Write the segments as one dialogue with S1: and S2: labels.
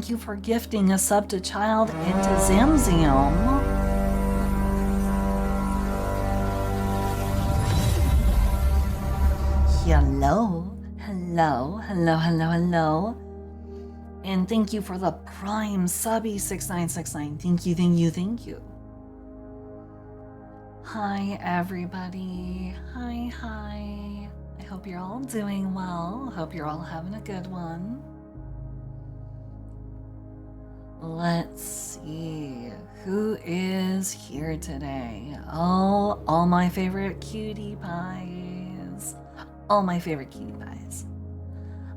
S1: thank you for gifting a sub to Child and to Zamzium. Hello, hello, hello, hello, hello. And thank you for the Prime Subby 6969. Thank you, thank you, thank you. Hi, everybody. Hi, hi. I hope you're all doing well. Hope you're all having a good one. Let's see. Who is here today? Oh, all my favorite cutie pies. All my favorite cutie pies.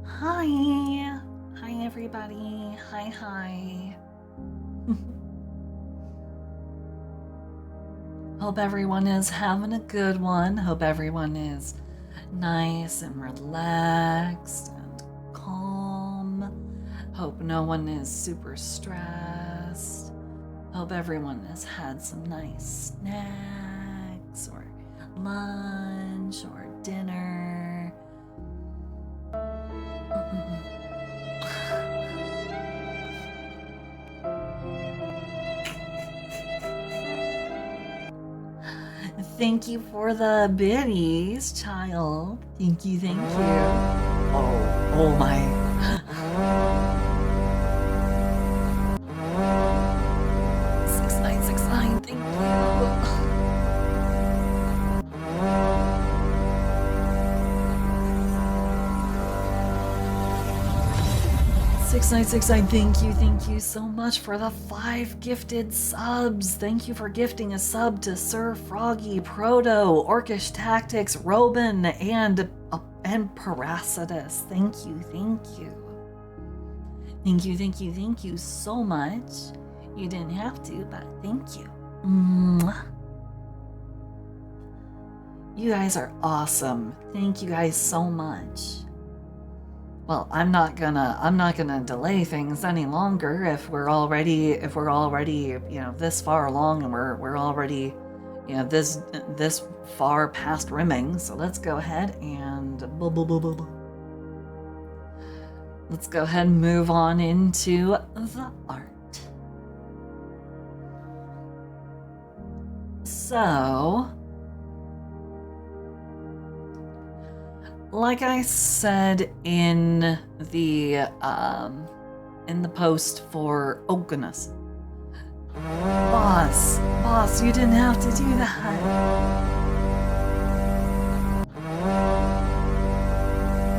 S1: Hi. Hi, everybody. Hi, hi. Hope everyone is having a good one. Hope everyone is nice and relaxed and calm. Hope no one is super stressed. Hope everyone has had some nice snacks or lunch or dinner. Thank you for the biddies, Child. Thank you, thank you. Oh my. 6969, thank you. 6969, thank you so much for the 5 gifted subs. Thank you for gifting a sub to Sir Froggy, Proto, Orcish Tactics, Robin, and Paracitus. Thank you, thank you. Thank you so much. You didn't have to, but thank you. Mwah. You guys are awesome. Thank you guys so much. Well, I'm not gonna delay things any longer if we're already, you know, this far along and we're already, you know, this far past rimming. So let's go ahead and let's go ahead and move on into the art. So, like I said in the post for, oh goodness, boss, you didn't have to do that.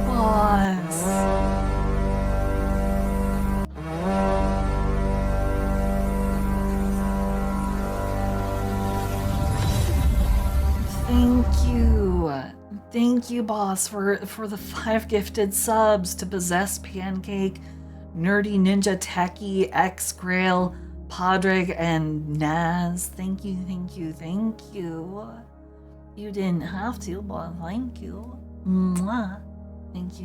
S1: Boss. Thank you, boss, for the 5 gifted subs to Possess Pancake, Nerdy Ninja Techie, X Grail, Podrig, and Naz. Thank you. You didn't have to, but thank you. Mwah. Thank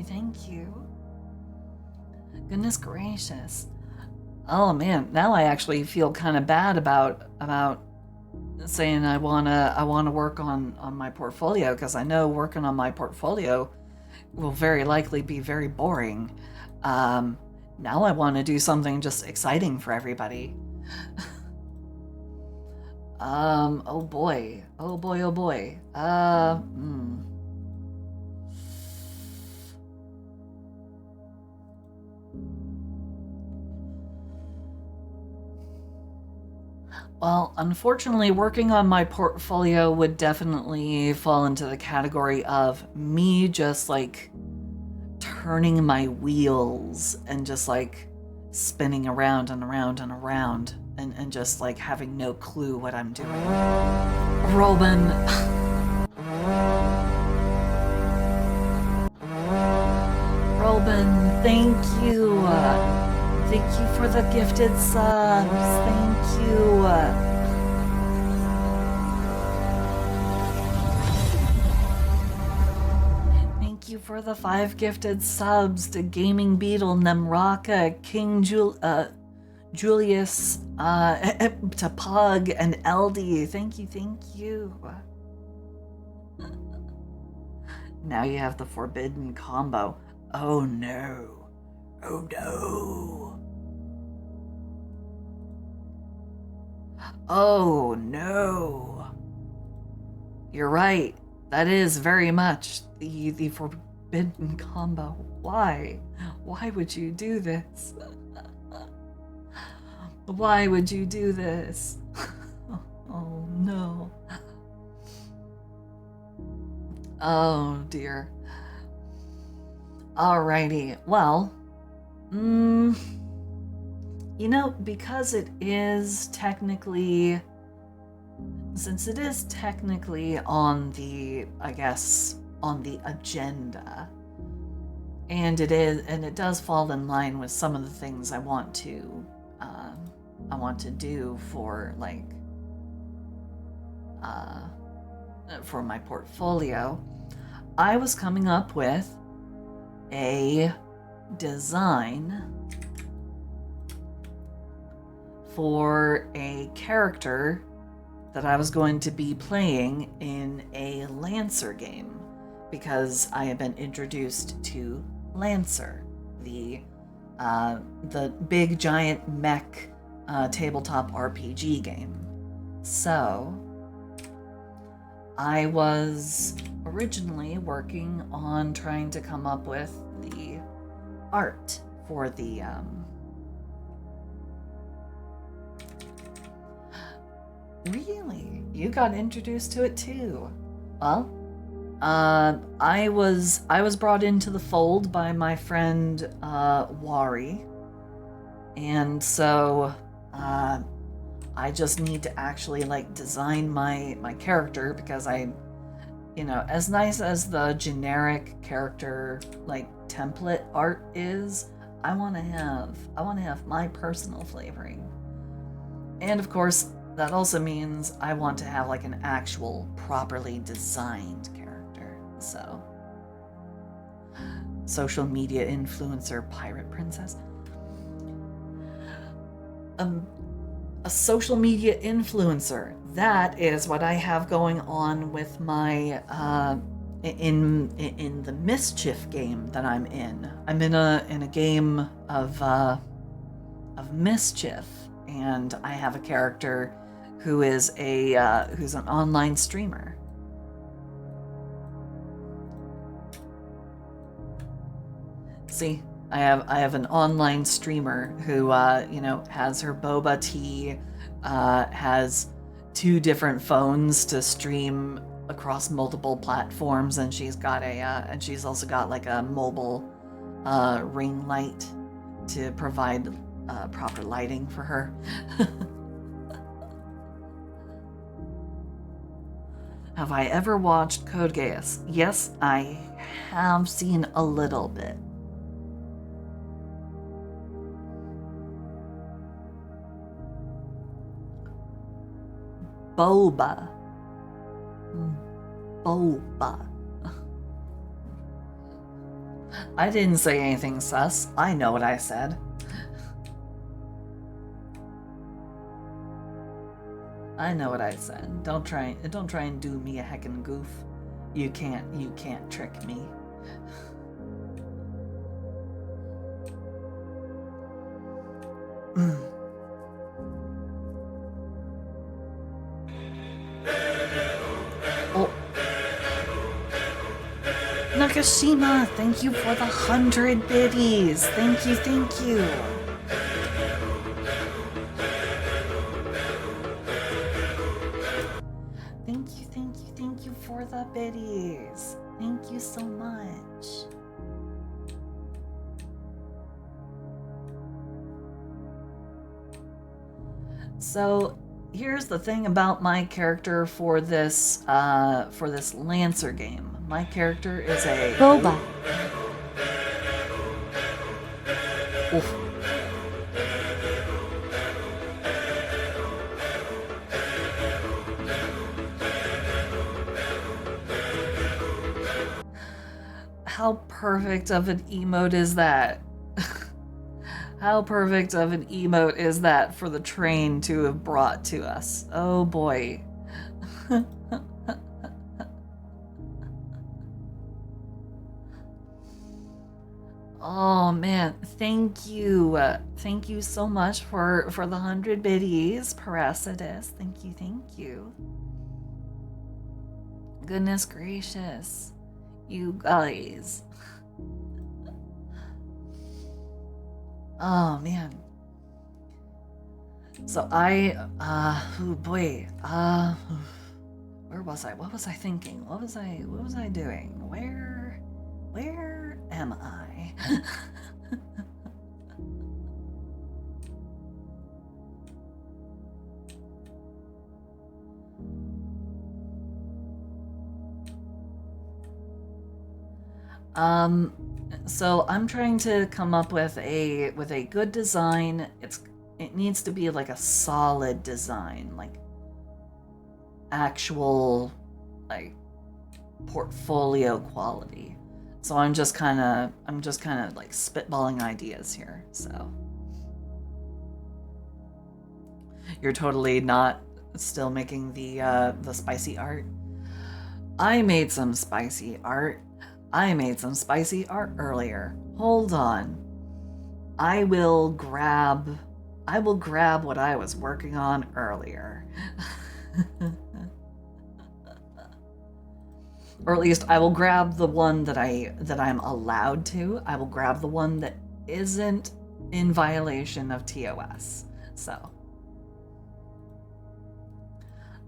S1: you. Goodness gracious. Oh man, now I actually feel kind of bad about saying I wanna work on my portfolio, because I know working on my portfolio will very likely be very boring. Now I want to do something just exciting for everybody. Oh boy. Well, unfortunately, working on my portfolio would definitely fall into the category of me just like turning my wheels and just like spinning around and around and around and just like having no clue what I'm doing. Robin. Robin, thank you. Thank you for the gifted subs. Thank you. Thank you for the 5 gifted subs to Gaming Beetle, Nemraka, King Julius, to Pug, and LD. Thank you. Now you have the forbidden combo. Oh no. Oh no. You're right. That is very much the forbidden combo. Why? Why would you do this? Why would you do this? Oh no. Oh dear. Alrighty. Well, you know, because it is technically, since it is technically on the, I guess, on the agenda, and it does fall in line with some of the things I want to do for like, for my portfolio, I was coming up with a design for a character that I was going to be playing in a Lancer game, because I have been introduced to Lancer, the big giant mech tabletop RPG game. So I was originally working on trying to come up with the art for the Really? You got introduced to it too? Well, I was brought into the fold by my friend Wari, and so I just need to actually like design my character, because I, you know, as nice as the generic character like template art is, I want to have my personal flavoring. And of course, that also means I want to have like an actual properly designed character. So, social media influencer pirate princess. A social media influencer. That is what I have going on with my in the Mischief game that I'm in. I'm in a game of Mischief, and I have a character who is who's an online streamer. See, I have an online streamer who you know, has her boba tea, has 2 different phones to stream across multiple platforms, and she's got and she's also got like a mobile ring light to provide proper lighting for her. Have I ever watched Code Geass? Yes, I have seen a little bit. Boba. Boba. I didn't say anything sus. I know what I said. I know what I said. Don't try and do me a heckin' goof. You can't trick me. Oh. Nakashima, thank you for the 100 biddies. Thank you. Thank you for the biddies. Thank you so much. So here's the thing about my character for this Lancer game. My character is a
S2: Boba.
S1: Oof. How perfect of an emote is that? How perfect of an emote is that for the train to have brought to us? Oh boy. Oh man, thank you. Thank you so much for the 100 biddies, Parasitus. Thank you, thank you. Goodness gracious. You guys. Oh man. So oh boy. Where was I? What was I thinking? What was I doing? Where am I? So I'm trying to come up with a good design. It needs to be like a solid design, like actual like portfolio quality. So I'm just kind of like spitballing ideas here. So you're totally not still making the spicy art. I made some spicy art. I made some spicy art earlier. Hold on. I will grab what I was working on earlier. Or at least I will grab the one that I'm allowed to. I will grab the one that isn't in violation of TOS. So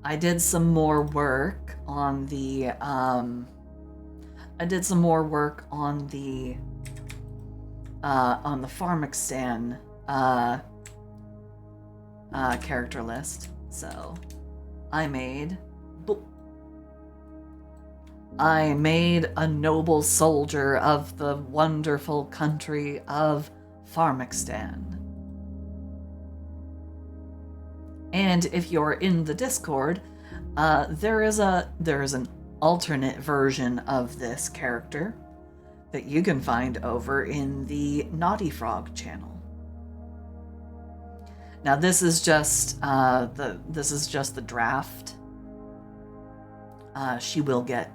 S1: I did some more work on the Farmixstan character list. So I made a noble soldier of the wonderful country of Farmixstan. And if you're in the Discord, there is an alternate version of this character that you can find over in the Naughty Frog channel. Now this is just the draft. She will get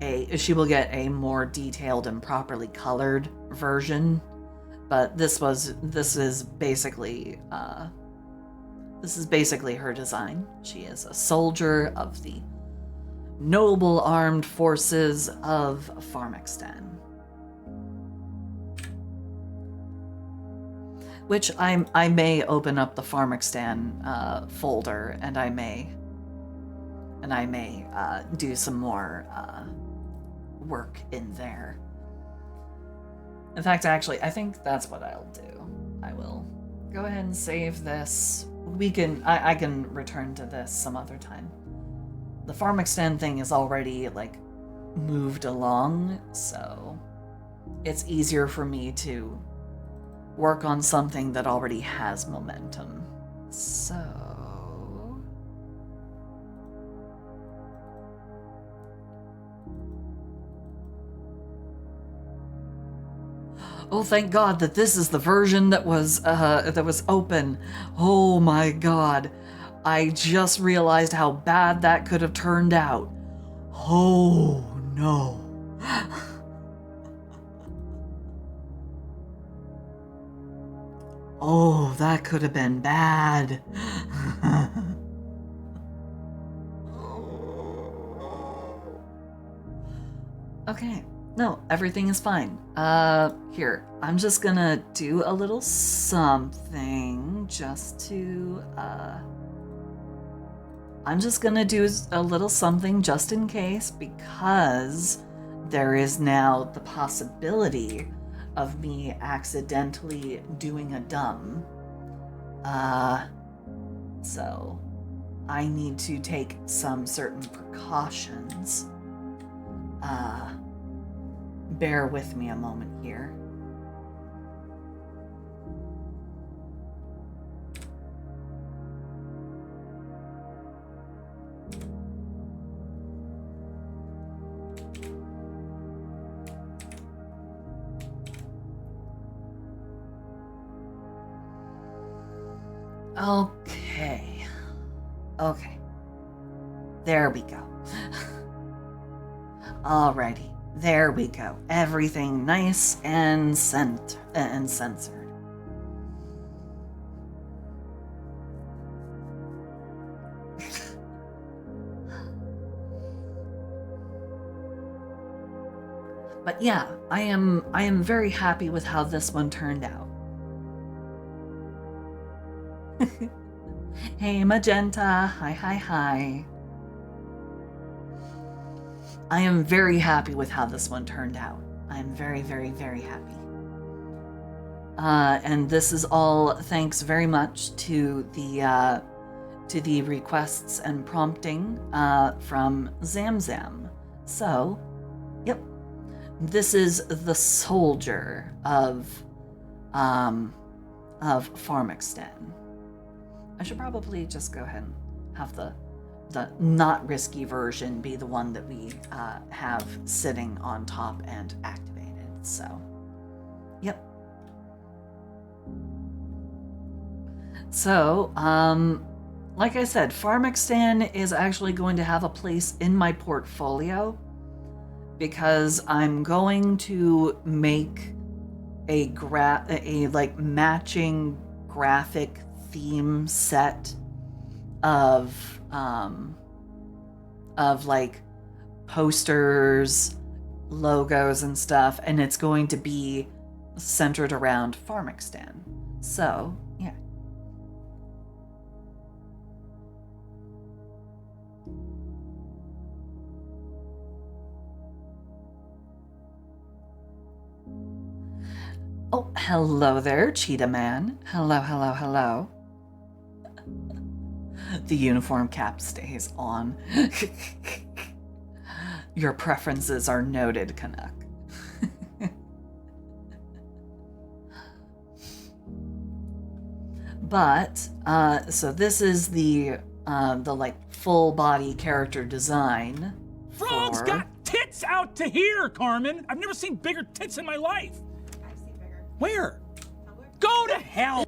S1: a more detailed and properly colored version, but this is basically her design. She is a soldier of the noble armed forces of Farmixstan. Which I may open up the Farmixstan folder, and I may do some more work in there. In fact, actually, I think that's what I'll do. I will go ahead and save this. I can return to this some other time. The Farmixstan thing is already like moved along, so it's easier for me to work on something that already has momentum. So oh, thank God that this is the version that was open. Oh my God. I just realized how bad that could have turned out. Oh no. Oh, that could have been bad. Okay. No, everything is fine. Here, I'm just gonna do a little something just to, I'm just gonna do a little something just in case, because there is now the possibility of me accidentally doing a dumb. So I need to take some certain precautions. Bear with me a moment here. Okay. There we go. Alrighty. There we go. Everything nice and censored. But yeah, I am very happy with how this one turned out. Hey Magenta, hi. I am very happy with how this one turned out. I'm very happy. And this is all thanks very much to the requests and prompting from Zamzam. So, yep, this is the soldier of Farmixton. I should probably just go ahead and have the not risky version be the one that we have sitting on top and activated. So, yep. So, like I said, Farmixton is actually going to have a place in my portfolio because I'm going to make a like matching graphic theme set of like posters, logos and stuff, and it's going to be centered around Farmixton. So, yeah. Oh, hello there, Cheetah Man. Hello. The uniform cap stays on. Your preferences are noted, Canuck. But, so this is the like full body character design.
S2: Frogs got tits out to here, Carmen! I've never seen bigger tits in my life!
S3: I've seen bigger.
S2: Where? Go to hell!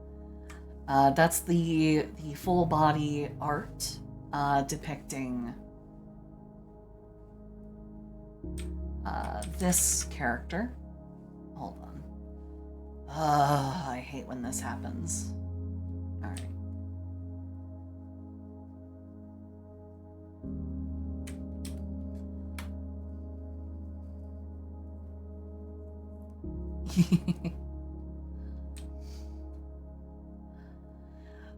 S1: That's the full body art depicting this character. Hold on. I hate when this happens. All right.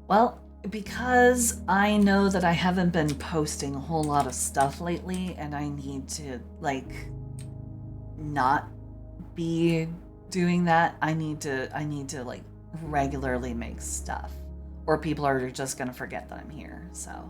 S1: Well, because I know that I haven't been posting a whole lot of stuff lately and I need to like not be doing that, I need to like regularly make stuff or people are just going to forget that I'm here. So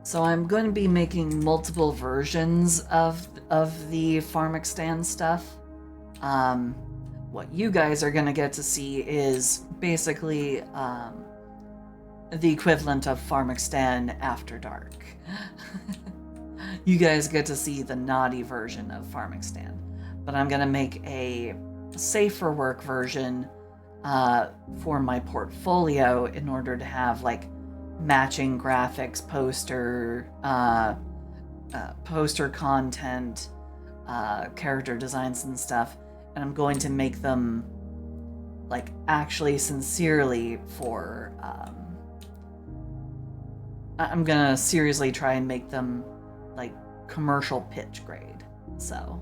S1: So I'm going to be making multiple versions of the Farmixton stuff. What you guys are going to get to see is basically the equivalent of Farmixton After Dark. You guys get to see the naughty version of Farmixton, but I'm going to make a safer work version for my portfolio in order to have like matching graphics, poster content, character designs and stuff, and I'm going to make them like actually sincerely for I'm gonna seriously try and make them like commercial pitch grade. So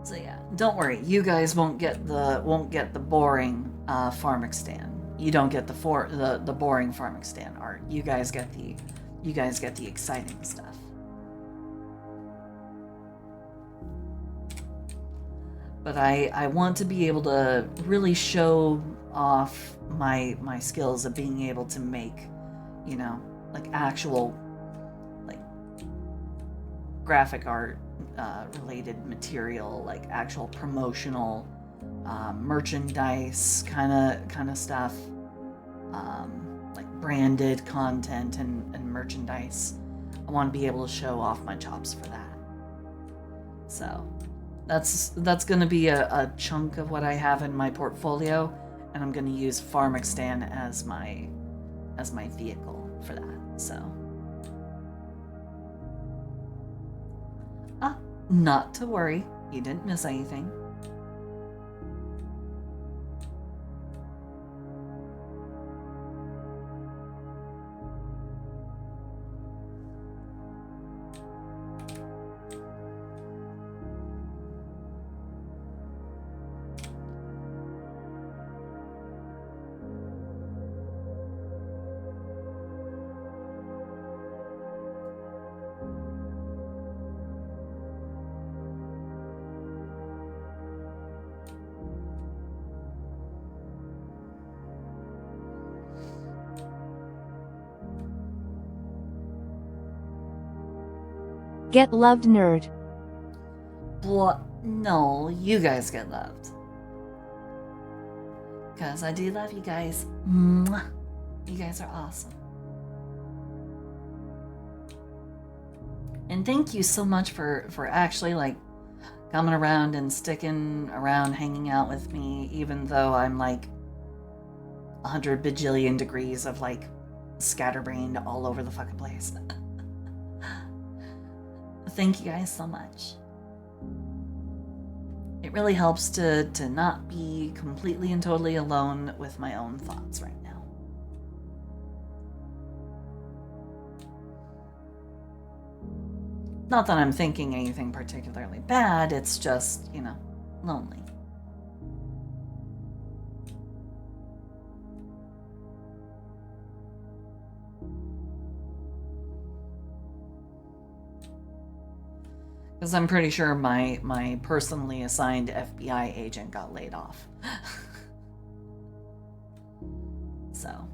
S1: So yeah, don't worry. You guys won't get the boring Farmixstan. You don't get the boring Farmixstan art. You guys get the exciting stuff. But I want to be able to really show off my skills of being able to make, you know, like actual like graphic art related material, like actual promotional merchandise kind of stuff, like branded content and merchandise. I want to be able to show off my chops for that. So that's going to be a chunk of what I have in my portfolio, and I'm going to use Farmixstan as my vehicle for that. So not to worry, you didn't miss anything.
S3: Get loved, nerd.
S1: No, you guys get loved. Because I do love you guys. Mwah. You guys are awesome. And thank you so much for actually like coming around and sticking around, hanging out with me, even though I'm like 100 bajillion degrees of like scatterbrained all over the fucking place. Thank you guys so much. It really helps to not be completely and totally alone with my own thoughts right now. Not that I'm thinking anything particularly bad, it's just, you know, lonely. Because I'm pretty sure my personally assigned FBI agent got laid off. So.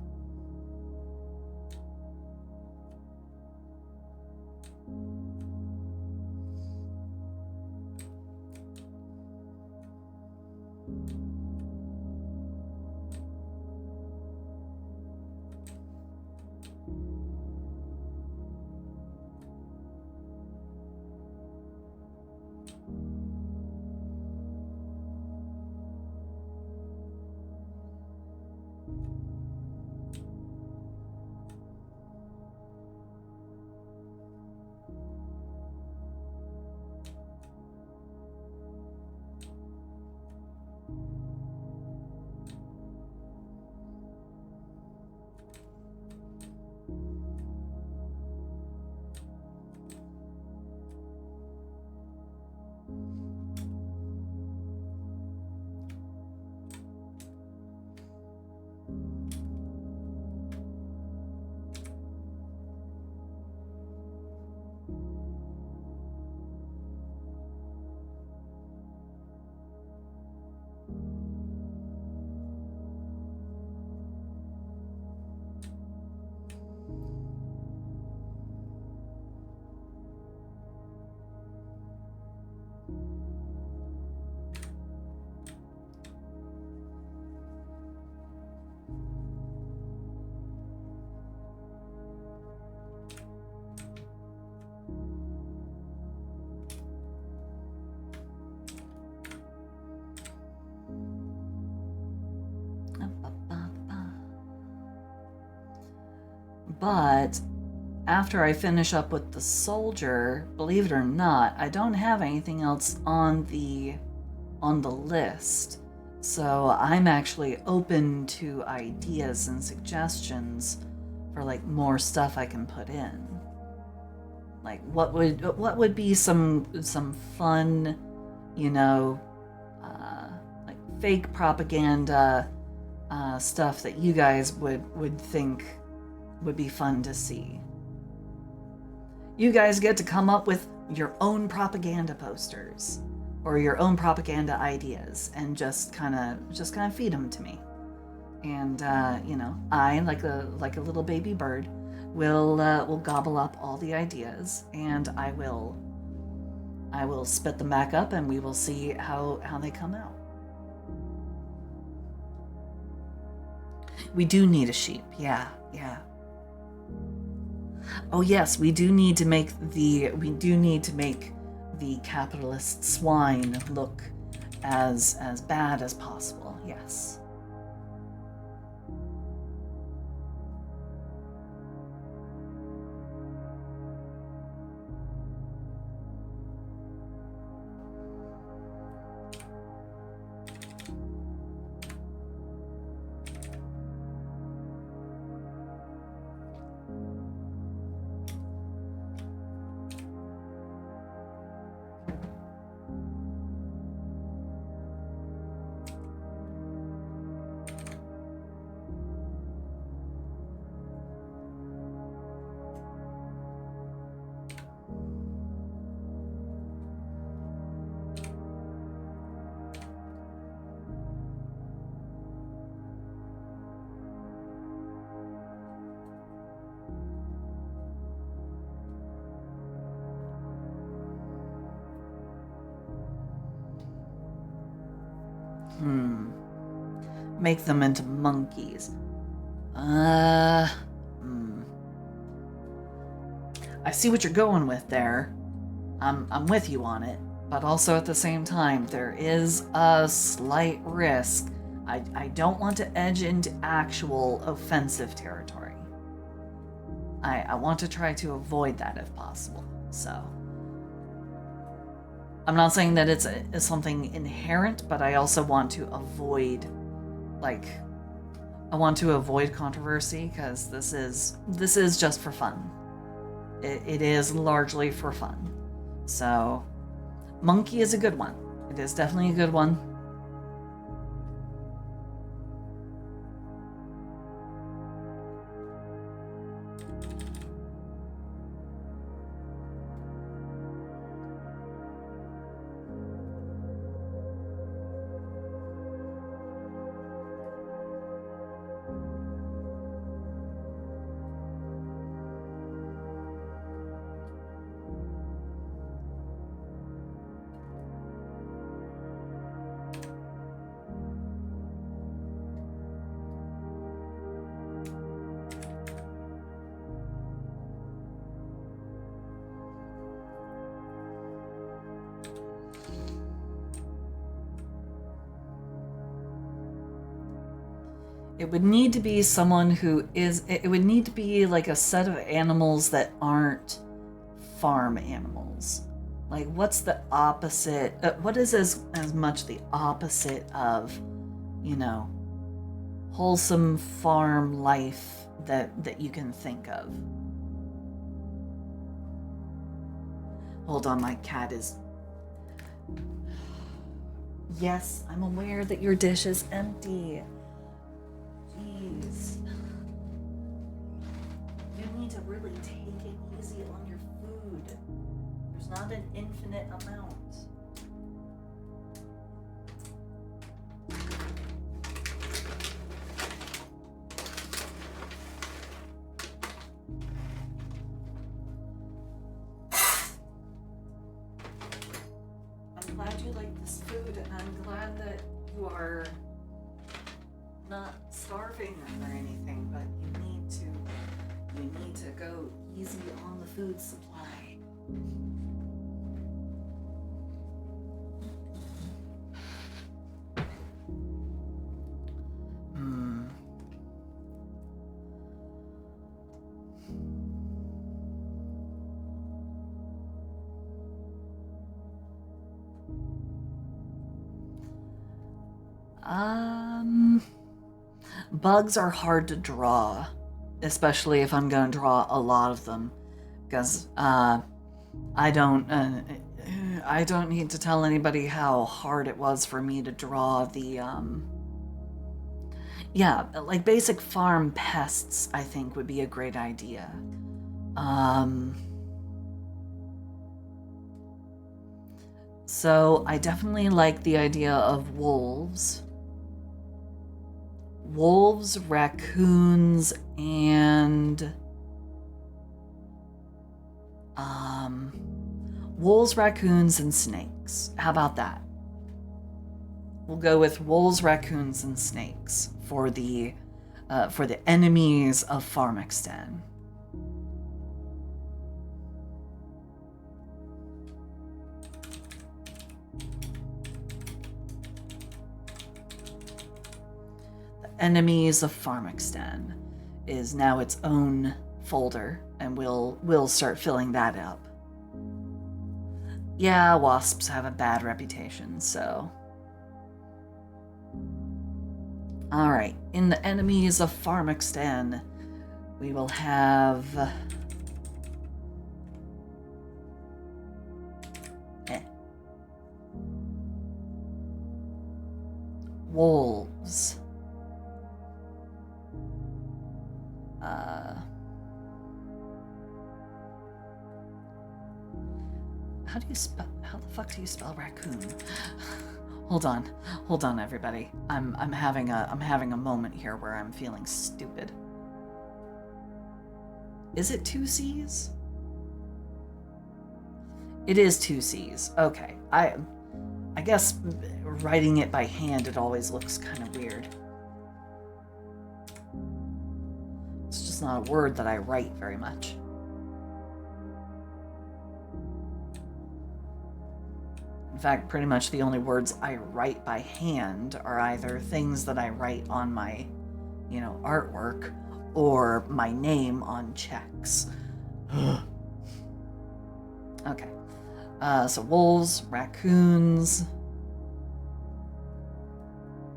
S1: But after I finish up with the soldier, believe it or not, I don't have anything else on the list. So I'm actually open to ideas and suggestions for like more stuff I can put in. Like what would be some fun, you know, like fake propaganda stuff that you guys would think would be fun to see. You guys get to come up with your own propaganda posters or your own propaganda ideas and just kind of feed them to me. And you know, I like a little baby bird will gobble up all the ideas, and I will spit them back up, and we will see how they come out. We do need a sheep. Yeah. Oh yes, we do need to make the capitalist swine look as bad as possible. Yes. Make them into monkeys. I see what you're going with there. I'm with you on it, but also at the same time, there is a slight risk. I don't want to edge into actual offensive territory. I want to try to avoid that if possible. So I'm not saying that it's something inherent, but I also want to avoid, controversy, because this is just for fun. It is largely for fun. So, monkey is a good one. It is definitely a good one. It would need to be someone who is, it would need to be like a set of animals that aren't farm animals. Like, what's the opposite? What is as much the opposite of, wholesome farm life that you can think of? Hold on, my cat is... Yes, I'm aware that your dish is empty. Jeez. You need to really take it easy on your food. There's not an infinite amount. I'm glad you like this food, and I'm glad that you are not starving or anything, but you need to go easy on the food supply. Bugs are hard to draw, especially if I'm going to draw a lot of them, because I I don't need to tell anybody how hard it was for me to draw the, yeah, like basic farm pests, I think would be a great idea. So I definitely like the idea of wolves. Wolves, raccoons, and wolves, raccoons, and snakes. How about that? We'll go with wolves, raccoons, and snakes for the enemies of Farmixton. The enemies of Farmixton is now its own folder, and we'll start filling that up. Yeah, wasps have a bad reputation, so. Alright, in the enemies of Farmixton, we will have... wolves. How the fuck do you spell raccoon? Hold on, everybody. I'm having a moment here where I'm feeling stupid. Is it 2 C's? It is 2 C's. Okay. I guess writing it by hand, it always looks kind of weird. It's just not a word that I write very much. In fact, pretty much the only words I write by hand are either things that I write on my, artwork, or my name on checks. Okay. So wolves, raccoons,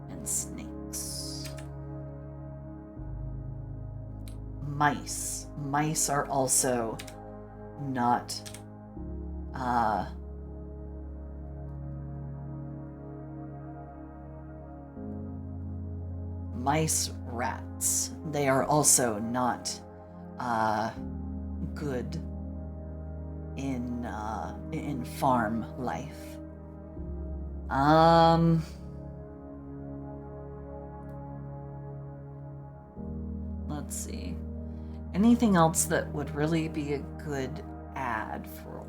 S1: and snakes. Mice. Mice are also not, mice, rats. They are also not good in farm life. Let's see. Anything else that would really be a good ad for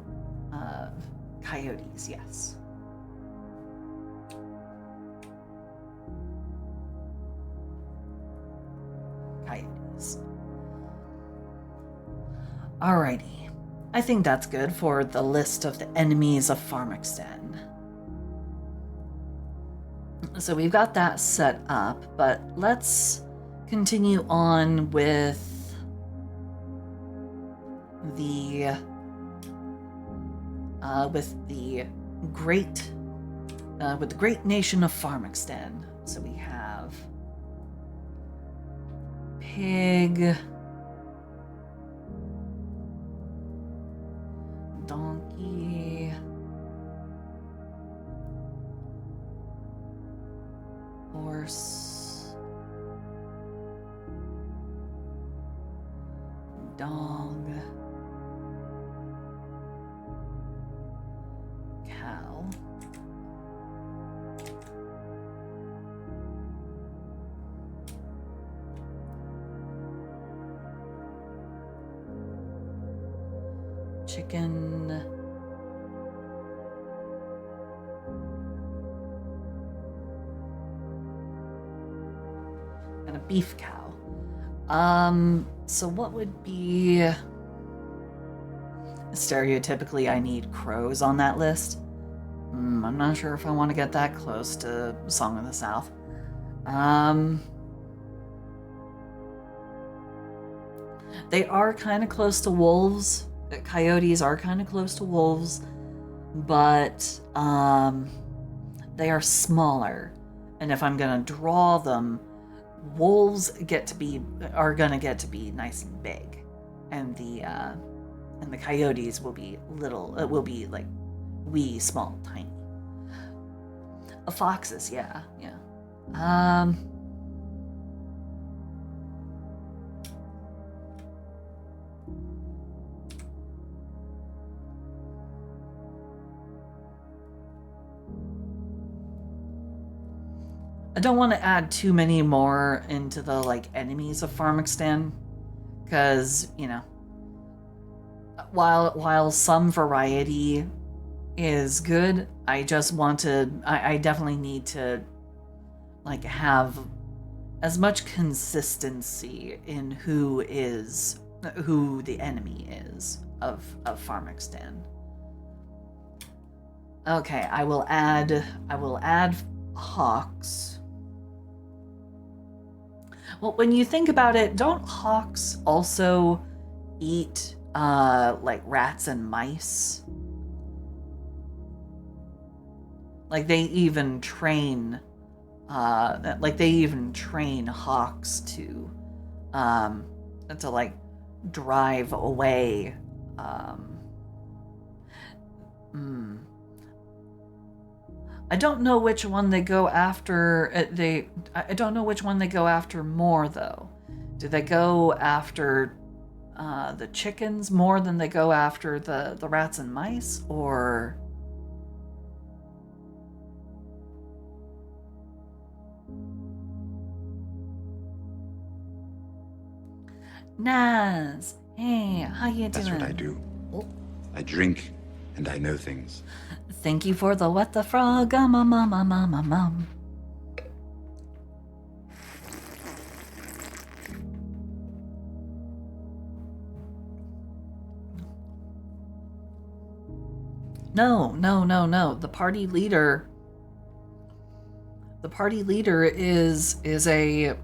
S1: coyotes? Yes. Coyotes. Alrighty. I think that's good for the list of the enemies of Farmixton. So we've got that set up, but let's continue on with the great nation of Farmixton. So we have pig, donkey, horse, dog, cow, chicken, and a beef cow. So what would be... Stereotypically, I need crows on that list. I'm not sure if I want to get that close to Song of the South. They are kind of close to wolves. Coyotes are kind of close to wolves, but they are smaller. And if I'm gonna draw them, wolves are gonna get to be nice and big, and the coyotes will be little. It will be like wee, small, tiny. Foxes, yeah. I don't want to add too many more into the like enemies of Pharmixstan, because while some variety is good, I definitely need to like have as much consistency in who the enemy is of Pharmixstan. Okay, I will add hawks. Well, when you think about it, don't hawks also eat like rats and mice? Like they even train hawks to like drive away I don't know which one they go after. I don't know which one they go after more, though. Do they go after the chickens more than they go after the rats and mice, or? Naz, hey, how you doing?
S4: That's what I do.
S1: Oh.
S4: I drink and I know things.
S1: Thank you for the what the frog, mum. No. The party leader is a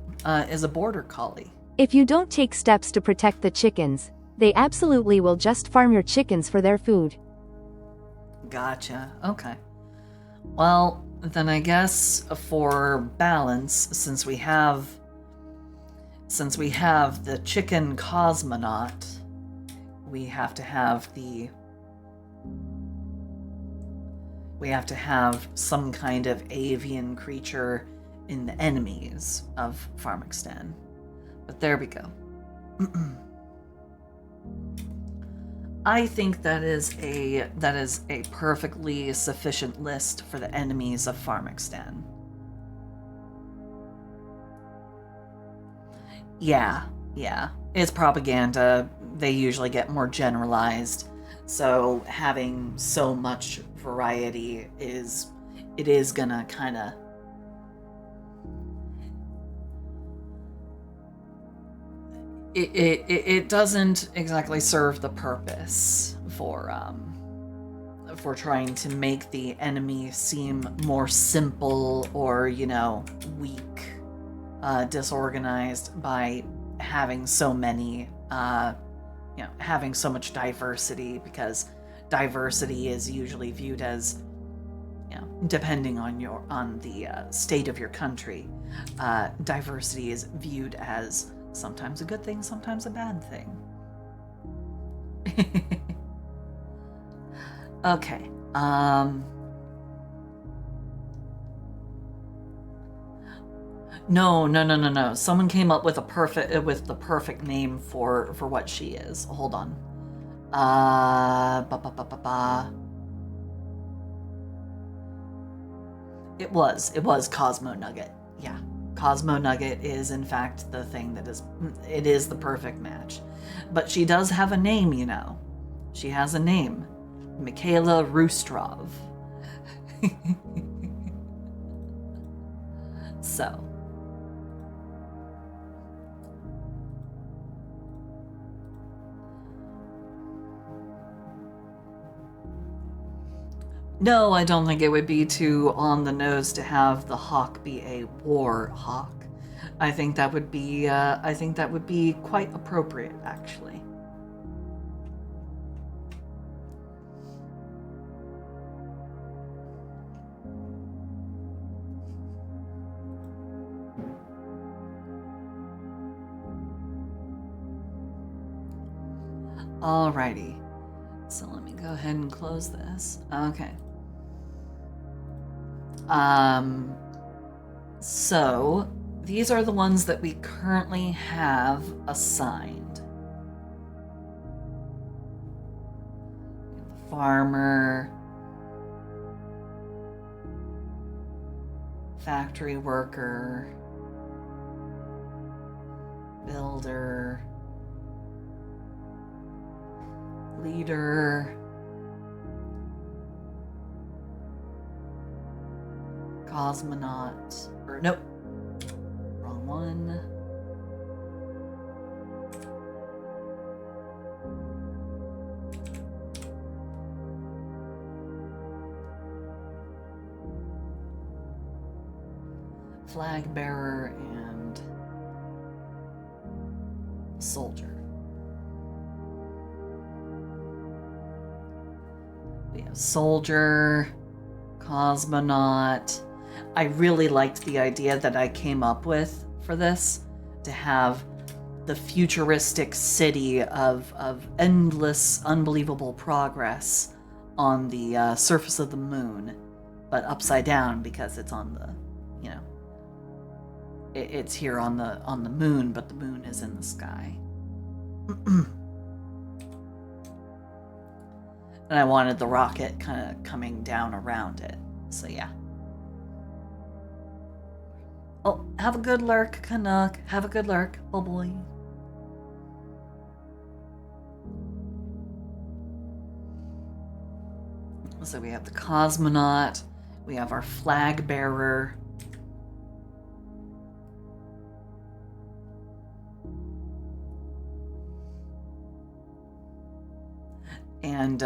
S1: border collie.
S3: If you don't take steps to protect the chickens, they absolutely will just farm your chickens for their food.
S1: Gotcha. Okay. Well, then I guess for balance, since we have the chicken cosmonaut, we have to have some kind of avian creature in the enemies of Pharmixstan. But there we go. I think that is a perfectly sufficient list for the enemies of Pharmixstan. Yeah. It's propaganda. They usually get more generalized. So having so much variety is gonna kind of it doesn't exactly serve the purpose for trying to make the enemy seem more simple or weak, disorganized by having so many having so much diversity, because diversity is usually viewed as, depending on the state of your country, diversity is viewed as sometimes a good thing, sometimes a bad thing. Okay. No. Someone came up with the perfect name for what she is. Hold on. It was Cosmo Nugget. Yeah. Cosmo Nugget is in fact the thing that is the perfect match. But she does have a name, She has a name. Michaela Roostrov. So. No, I don't think it would be too on the nose to have the hawk be a war hawk. I think that would be quite appropriate, actually. Alrighty. So let me go ahead and close this. Okay. So these are the ones that we currently have assigned. Farmer, factory worker, builder, leader, cosmonaut, or nope, wrong one. Flag bearer and soldier. We have soldier, cosmonaut. I really liked the idea that I came up with for this, to have the futuristic city of endless, unbelievable progress on the surface of the moon, but upside down because it's on the, you know, it's here on the moon, but the moon is in the sky. And I wanted the rocket kind of coming down around it. So yeah. Oh, have a good lurk, Canuck. Have a good lurk. Oh boy. So we have the cosmonaut. We have our flag bearer. And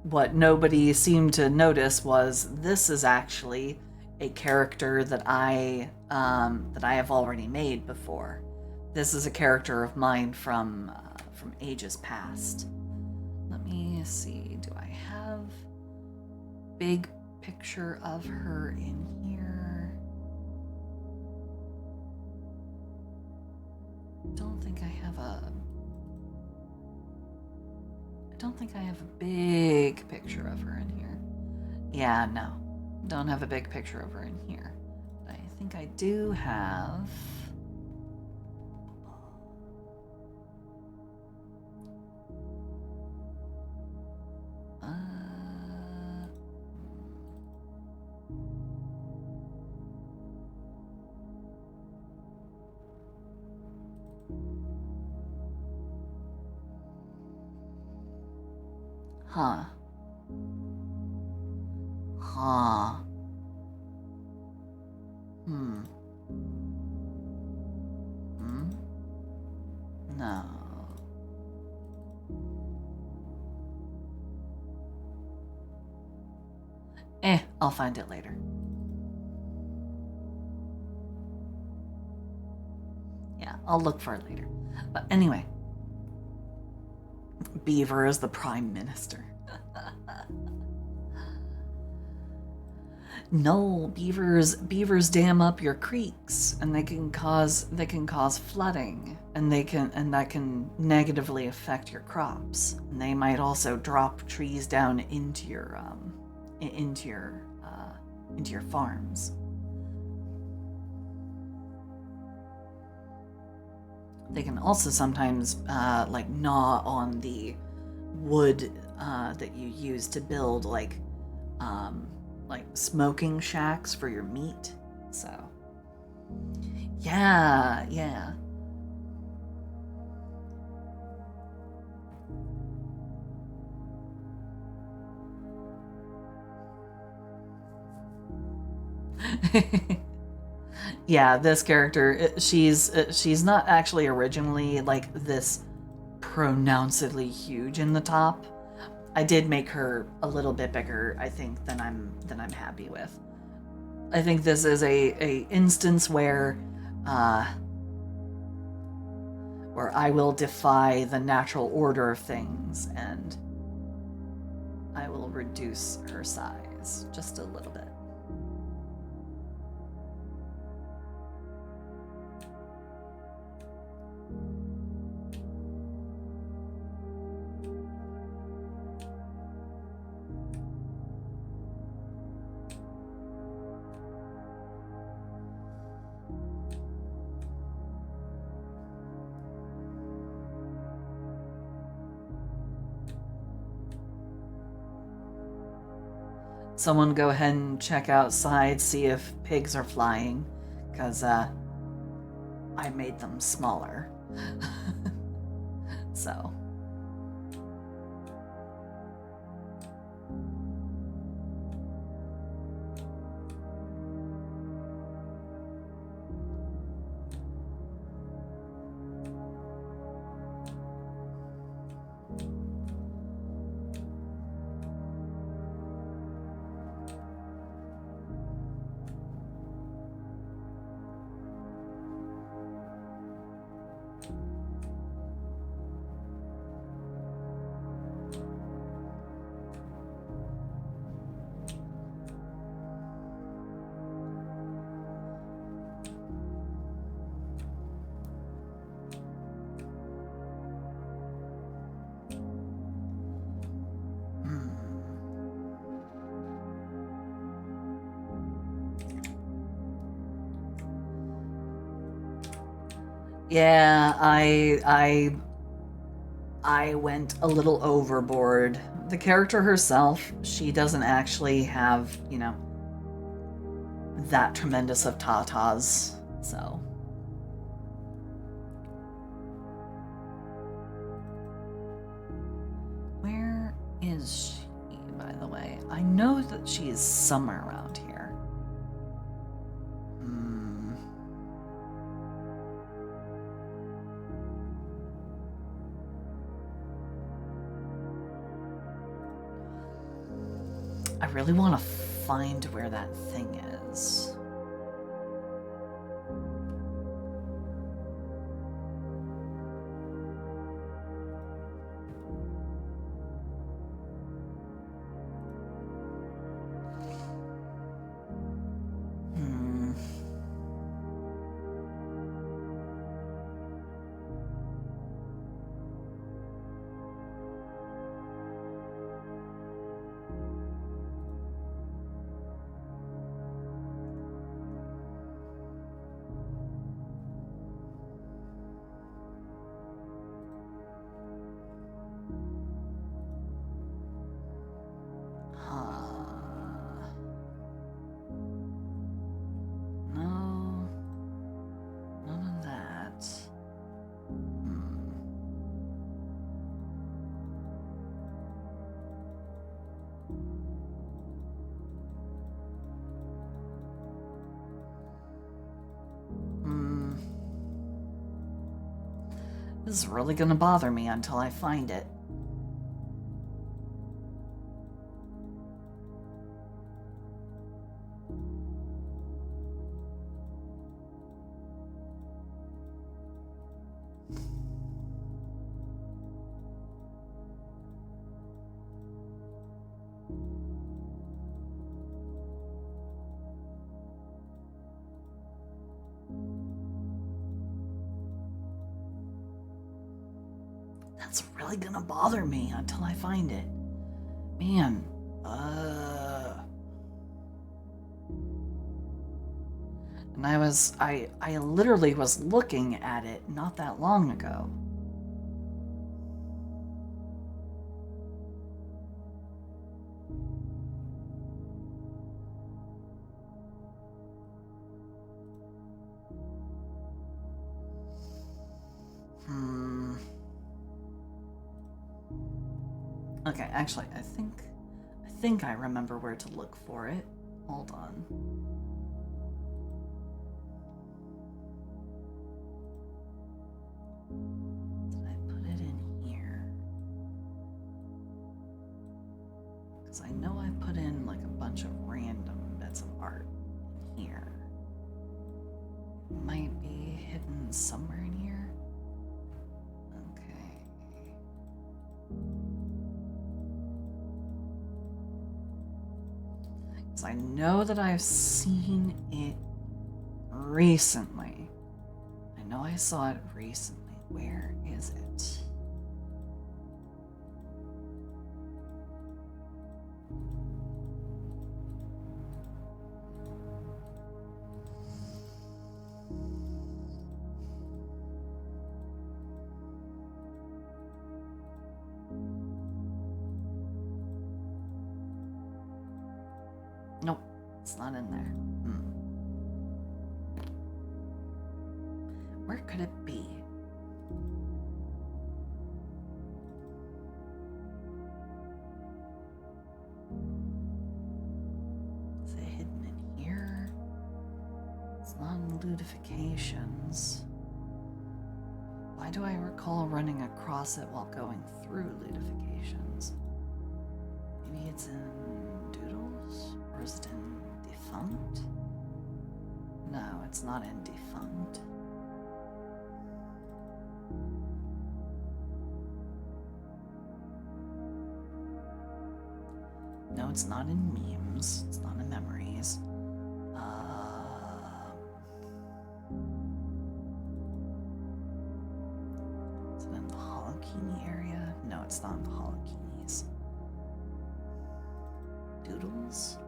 S1: what nobody seemed to notice was this is actually a character that I have already made before. This is a character of mine from ages past. Let me see. Do I have big picture of her in here? Don't think I have a big picture of her in here. Yeah, no. Don't have a big picture of her in here. But I think I do have... Huh. Huh. Hmm. Hmm? No. I'll find it later. Yeah, I'll look for it later. But anyway. Beaver is the prime minister. No, beavers dam up your creeks, and they can cause flooding, and that can negatively affect your crops. And they might also drop trees down into your farms. They can also sometimes like gnaw on the wood that you use to build like smoking shacks for your meat. So yeah. Yeah, this character, she's not actually originally like this pronouncedly huge in the top. I did make her a little bit bigger, I think, than I'm happy with. I think this is a instance where I will defy the natural order of things, and I will reduce her size just a little bit. someone go ahead and check outside, see if pigs are flying, because I made them smaller. So. Yeah, I went a little overboard. The character herself, she doesn't actually have, you know, that tremendous of tatas, so. Where is she, by the way? I know that she is somewhere around here. I really want to find where that thing is. No, none of that. This is really gonna bother me until I find it. That's really gonna bother me until I find it. Man, And I literally was looking at it not that long ago. Okay, actually, I think I remember where to look for it. Hold on. Did I put it in here? Because I know I put in like a bunch of random bits of art in here. It might be hidden somewhere in here. Okay. Because I know that I've seen it recently. I know I saw it recently. Where is it? Nope, it's not in there. Where could it be? Is it hidden in here? It's not in Ludifications. Why do I recall running across it while going through Ludifications? Maybe it's in Doodles? Or is it in Defunct? No, it's not in Defunct. No, it's not in Memes. It's not in Memories. Is it in the Holokini area? No, it's not in the Holokinis. Doodles?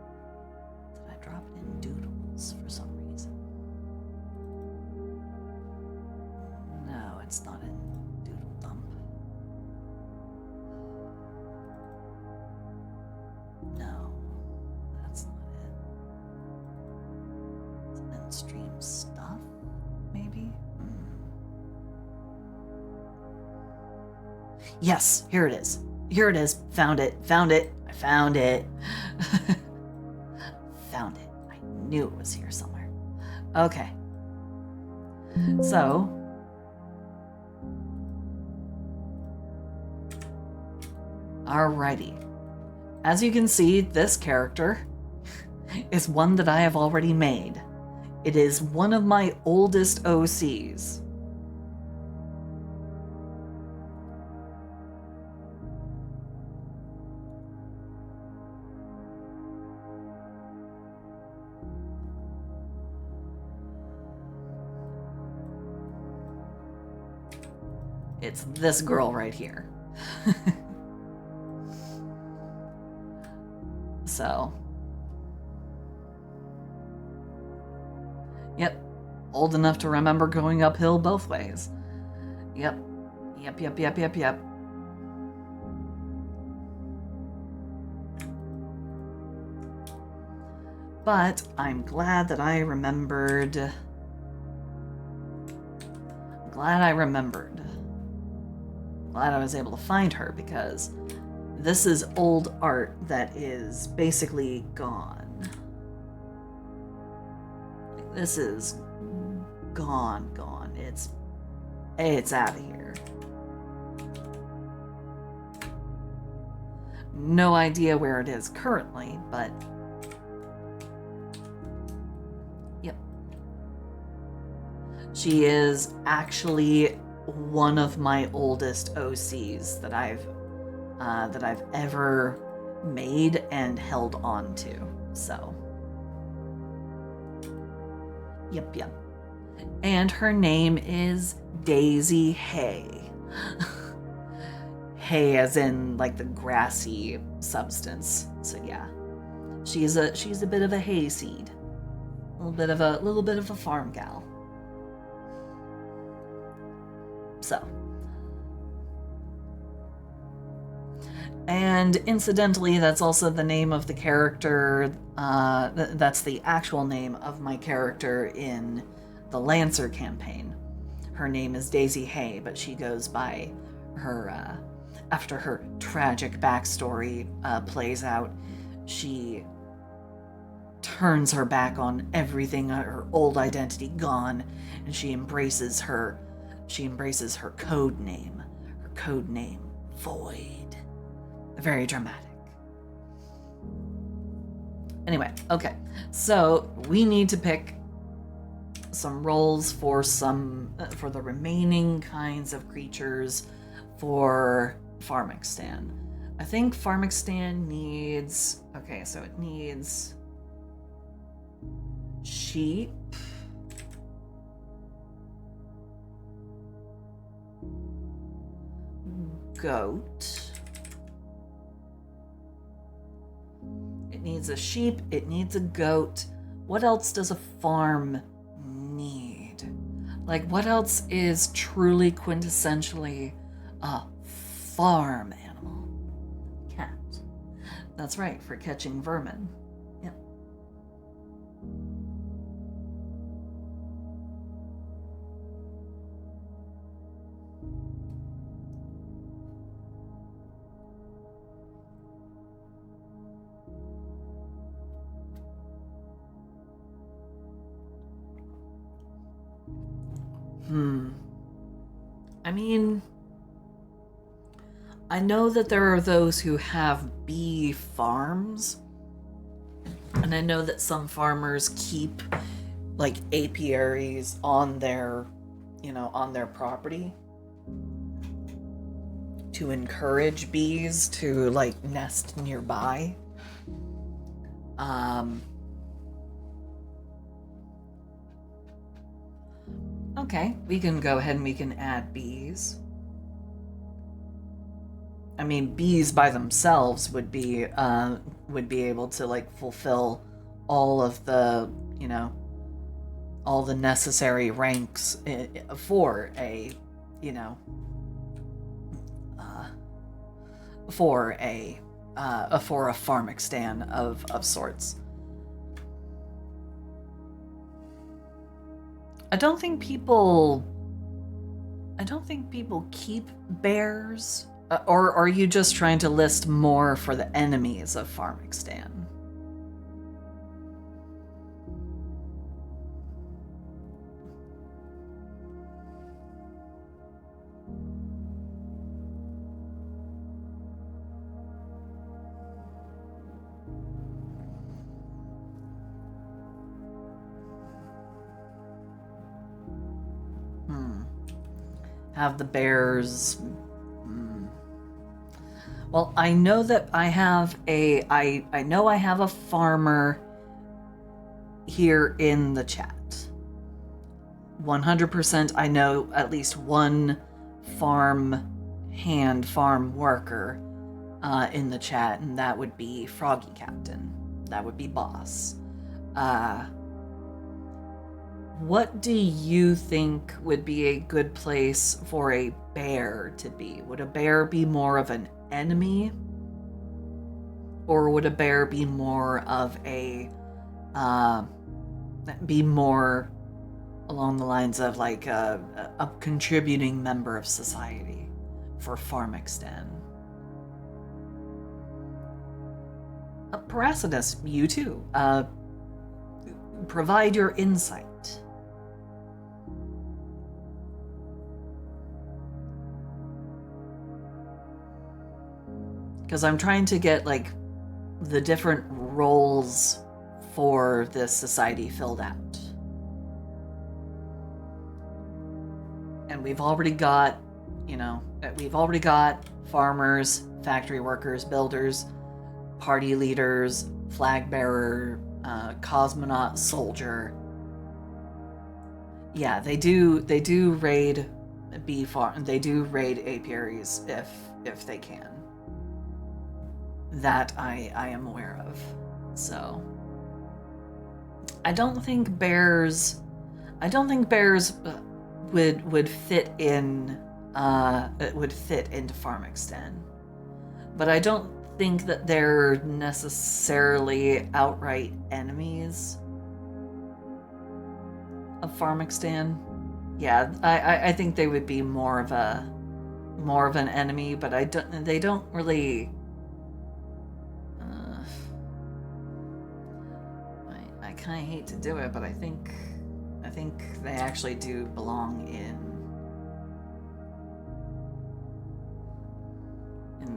S1: Did I drop it in Doodles for some reason? No, it's not in Doodle Dump. No, that's not it. It's mainstream stuff, maybe? Yes, here it is. Here it is. Found it. Found it. I found it. Found it. I knew it was here somewhere. Okay. So, alrighty. As you can see, this character is one that I have already made. It is one of my oldest OCs. It's this girl right here. So, yep, old enough to remember going uphill both ways. Yep. But I'm glad that I remembered. Glad I was able to find her, because this is old art that is basically gone. This is gone. It's out of here. No idea where it is currently, but yep. She is actually one of my oldest OCs that I've ever made and held on to. So, yep. And her name is Daisy Hay. Hay as in like the grassy substance. So yeah, she's a bit of a hayseed, a little bit of a farm gal. So, and incidentally, that's also the name of the character. That's the actual name of my character in the Lancer campaign. Her name is Daisy Hay, but she goes by her, after her tragic backstory plays out, she turns her back on everything, her old identity gone, and she embraces her code name. Her code name, Void. Very dramatic. Anyway, okay. So we need to pick some roles for for the remaining kinds of creatures for Pharmixstan. I think Pharmixstan needs, okay, so it needs sheep, goat. It needs a sheep, it needs a goat. What else does a farm need? Like, what else is truly quintessentially a farm animal? Cat. That's right, for catching vermin. Yep. I mean, I know that there are those who have bee farms, and I know that some farmers keep like apiaries on their, on their property to encourage bees to like nest nearby. Okay, we can go ahead and we can add bees. I mean, bees by themselves would be able to like fulfill all of the, all the necessary ranks for a, for a Pharmexstan of sorts. I don't think people keep bears. Or are you just trying to list more for the enemies of Pharmexstan? Have the bears... Well, I know that I have I know I have a farmer here in the chat. 100% I know at least one farm worker in the chat, and that would be Froggy Captain. That would be Boss. What do you think would be a good place for a bear to be? Would a bear be more of an enemy? Or would a bear be more of a, be more along the lines of like a contributing member of society for Pharmexstan? Paracidus, you too. Provide your insight. Because I'm trying to get like the different roles for this society filled out. And we've already got, farmers, factory workers, builders, party leaders, flag bearer, cosmonaut, soldier. Yeah, they do raid bee farm. They do raid apiaries if they can. That I am aware of. So I don't think bears would fit into Pharmexstan. But I don't think that they're necessarily outright enemies of Pharmexstan. Yeah, I think they would be more of an enemy, but they don't really. I kind of hate to do it, but I think they actually do belong in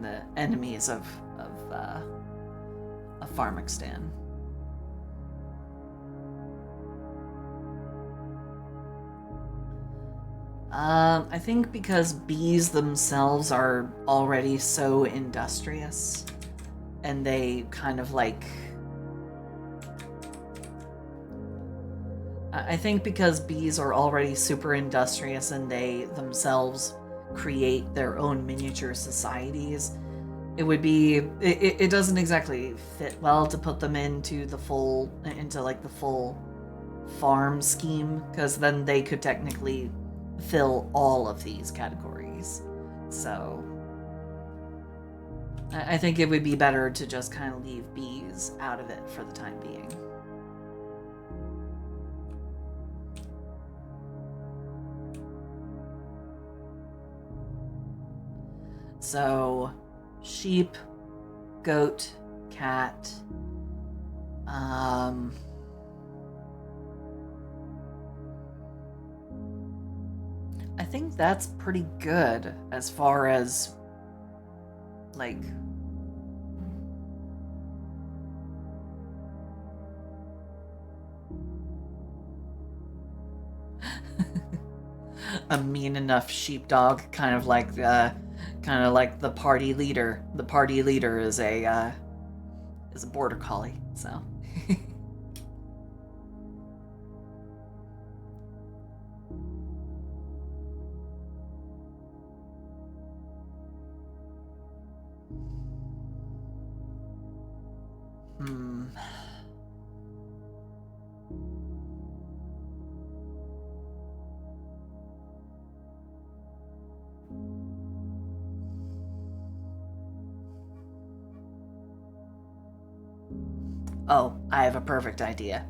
S1: the enemies of Pharmexstan. I think because bees themselves are already so industrious, and they kind of like... I think because bees are already super industrious and they themselves create their own miniature societies, it doesn't exactly fit well to put them into the full farm scheme, because then they could technically fill all of these categories. So I think it would be better to just kind of leave bees out of it for the time being. So, sheep, goat, cat, I think that's pretty good as far as, like... a mean enough sheepdog, kind of like the party leader. The party leader is a border collie, so. Oh, I have a perfect idea.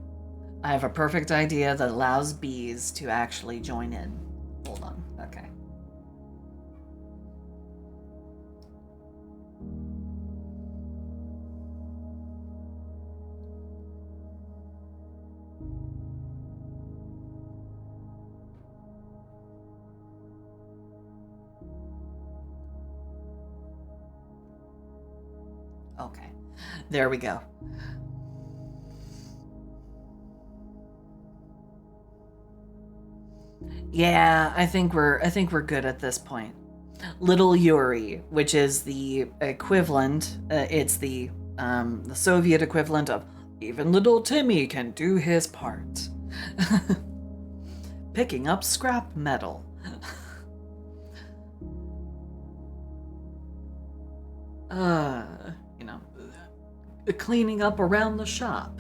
S1: I have a perfect idea that allows bees to actually join in. Hold on. Okay. Okay. There we go. Yeah, I think we're good at this point. Little Yuri, which is the equivalent, it's the Soviet equivalent of even little Timmy can do his part. Picking up scrap metal. You know, cleaning up around the shop.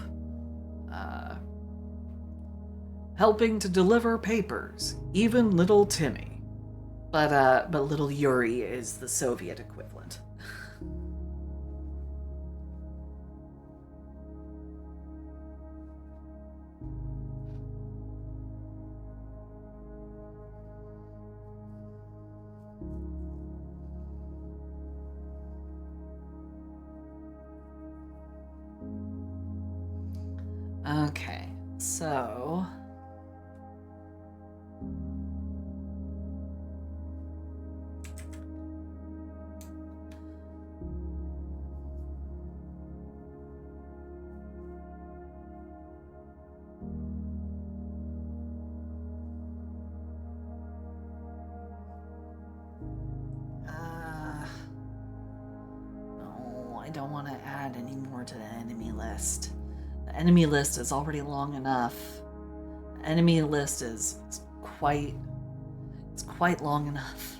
S1: Helping to deliver papers, even little Timmy. But little Yuri is the Soviet equivalent. Okay, so... no, I don't want to add any more to the enemy list. The enemy list is already long enough. The enemy list is quite long enough.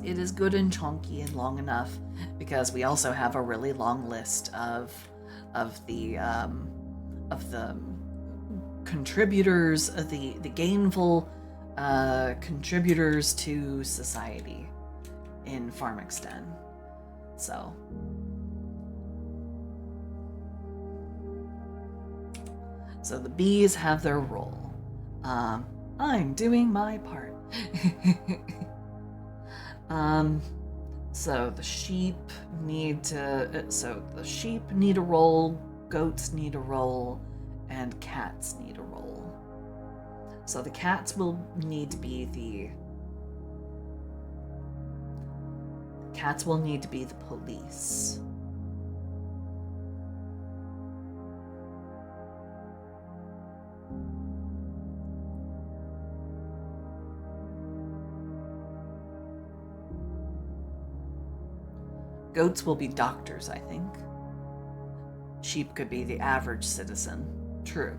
S1: It is good and chunky and long enough because we also have a really long list of the contributors, the gainful contributors to society in Farmixten. So the bees have their role. I'm doing my part. So the sheep need to. So the sheep need a role, goats need a role, and cats need a role. So the cats will need to be the police. Goats will be doctors, I think. Sheep could be the average citizen. True.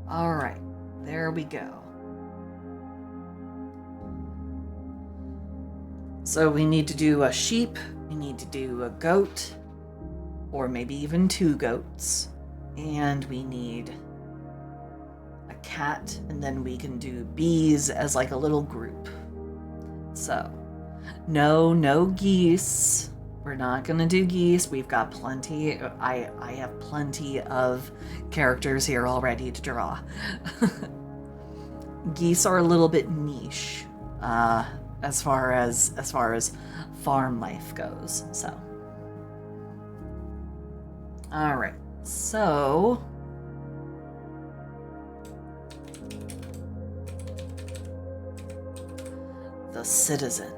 S1: All right, there we go. So we need to do a sheep, we need to do a goat, or maybe even 2 goats. And we need a cat, and then we can do bees as like a little group. So, no geese. We're not gonna do geese. We've got plenty. I have plenty of characters here already to draw. Geese are a little bit niche, as far as farm life goes. So, all right. So, the citizen.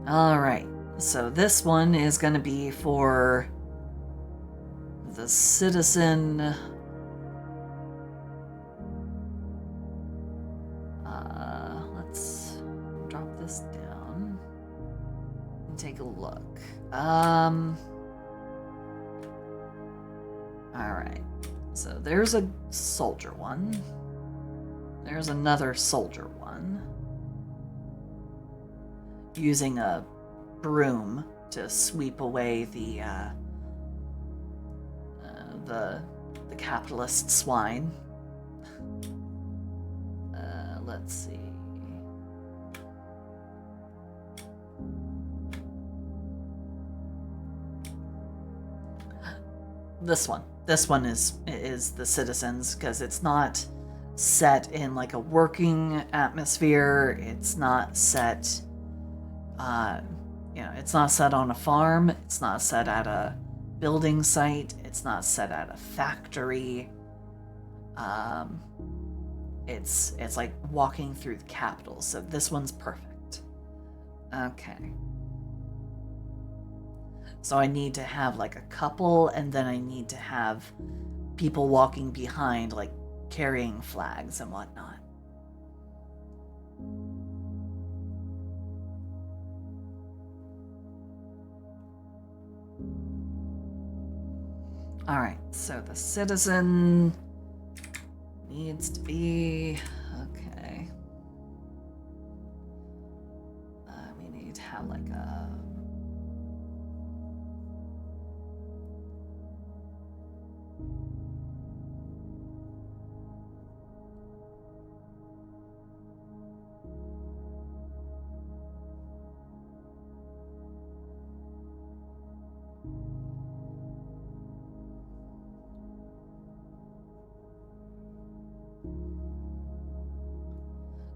S1: All right. So this one is going to be for the citizen. Let's drop this down and take a look. All right. So there's a soldier one. There's another soldier one. Using a broom to sweep away the capitalist swine. Let's see. This one. This one is the citizens, because it's not set in like a working atmosphere. It's not set. It's not set on a farm. It's not set at a building site. It's not set at a factory. It's like walking through the capital. So this one's perfect. Okay. So I need to have like a couple, and then I need to have people walking behind, like carrying flags and whatnot. All right, so the citizen needs to be, okay. We need to have like a,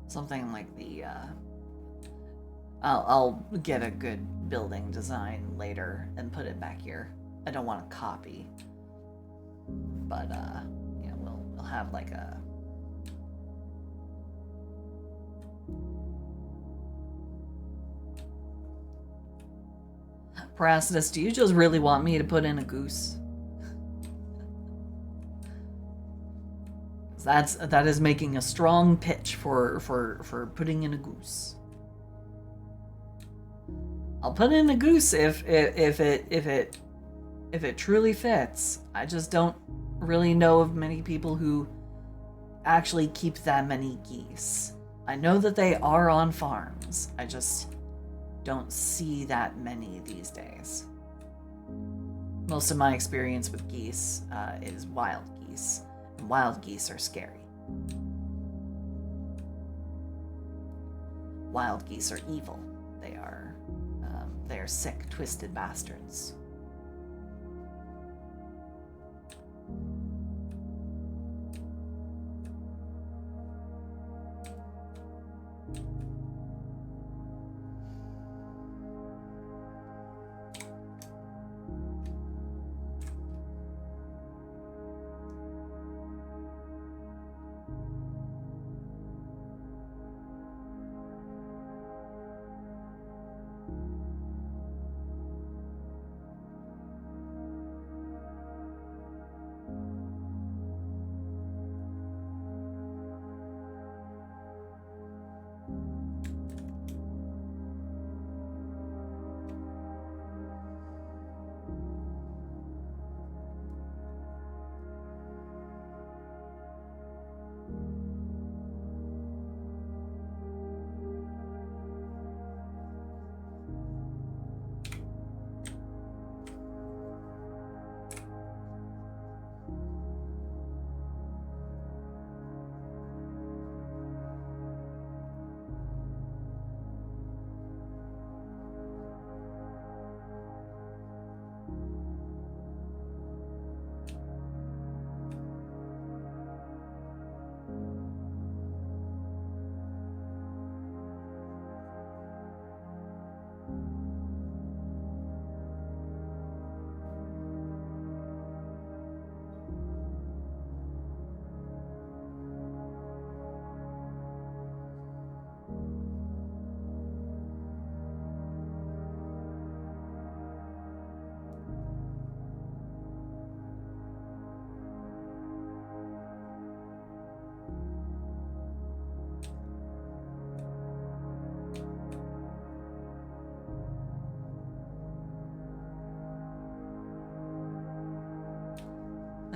S1: something like the, I'll get a good building design later and put it back here. I don't want to copy, but, we'll have like a, Paracidus, do you just really want me to put in a goose? That is making a strong pitch for putting in a goose. I'll put in a goose if it truly fits. I just don't really know of many people who actually keep that many geese. I know that they are on farms. I just don't see that many these days. Most of my experience with geese is wild geese. Wild geese are scary. Wild geese are evil. They are sick, twisted bastards.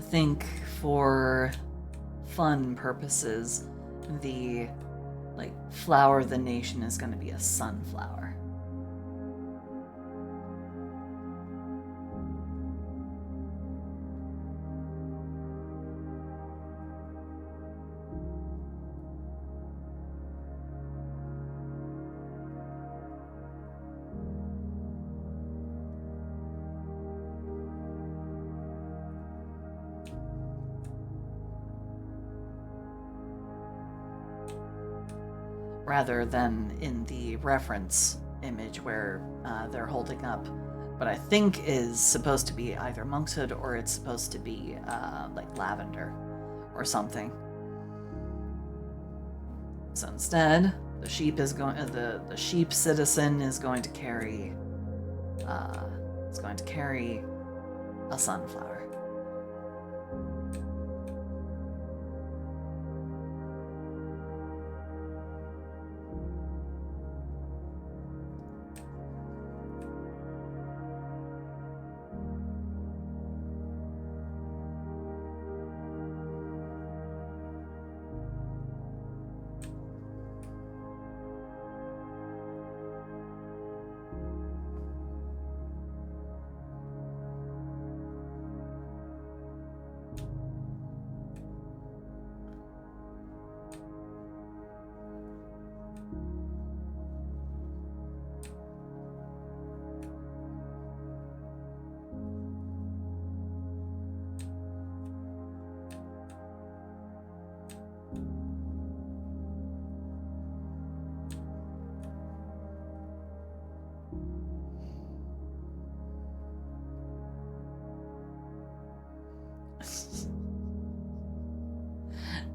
S1: think for fun purposes, the like flower of the nation is going to be a sunflower. Rather than in the reference image where they're holding up what I think is supposed to be either monkshood or it's supposed to be like lavender or something. So instead, the sheep is going. The sheep citizen is going to carry. A sunflower.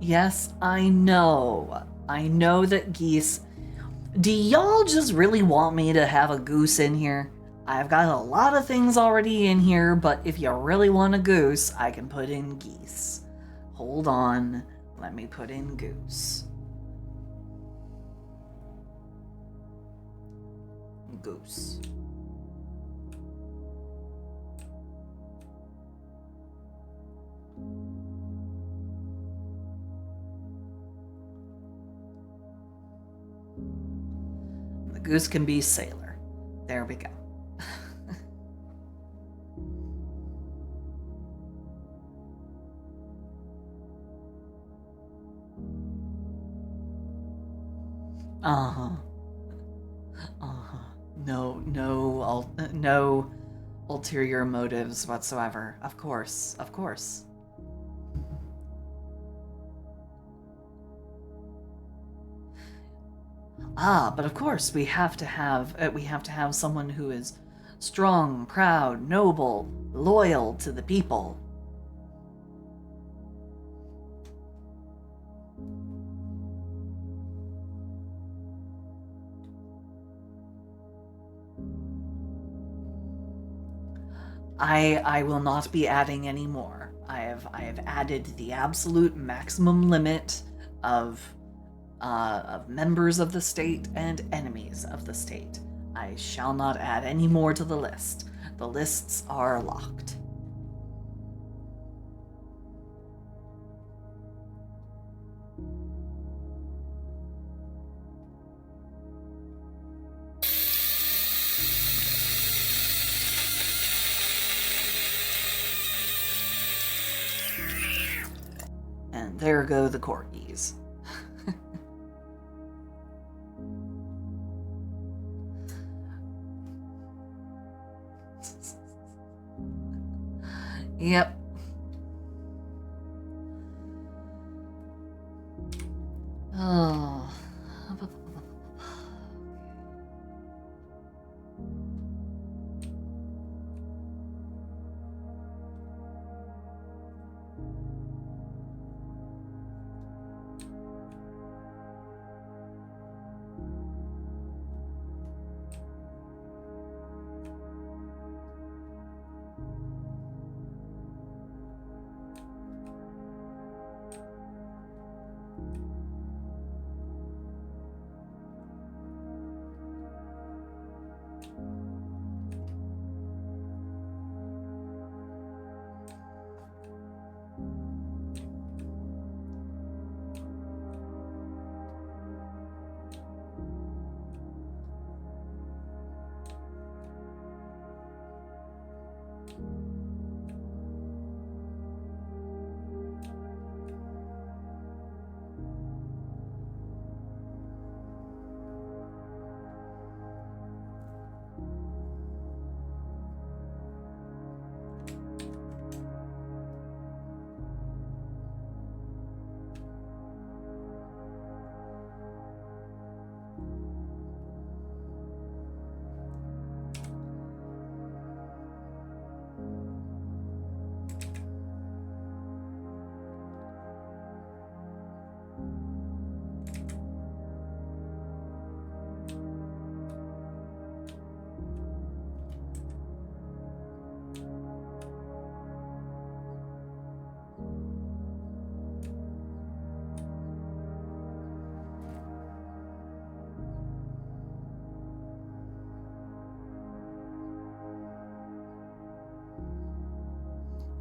S1: Yes, I know. I know that geese. Do y'all just really want me to have a goose in here? I've got a lot of things already in here, but if you really want a goose, I can put in geese. Hold on. Let me put in goose. Goose. The goose can be sailor. There we go. Uh-huh. Uh-huh. No ulterior motives whatsoever. Of course, of course. Ah, but of course we have to have someone who is strong, proud, noble, loyal to the people. I will not be adding any more. I have added the absolute maximum limit of members of the state and enemies of the state. I shall not add any more to the list. The lists are locked. And there go the corgis. Yep. Oh.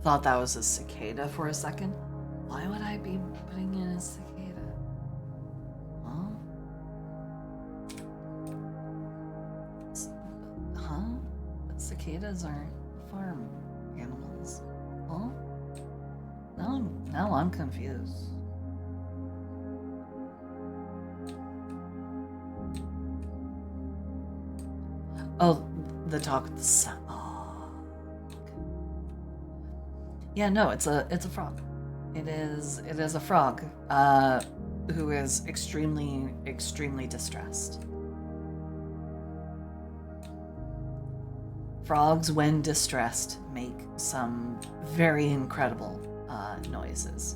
S1: thought that was a cicada for a second. Why would I be putting in a cicada? Well, huh? But cicadas aren't farm animals. Huh? Now I'm confused. Oh, the talk with the sun. Oh, okay. Yeah, no, it's a frog. It is a frog who is extremely distressed. Frogs, when distressed, make some very incredible noises.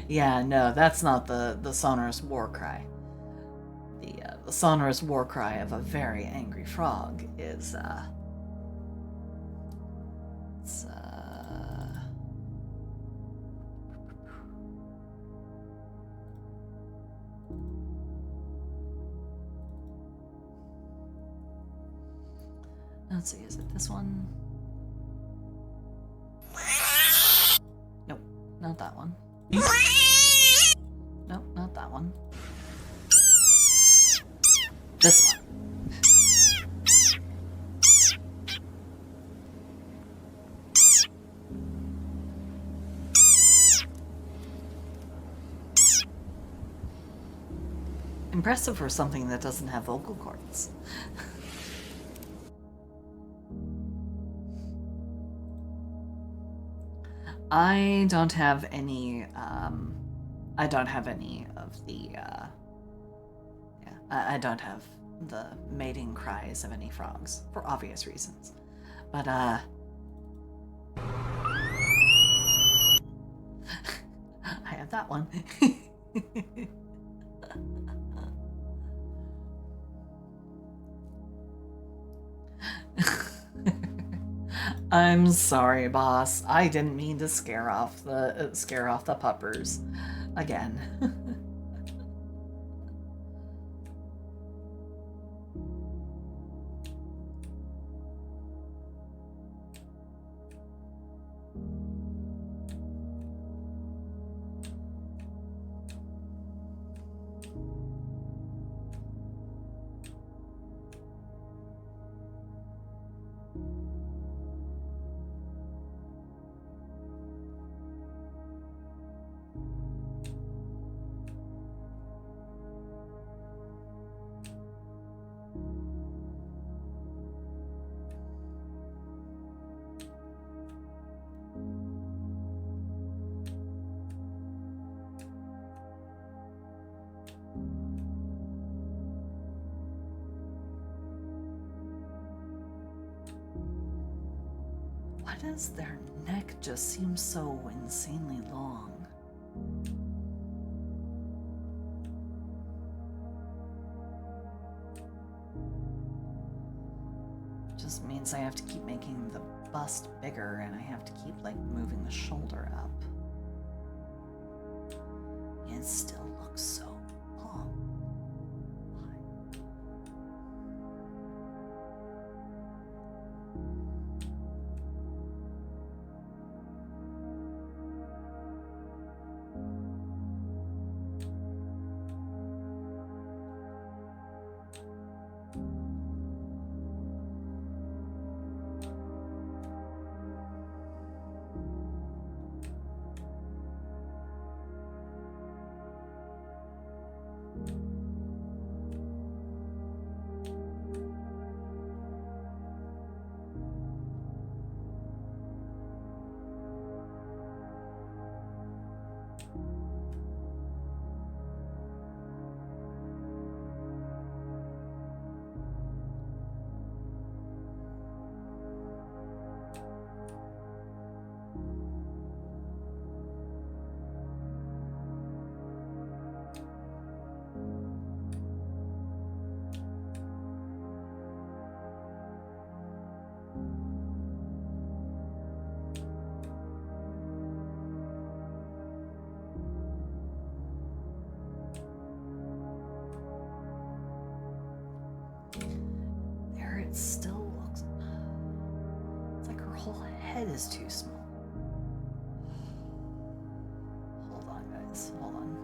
S1: Yeah, no, that's not the sonorous war cry. The sonorous war cry of a very angry frog is it's let's see, is it this one? Nope, not that one. Nope, not that one. This one. Impressive for something that doesn't have vocal cords. I don't have any I don't have any of the I don't have the mating cries of any frogs for obvious reasons. But I have that one. I'm sorry, boss. I didn't mean to scare off the puppers again. Why does their neck just seem so insanely long? Just means I have to keep making the bust bigger and I have to keep like moving the shoulder up. It still looks so long. There it still looks. It's like her whole head is too small. Hold on, guys. Hold on.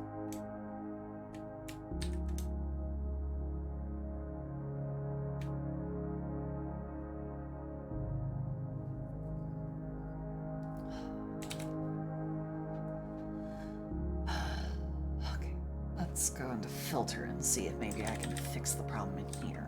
S1: Okay, let's go into filter and see if maybe I can fix the problem in here.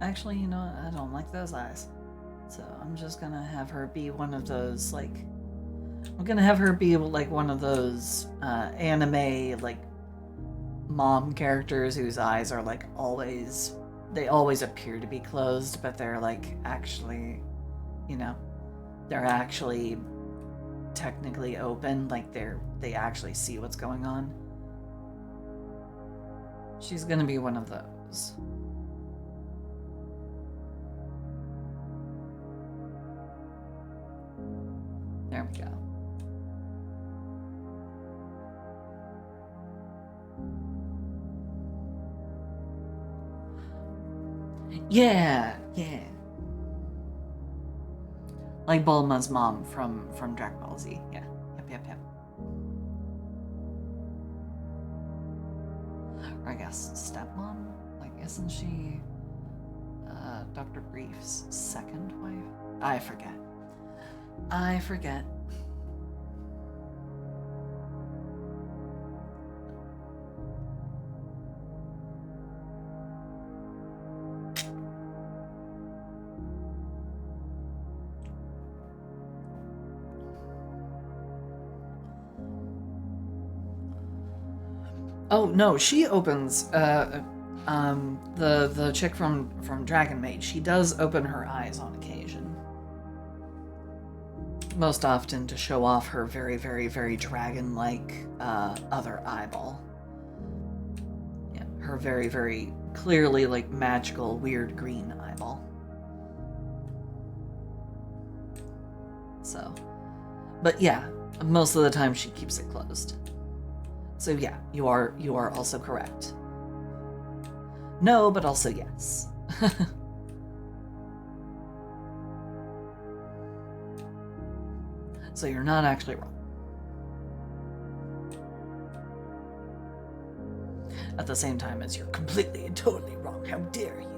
S1: Actually, you know what? I don't like those eyes. So I'm just gonna have her be one of those, like, I'm gonna have her be like one of those anime, like, mom characters whose eyes are like always, they always appear to be closed, but they're like actually, you know, they're actually technically open, like they actually see what's going on. She's gonna be one of those. There we go. Yeah, yeah. Like Bulma's mom from Dragon Ball Z. Yeah. Yep. Or I guess stepmom? Like, isn't she Dr. Brief's second wife? I forget. Oh no, she opens the chick from Dragon Maid. She does open her eyes on occasion. Most often to show off her very, very, very dragon-like other eyeball. Yeah, her very, very clearly like magical, weird green eyeball. So, but yeah, most of the time she keeps it closed. So yeah, you are also correct. No, but also yes. So you're not actually wrong. At the same time as you're completely and totally wrong. How dare you?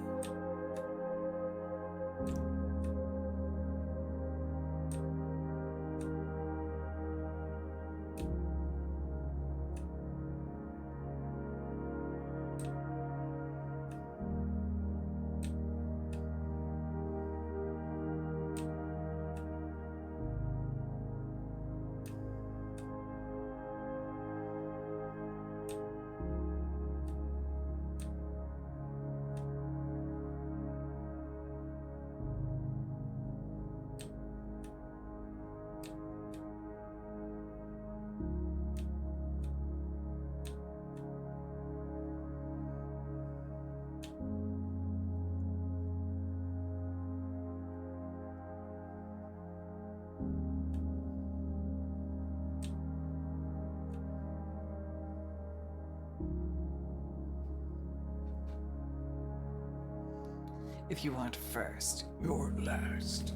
S1: If you want first, you're last.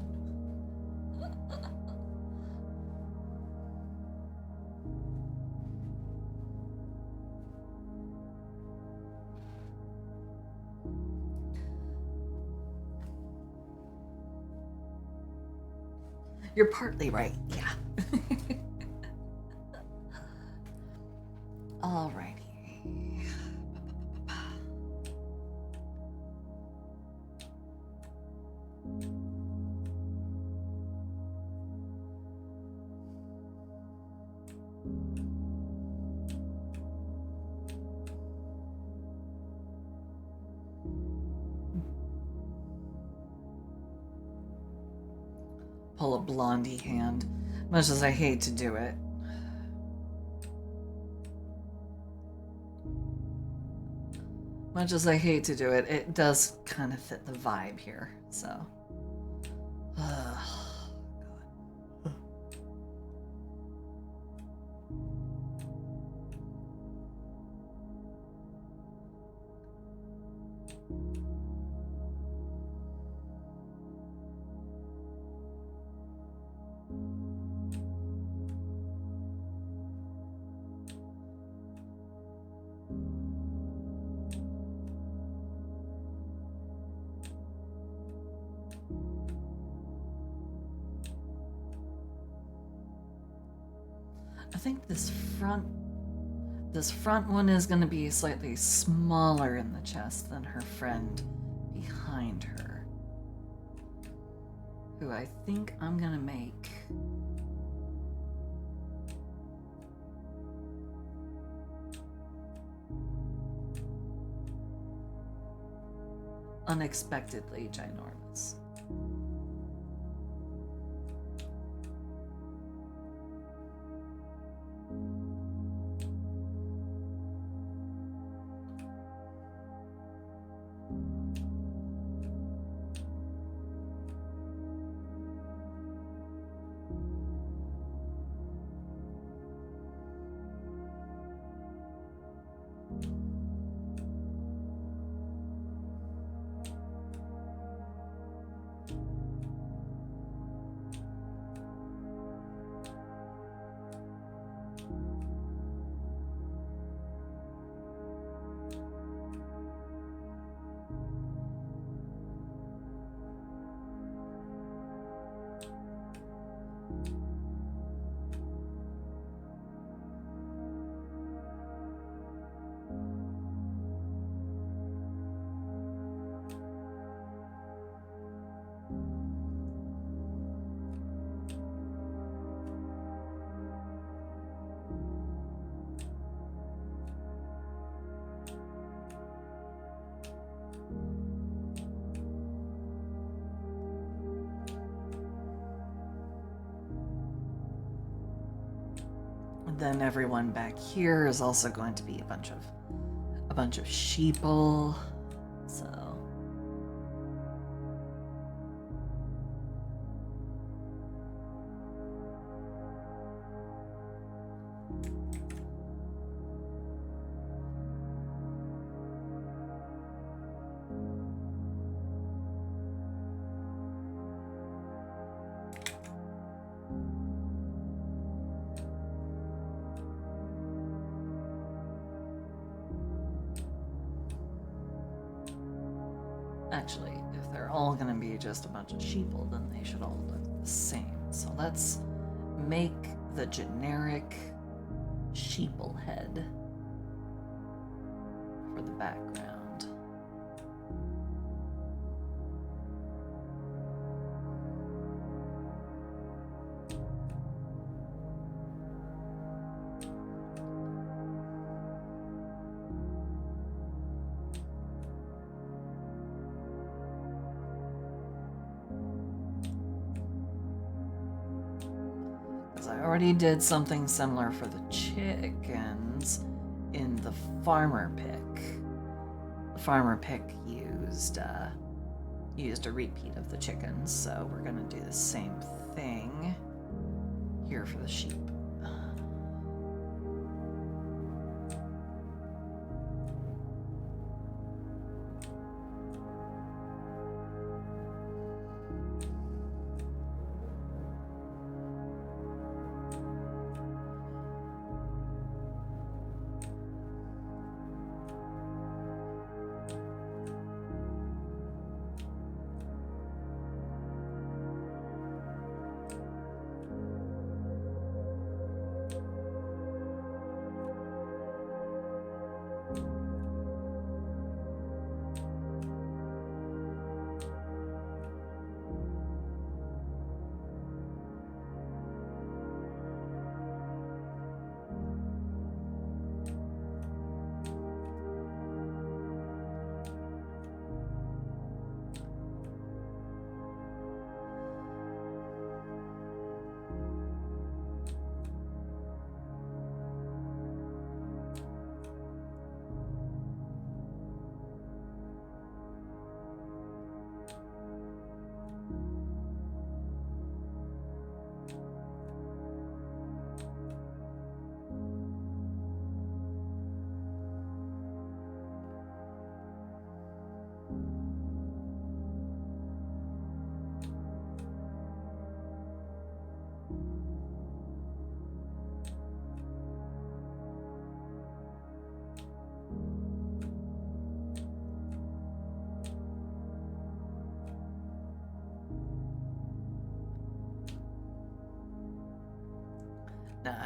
S1: You're partly right, yeah. Alrighty. Pull a blondie hand, much as I hate to do it. Much as I hate to do it, it does kind of fit the vibe here, so. God. I think this front one is going to be slightly smaller in the chest than her friend behind. behind her, who I think I'm gonna make unexpectedly ginormous. Then everyone back here is also going to be a bunch of sheeple. So actually, if they're all going to be just a bunch of sheeple, then they should all look the same. So let's make the generic sheeple head for the background. I already did something similar for the chickens in the farmer pick. The farmer pick used a repeat of the chickens, so we're gonna do the same thing here for the sheep.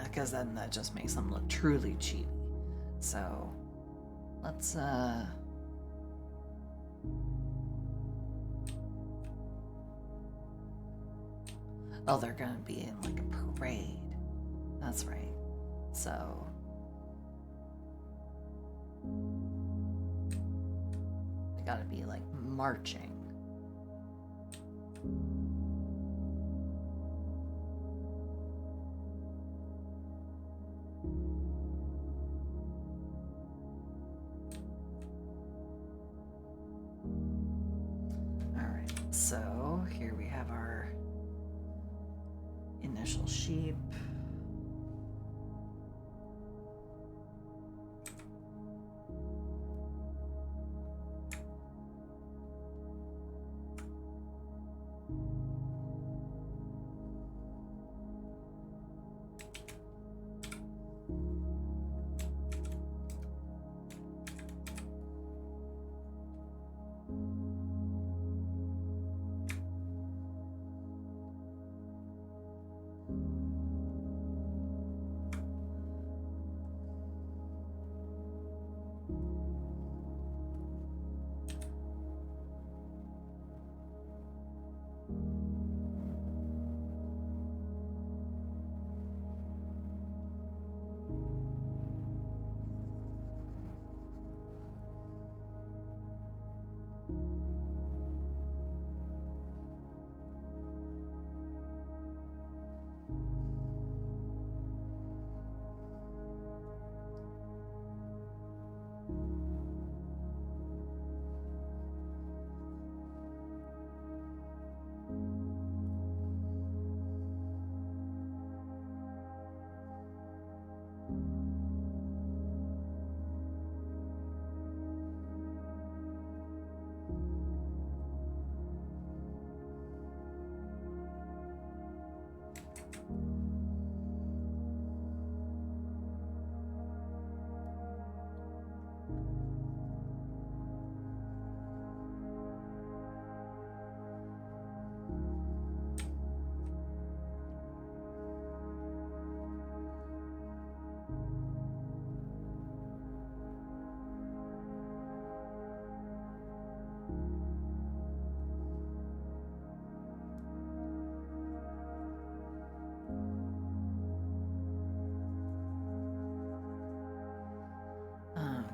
S1: Because then that just makes them look truly cheap. So let's Oh, they're gonna be in like a parade. That's right. So. They gotta be like marching. Alright, so here we have our initial sheep.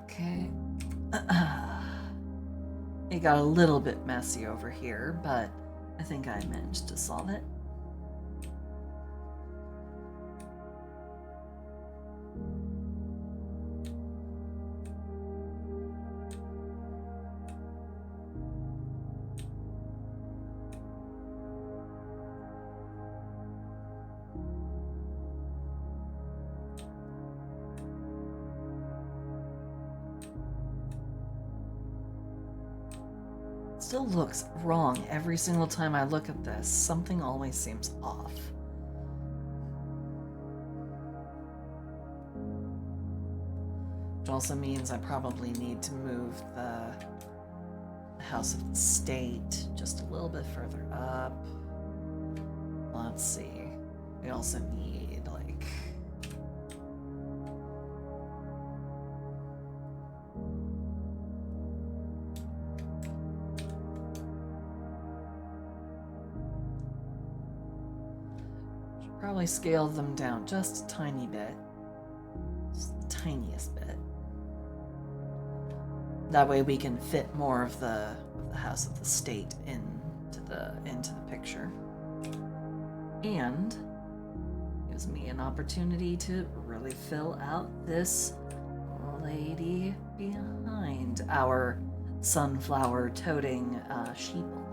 S1: Okay. It got a little bit messy over here, but I think I managed to solve it. Still looks wrong every single time I look at this. Something always seems off. Which also means I probably need to move the House of the State just a little bit further up. Let's see. We also need, like... should probably scale them down just a tiny bit. Just the tiniest bit. That way we can fit more of the House of the State into the picture. And gives me an opportunity to really fill out this lady behind our sunflower toting sheeple.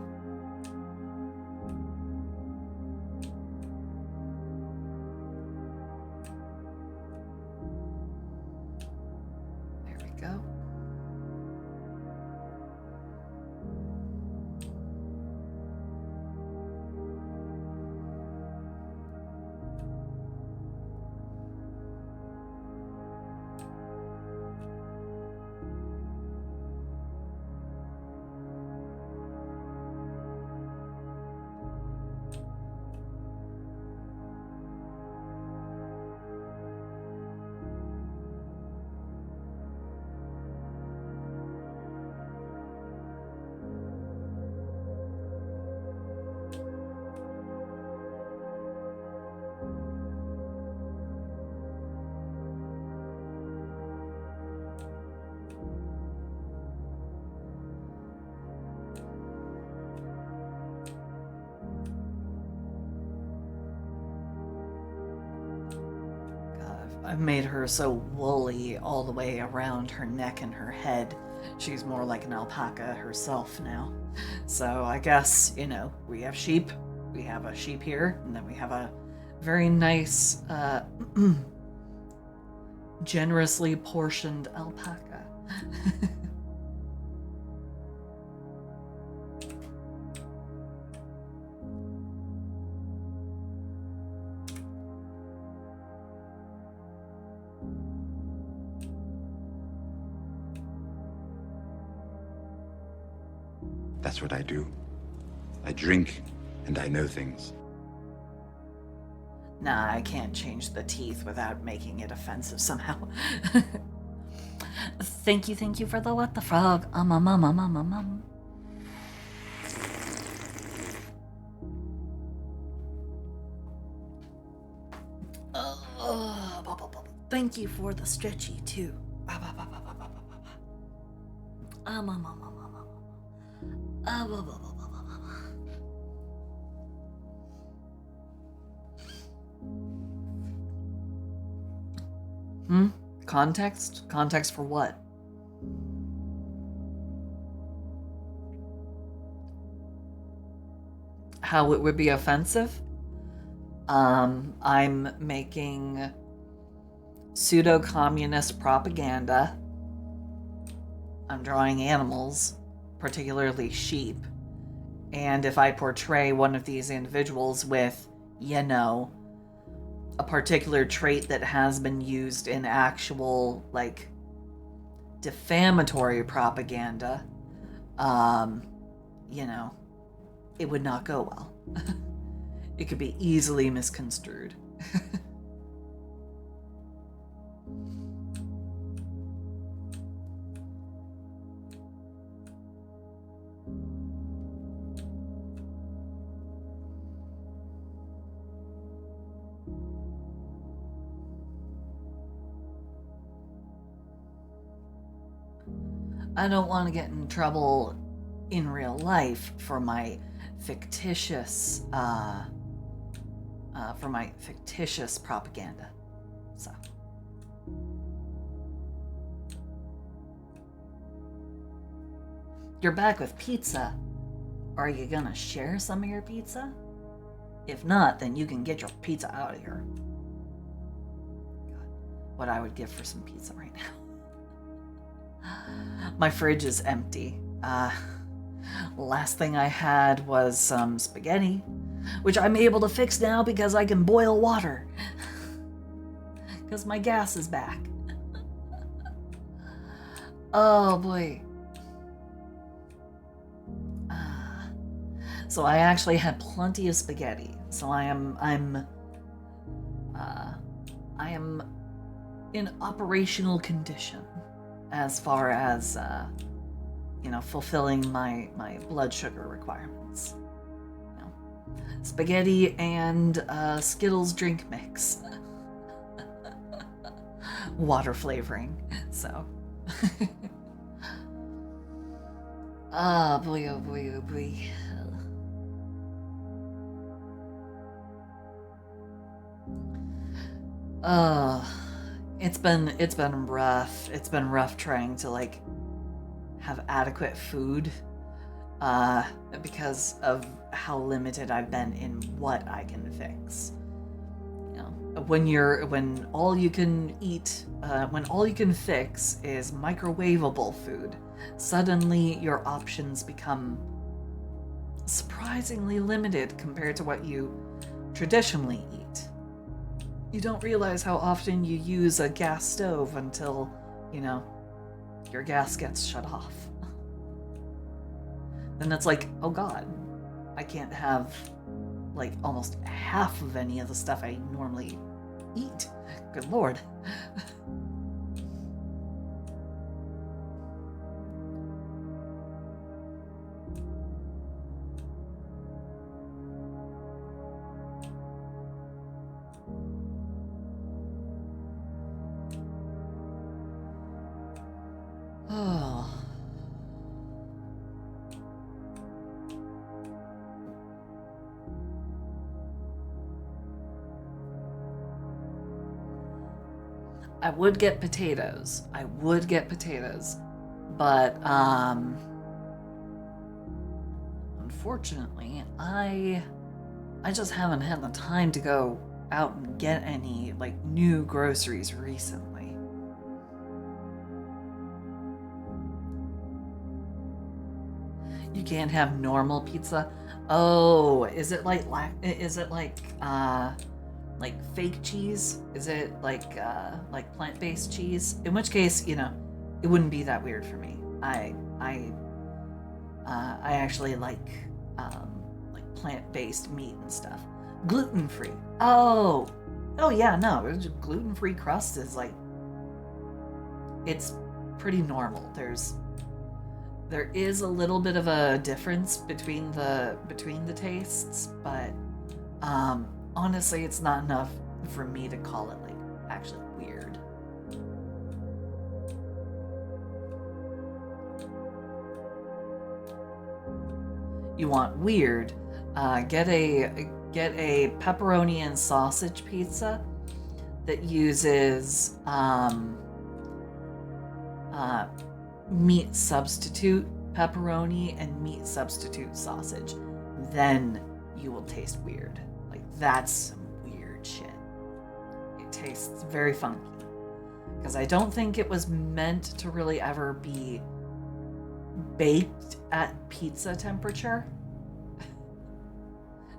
S1: There we go. I've made her so woolly all the way around her neck and her head. She's more like an alpaca herself now. So I guess, we have sheep. We have a sheep here, and then we have a very nice, generously portioned alpaca.
S4: That's what I do. I drink and I know things.
S1: Nah, I can't change the teeth without making it offensive somehow. Thank you for the what the frog. Thank you for the stretchy too. Context? Context for what? How it would be offensive? I'm making pseudo-communist propaganda. I'm drawing animals, particularly sheep. And if I portray one of these individuals with, a particular trait that has been used in actual, defamatory propaganda, it would not go well. It could be easily misconstrued. I don't want to get in trouble in real life for my fictitious propaganda. So you're back with pizza. Are you gonna share some of your pizza? If not, then you can get your pizza out of here. God, what I would give for some pizza right now. My fridge is empty. Last thing I had was some spaghetti, which I'm able to fix now because I can boil water. Because my gas is back. Oh boy. So I actually had plenty of spaghetti. So I am in operational condition as far as fulfilling my blood sugar requirements. Spaghetti and Skittles drink mix. Water flavoring. So oh boy, oh boy, oh boy. It's been rough. It's been rough trying to have adequate food because of how limited I've been in what I can fix. When all you can eat, when all you can fix is microwavable food, suddenly your options become surprisingly limited compared to what you traditionally eat. You don't realize how often you use a gas stove until, your gas gets shut off. Then it's like, oh god, I can't have almost half of any of the stuff I normally eat. Good lord. Oh. I would get potatoes. But unfortunately, I just haven't had the time to go out and get any like new groceries recently. You can't have normal pizza. Oh, is it like fake cheese? Is it like plant-based cheese? In which case, you know, it wouldn't be that weird for me. I actually like plant-based meat and stuff. Gluten-free. Oh yeah, no, gluten-free crust is like, it's pretty normal. There is a little bit of a difference between the tastes, but honestly, it's not enough for me to call it like actually weird. You want weird? Get a pepperoni and sausage pizza that uses meat substitute pepperoni and meat substitute sausage. Then you will taste weird. Like, that's some weird shit. It tastes very funky. Because I don't think it was meant to really ever be baked at pizza temperature.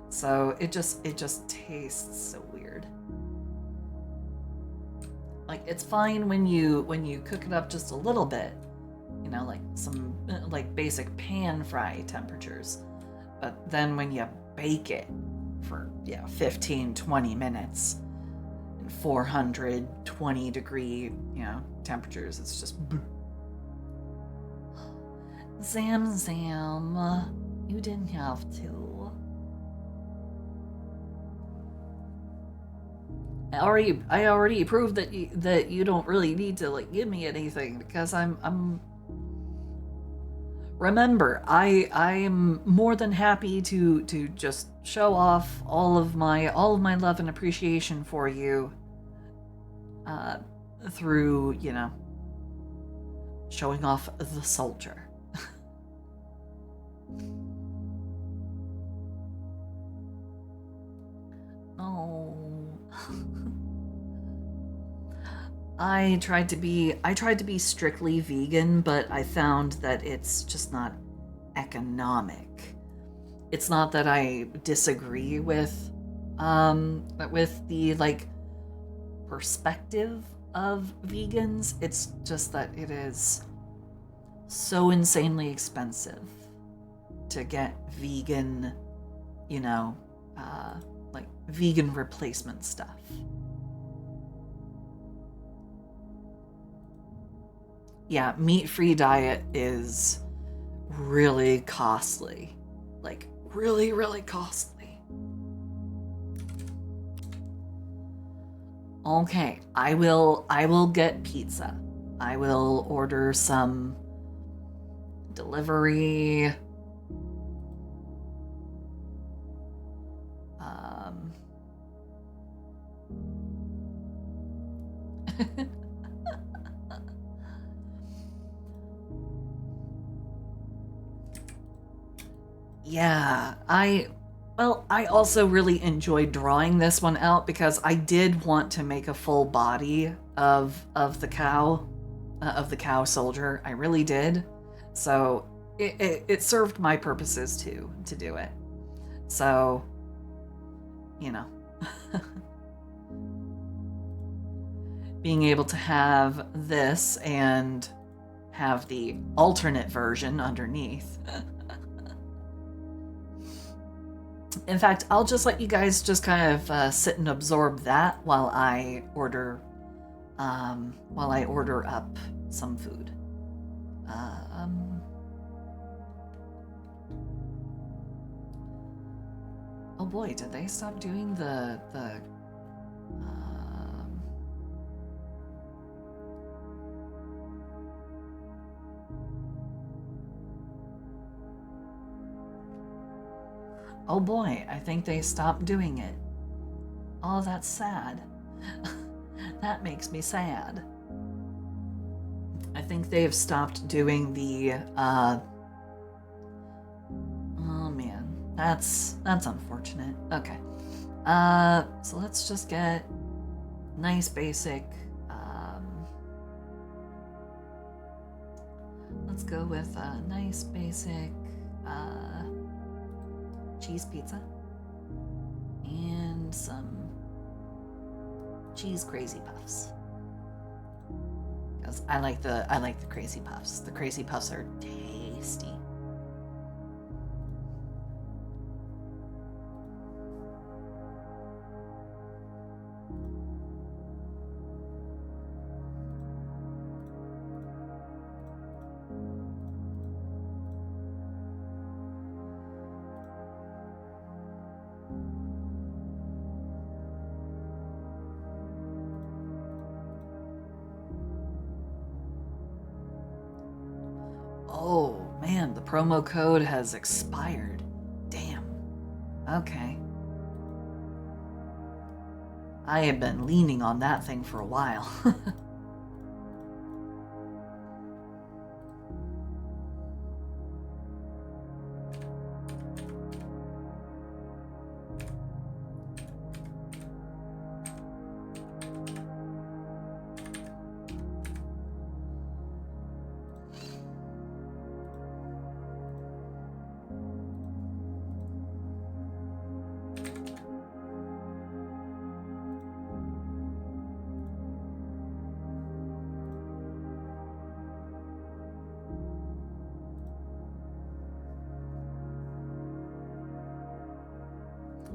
S1: So it just tastes so weird. Like, it's fine when you cook it up just a little bit, you know, like some like basic pan fry temperatures. But then when you bake it for 15-20 minutes in 420 degree, you know, temperatures, it's just Zam, you didn't have to. I already proved that you don't really need to like give me anything, because I'm remember, I'm more than happy to just show off all of my love and appreciation for you through, you know, showing off the soldier. Oh. I tried to be strictly vegan, but I found that it's just not economic. It's not that I disagree with the like perspective of vegans. It's just that it is so insanely expensive to get vegan, you know, like vegan replacement stuff. Yeah, meat-free diet is really costly. Like, really, really costly. Okay, I will get pizza. I will order some delivery. Yeah, I also really enjoyed drawing this one out because I did want to make a full body of the cow soldier. I really did. So it served my purposes too, to do it. So, you know, being able to have this and have the alternate version underneath. In fact, I'll just let you guys just kind of sit and absorb that while I order up some food. Oh boy, did they stop doing the oh boy, I think they stopped doing it. Oh, that's sad. That makes me sad. I think they have stopped doing the, oh man, that's unfortunate. Okay. So let's just get nice basic, let's go with a nice basic, cheese pizza and some cheese crazy puffs. Because I like the crazy puffs. The crazy puffs are tasty. Oh man, the promo code has expired. Damn. Okay. I have been leaning on that thing for a while.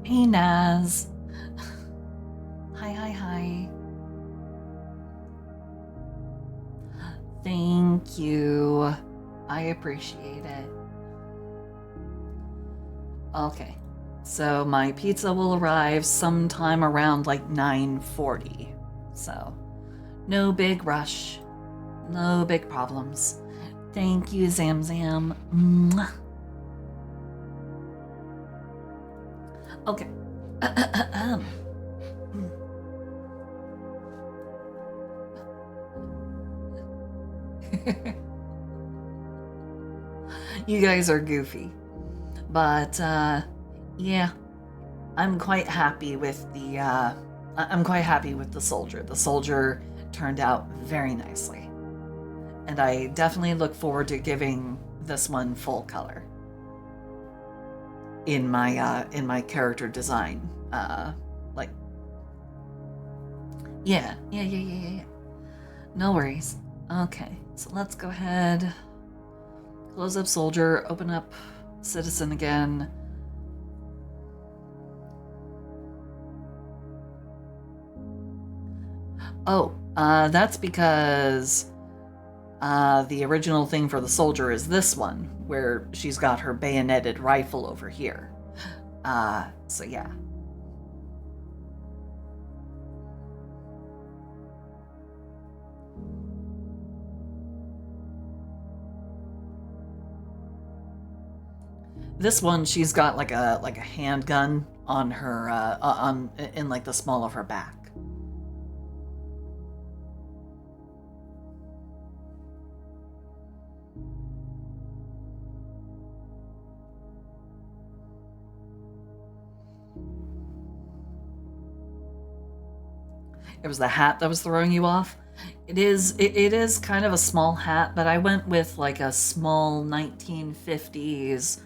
S1: Hey Naz. Hi. Thank you. I appreciate it. Okay. So my pizza will arrive sometime around like 9:40. So no big rush. No big problems. Thank you, Zamzam. Mwah. Okay. You guys are goofy. But, yeah. I'm quite happy with the, soldier. The soldier turned out very nicely. And I definitely look forward to giving this one full color in my character design. Like, yeah. No worries. Okay, so let's go ahead, close up soldier, open up citizen again. Oh, that's because the original thing for the soldier is this one, where she's got her bayoneted rifle over here. So yeah. This one, she's got like a handgun on her, in like the small of her back. It was the hat that was throwing you off. It is kind of a small hat, but I went with like a small 1950s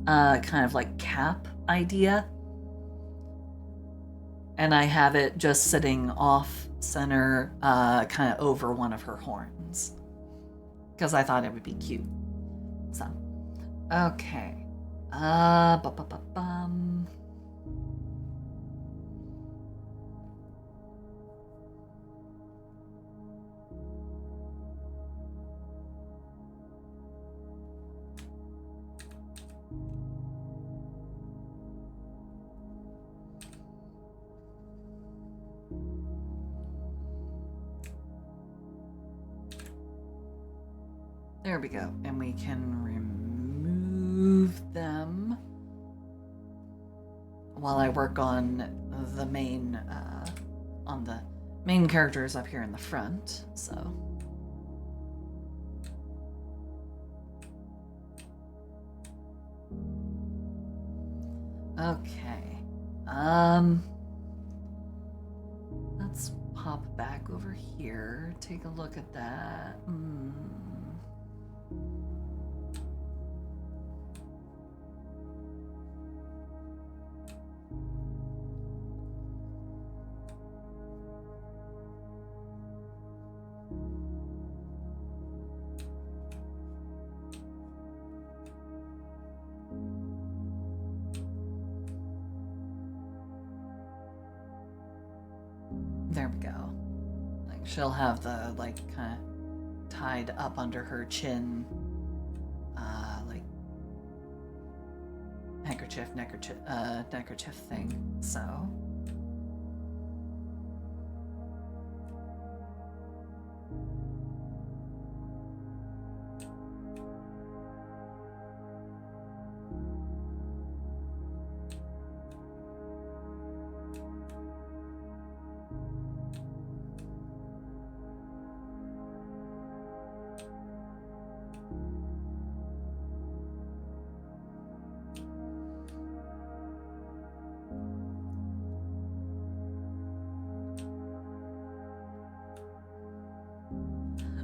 S1: kind of like cap idea. And I have it just sitting off center, kind of over one of her horns. Because I thought it would be cute. So, okay. Bum. There we go. And we can remove them while I work on the main, on the Main character is up here in the front, so. Okay. Let's pop back over here. Take a look at that. There we go. Like she'll have the like kind of tied up under her chin, like neckerchief thing. So.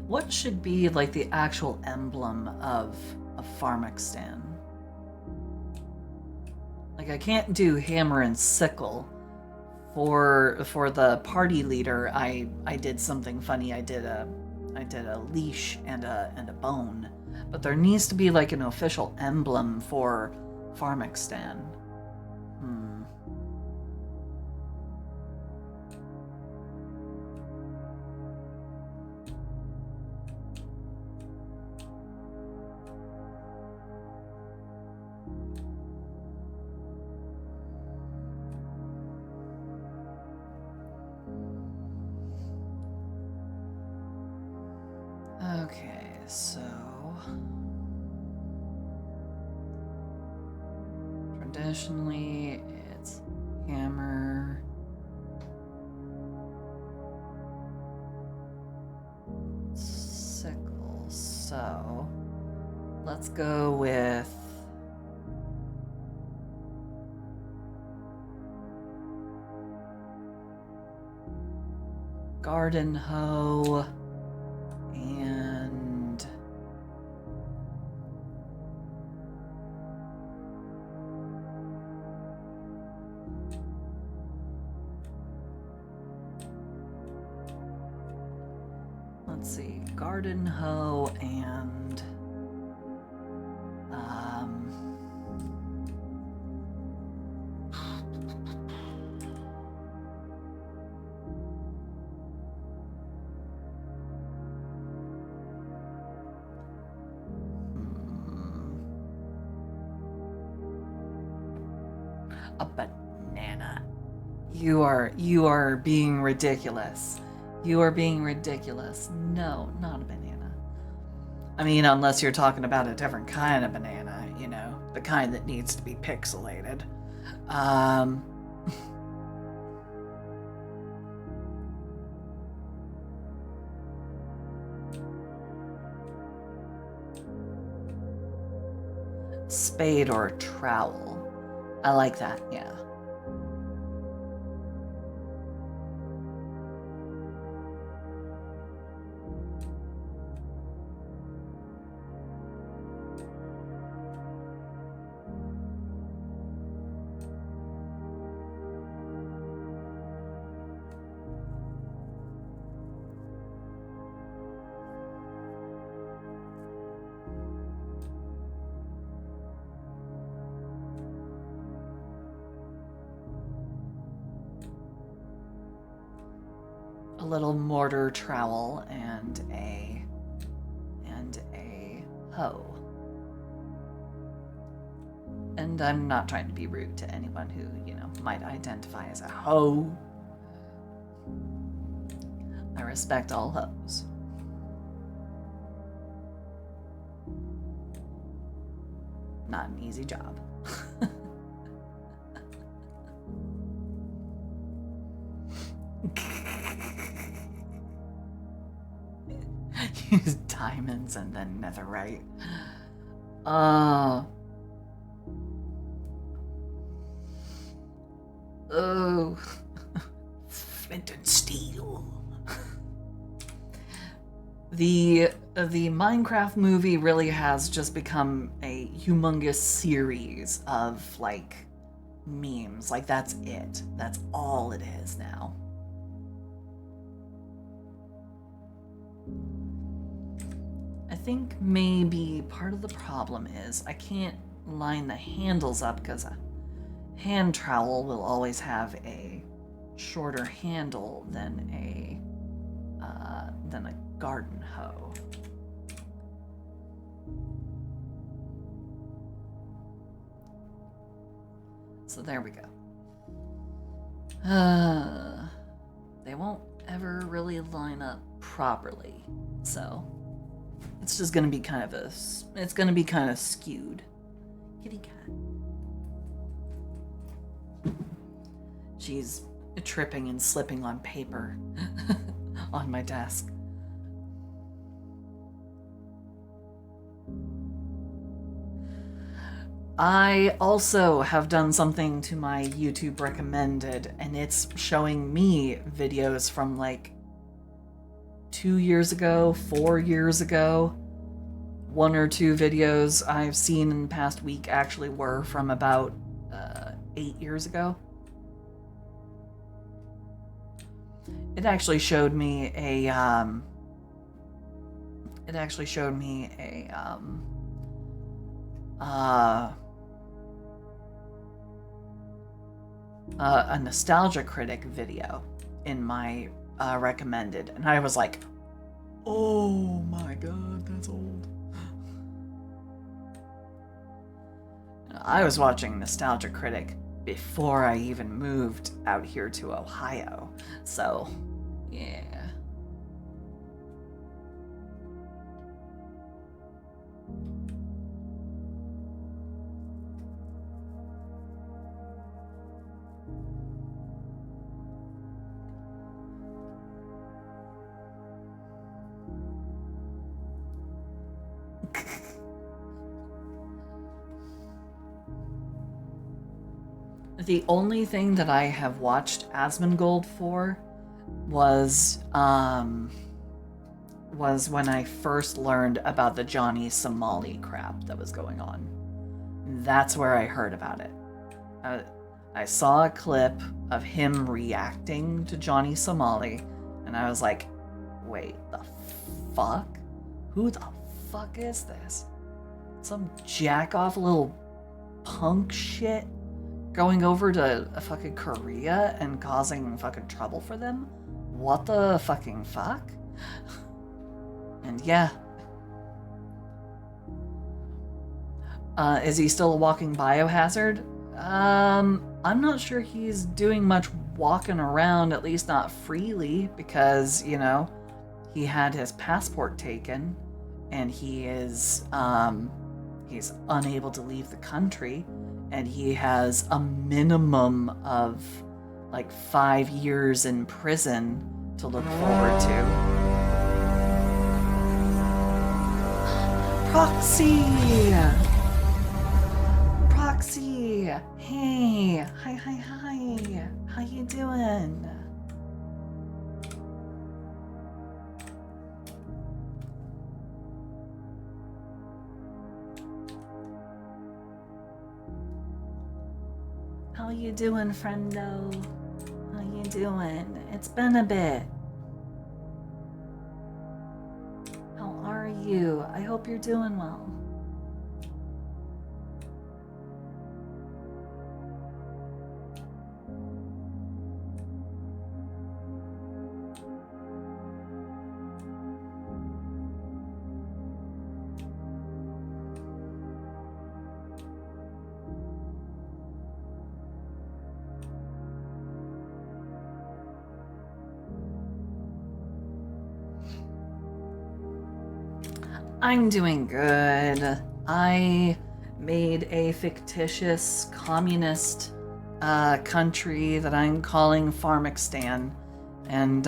S1: What should be like the actual emblem of Pharmaxstan? Like I can't do hammer and sickle. For the party leader, I did something funny. I did a leash and a bone, but there needs to be like an official emblem for Pharmaxstan. Okay, so traditionally it's hammer, sickle. So let's go with garden hoe. And let's see, garden hoe and a banana. You are being ridiculous. You are being ridiculous. No, not a banana. I mean, unless you're talking about a different kind of banana, you know, the kind that needs to be pixelated. Spade or trowel. I like that, yeah. A little mortar trowel and a hoe. And I'm not trying to be rude to anyone who, you know, might identify as a hoe. I respect all hoes. Not an easy job. diamonds and then netherite. Oh. Flint and steel. The Minecraft movie really has just become a humongous series of, like, memes. Like, that's it. That's all it is now. I think maybe part of the problem is I can't line the handles up because a hand trowel will always have a shorter handle than a garden hoe. So there we go. They won't ever really line up properly, so it's just gonna be kind of skewed. Kitty cat. She's tripping and slipping on paper on my desk. I also have done something to my YouTube recommended, and it's showing me videos from like 2 years ago, 4 years ago. 1 or 2 videos I've seen in the past week actually were from about 8 years ago. It actually showed me a Nostalgia Critic video in my recommended, and I was like, oh my god, that's old. I was watching Nostalgia Critic before I even moved out here to Ohio, so yeah. The only thing that I have watched Asmongold for was when I first learned about the Johnny Somali crap that was going on. That's where I heard about it. I saw a clip of him reacting to Johnny Somali, and I was like, wait, the fuck? Who the fuck is this? Some jack-off little punk shit going over to fucking Korea and causing fucking trouble for them? What the fucking fuck? And yeah. Is he still a walking biohazard? I'm not sure he's doing much walking around, at least not freely, because, you know, he had his passport taken, and he is, he's unable to leave the country, and he has a minimum of, like, 5 years in prison to look forward to. Proxy! Proxy! Hey! Hi. How you doing? How you doing, friendo? How you doing? It's been a bit. How are you? I hope you're doing well. I'm doing good. I made a fictitious communist country that I'm calling Farmixstan, and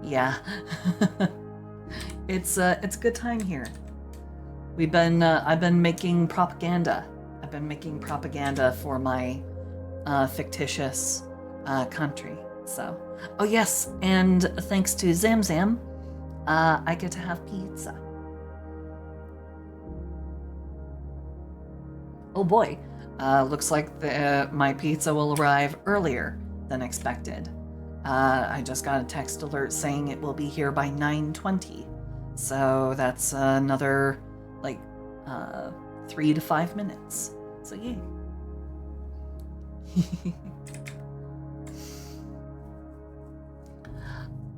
S1: Yeah. It's a good time here. I've been making propaganda. I've been making propaganda for my fictitious country. So, oh yes, and thanks to Zamzam, I get to have pizza. Oh boy, looks like my pizza will arrive earlier than expected. I just got a text alert saying it will be here by 9:20. So that's another, like, 3 to 5 minutes. So yay.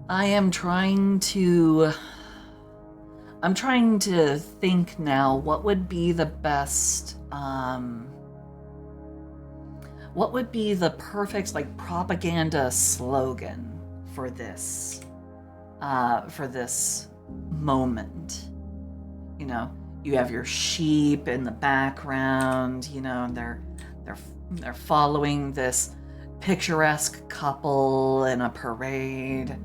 S1: I'm trying to think now what would be the best, what would be the perfect, like, propaganda slogan for this moment. You know, you have your sheep in the background, you know, and they're following this picturesque couple in a parade.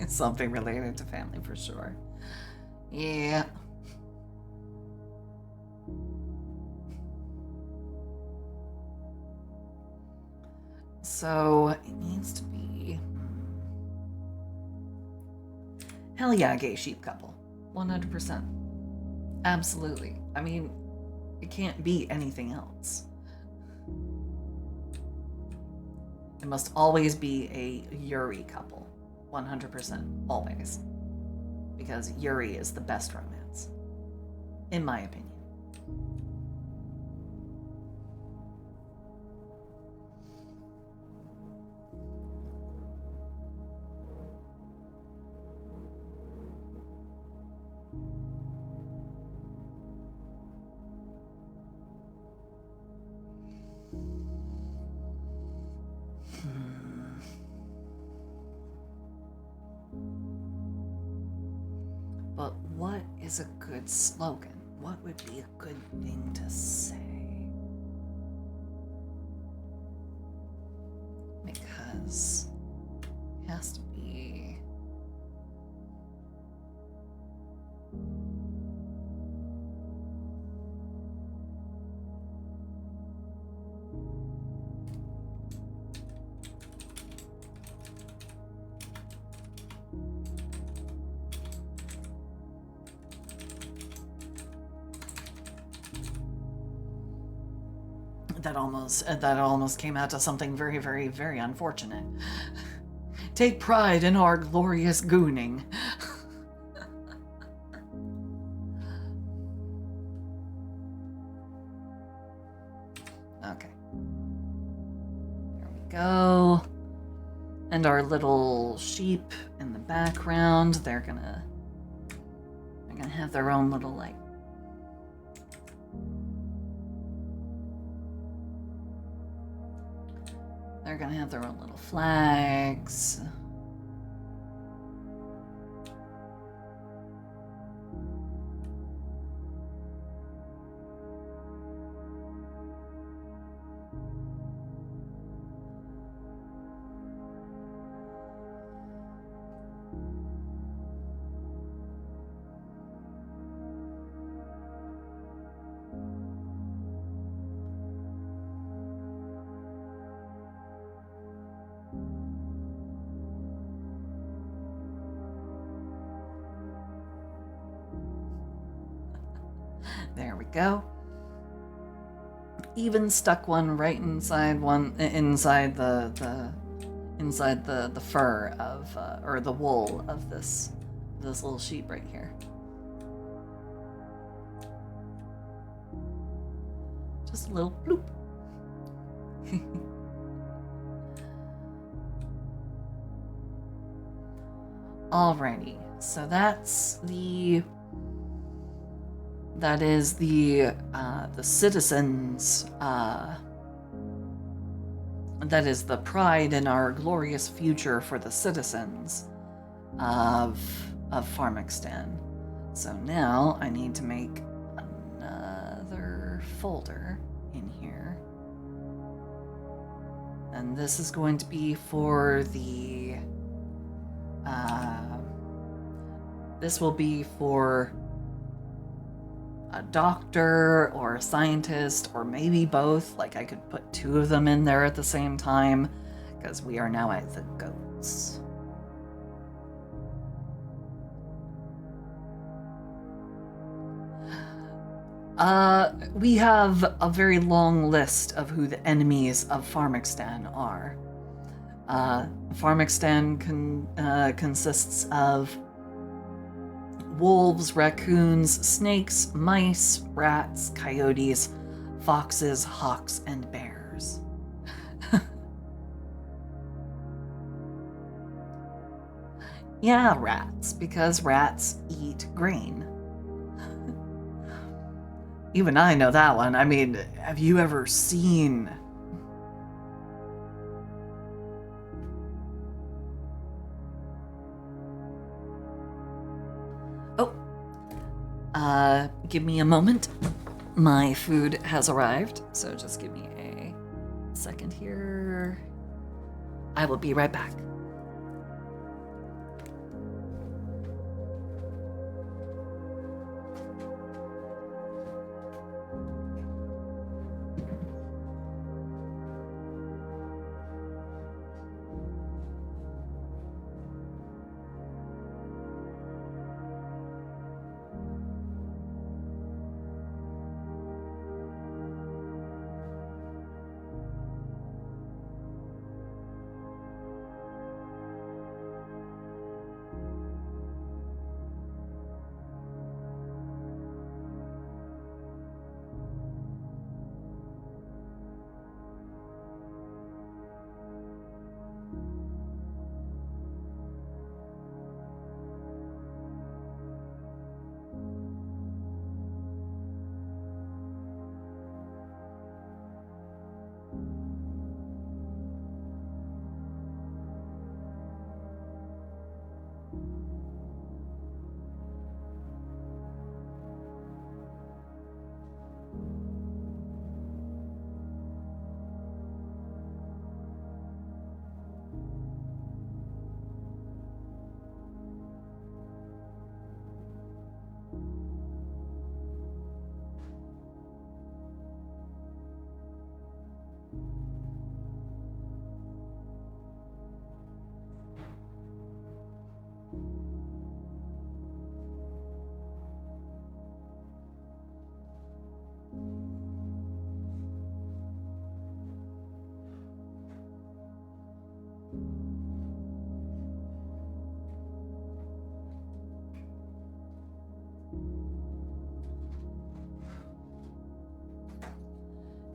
S1: Something related to family for sure. Yeah. So it needs to be. Hell yeah, gay sheep couple. 100%. Absolutely. I mean, it can't be anything else. It must always be a Yuri couple. 100%. Always. Because Yuri is the best romance. In my opinion. But what is a good slogan? What would be a good thing to say? Because it has to be. That almost came out to something very, very, very unfortunate. Take pride in our glorious gooning. Okay. There we go. And our little sheep in the background, they're gonna have their own little, like, they're gonna have their own little flags. There we go. Even stuck one right inside the fur of or the wool of this little sheep right here. Just a little bloop. Alrighty, so that is the citizens that is the pride in our glorious future for the citizens of Farmixton. So now I need to make another folder in here. And this is going to be for the this will be for a doctor or a scientist, or maybe both. Like, I could put two of them in there at the same time, because we are now at the goats. We have a very long list of who the enemies of Farmixton are. Farmixton consists of wolves, raccoons, snakes, mice, rats, coyotes, foxes, hawks, and bears. Yeah, rats, because rats eat grain. Even I know that one. I mean, have you ever seen... Give me a moment. My food has arrived, so just give me a second here. I will be right back.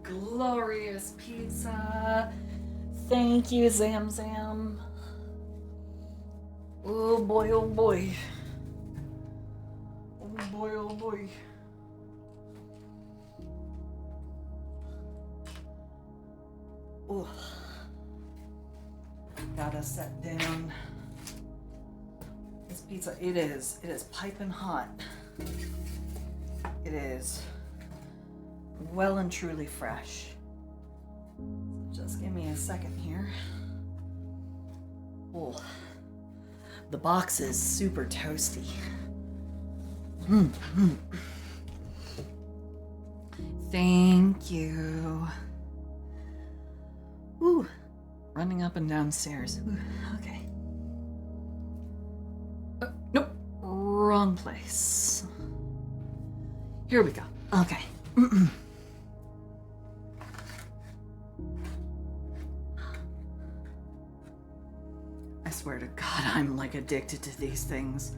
S1: Glorious pizza. Thank you, Zam Zam. Oh boy, oh boy. Oh boy, oh boy. Oh. Gotta set down this pizza. It is piping hot. It is well and truly fresh. Just give me a second here. Oh, the box is super toasty. Thank you. Ooh, running up and down stairs. Ooh, okay. Nope, wrong place. Here we go. Okay. I swear to God, I'm like addicted to these things.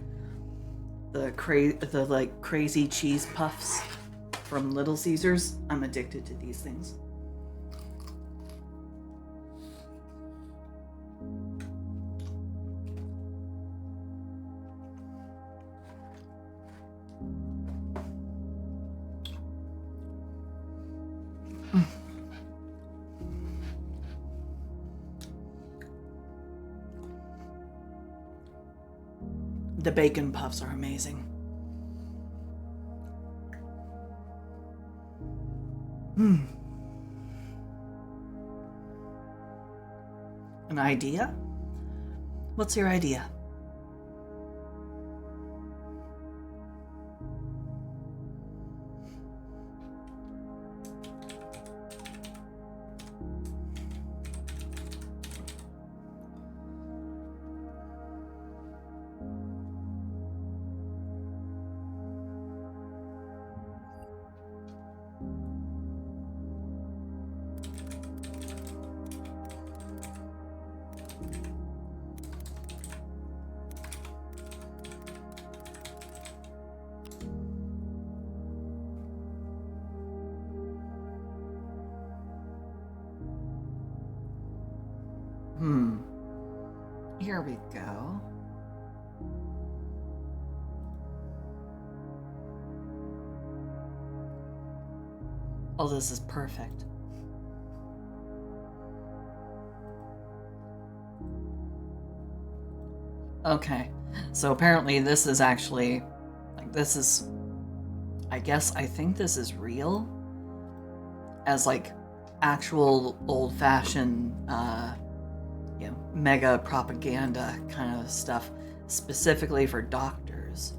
S1: The crazy cheese puffs from Little Caesars. I'm addicted to these things. The bacon puffs are amazing. An idea? What's your idea? Here we go. Oh, this is perfect. Okay, so apparently this is actually, like, this is, I think this is real, as like actual old-fashioned, mega propaganda kind of stuff, specifically for doctors.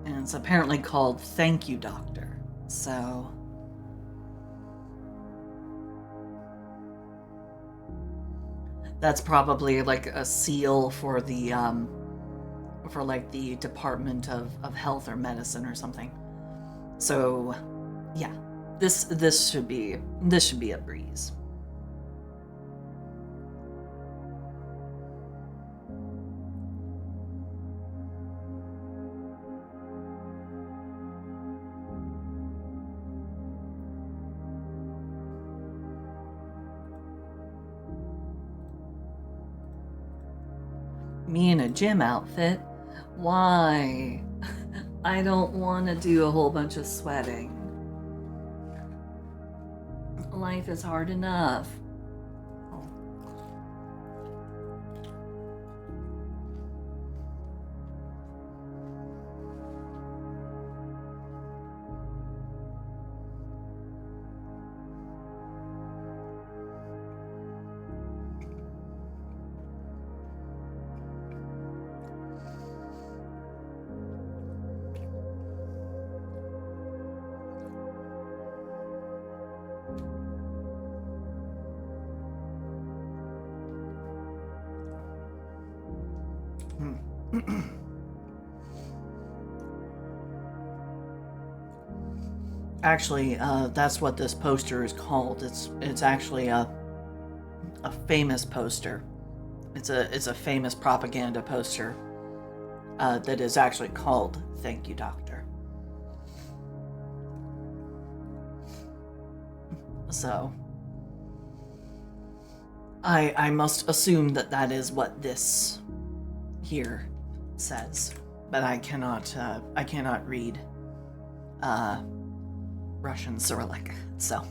S1: And it's apparently called Thank You Doctor. So that's probably like a seal for the for like the Department of Health or Medicine or something. So yeah, this should be a breeze. Me in a gym outfit? Why? I don't want to do a whole bunch of sweating. Life is hard enough. Actually, that's what this poster is called. It's actually a famous poster. It's a famous propaganda poster that is actually called Thank You Doctor. So I must assume that that is what this here says, but I cannot read Russian Cyrillic, so.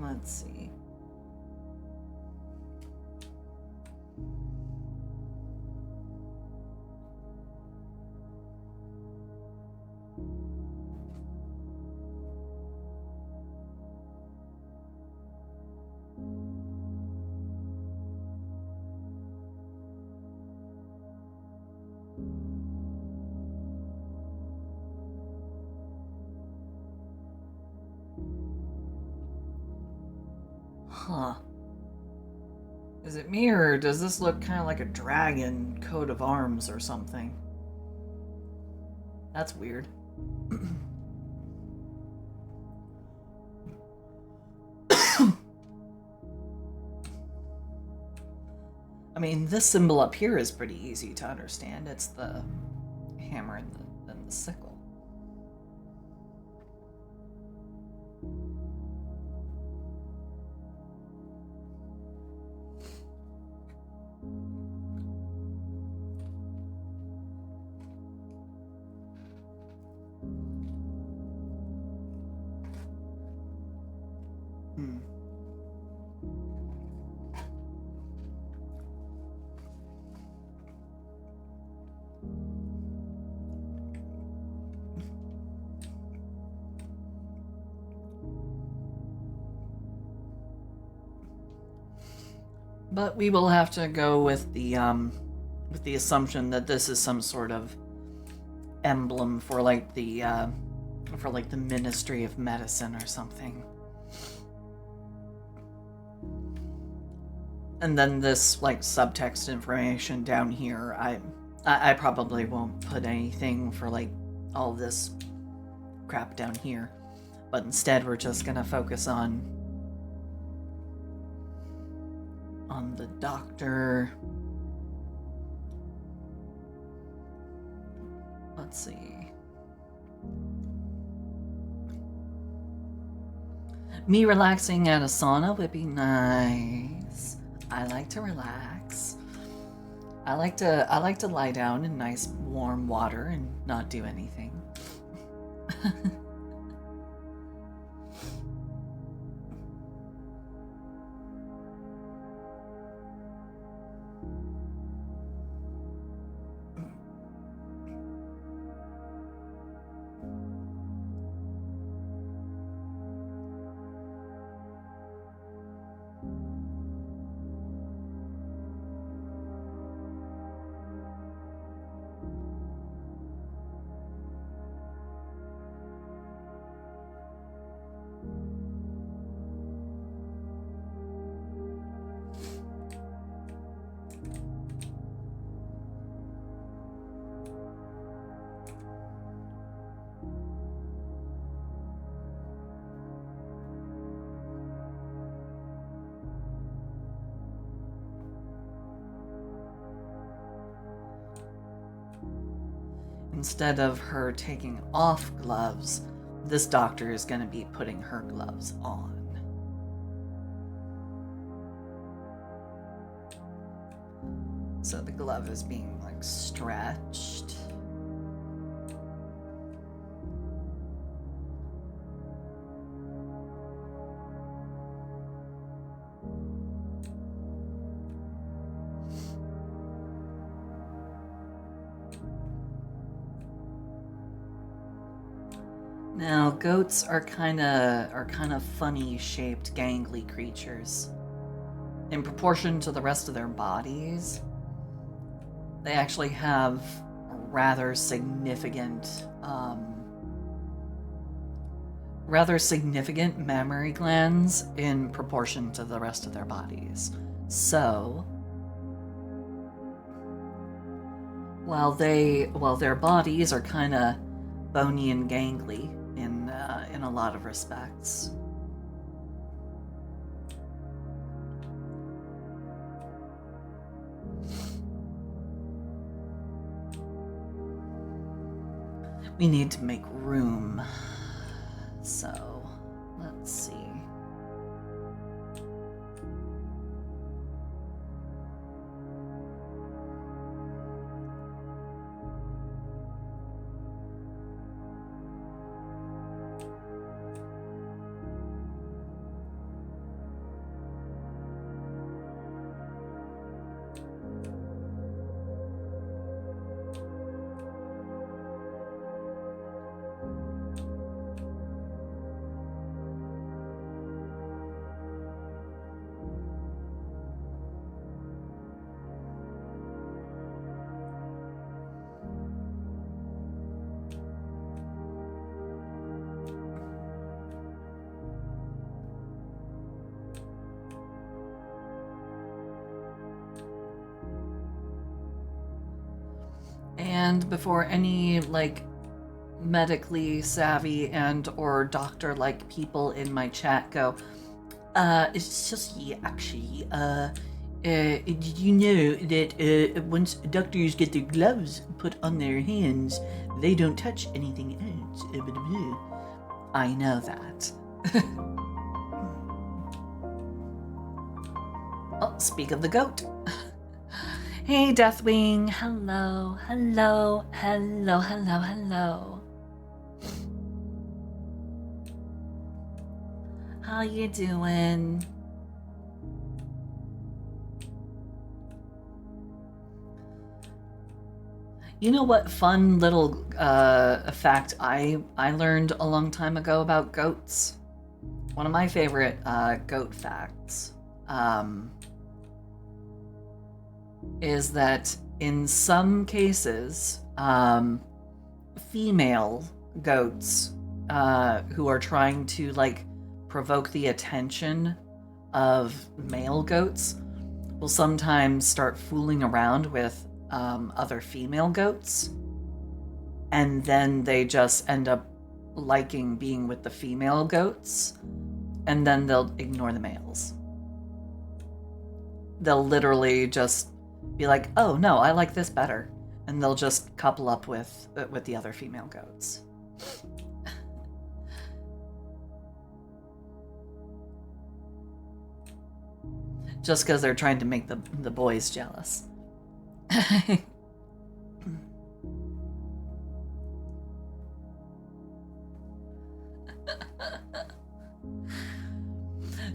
S1: Let's see. Huh. Is it me, or does this look kind of like a dragon coat of arms or something? That's weird. I mean, this symbol up here is pretty easy to understand. It's the hammer and the sickle. But we will have to go with the assumption that this is some sort of emblem for like the Ministry of Medicine or something. And then this like subtext information down here, I probably won't put anything for like all this crap down here, but instead we're just gonna focus on the doctor. Let's see. Me relaxing at a sauna would be nice. I like to relax. I like to lie down in nice warm water and not do anything. Instead of her taking off gloves, this doctor is going to be putting her gloves on. So the glove is being like stretched. Now, goats are kind of funny shaped, gangly creatures. In proportion to the rest of their bodies, they actually have rather significant mammary glands in proportion to the rest of their bodies. So, while their bodies are kind of bony and gangly in a lot of respects, we need to make room. So, let's see. And before any like medically savvy and or doctor like people in my chat go, it's just actually Did you know that once doctors get their gloves put on their hands, they don't touch anything else? I know that. Oh, speak of the goat. Hey, Deathwing. Hello, hello, hello, hello, hello. How you doing? You know what fun little fact I learned a long time ago about goats? One of my favorite goat facts is that in some cases, female goats who are trying to like provoke the attention of male goats will sometimes start fooling around with other female goats, and then they just end up liking being with the female goats, and then they'll ignore the males. They'll literally just be like, oh no, I like this better, and they'll just couple up with the other female goats. Just because they're trying to make the boys jealous.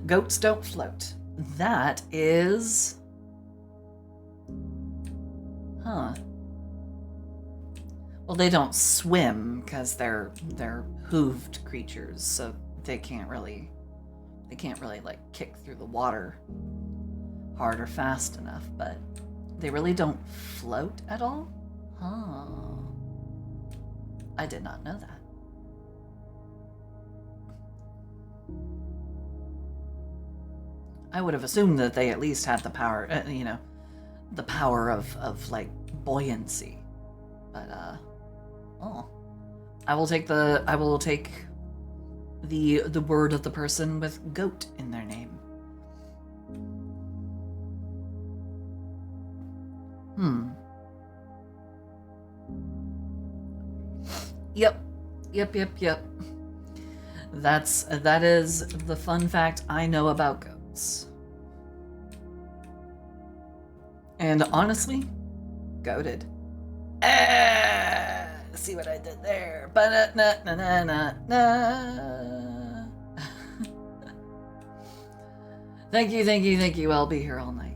S1: Goats don't float. That is... Huh. Well, they don't swim because they're hooved creatures, so they can't really like kick through the water hard or fast enough, but they really don't float at all? Huh. I did not know that. I would have assumed that they at least had the power, the power of like buoyancy. But oh, I will take the word of the person with goat in their name. Yep. That is the fun fact I know about goats. And honestly, goated. See what I did there? Thank you. I'll be here all night.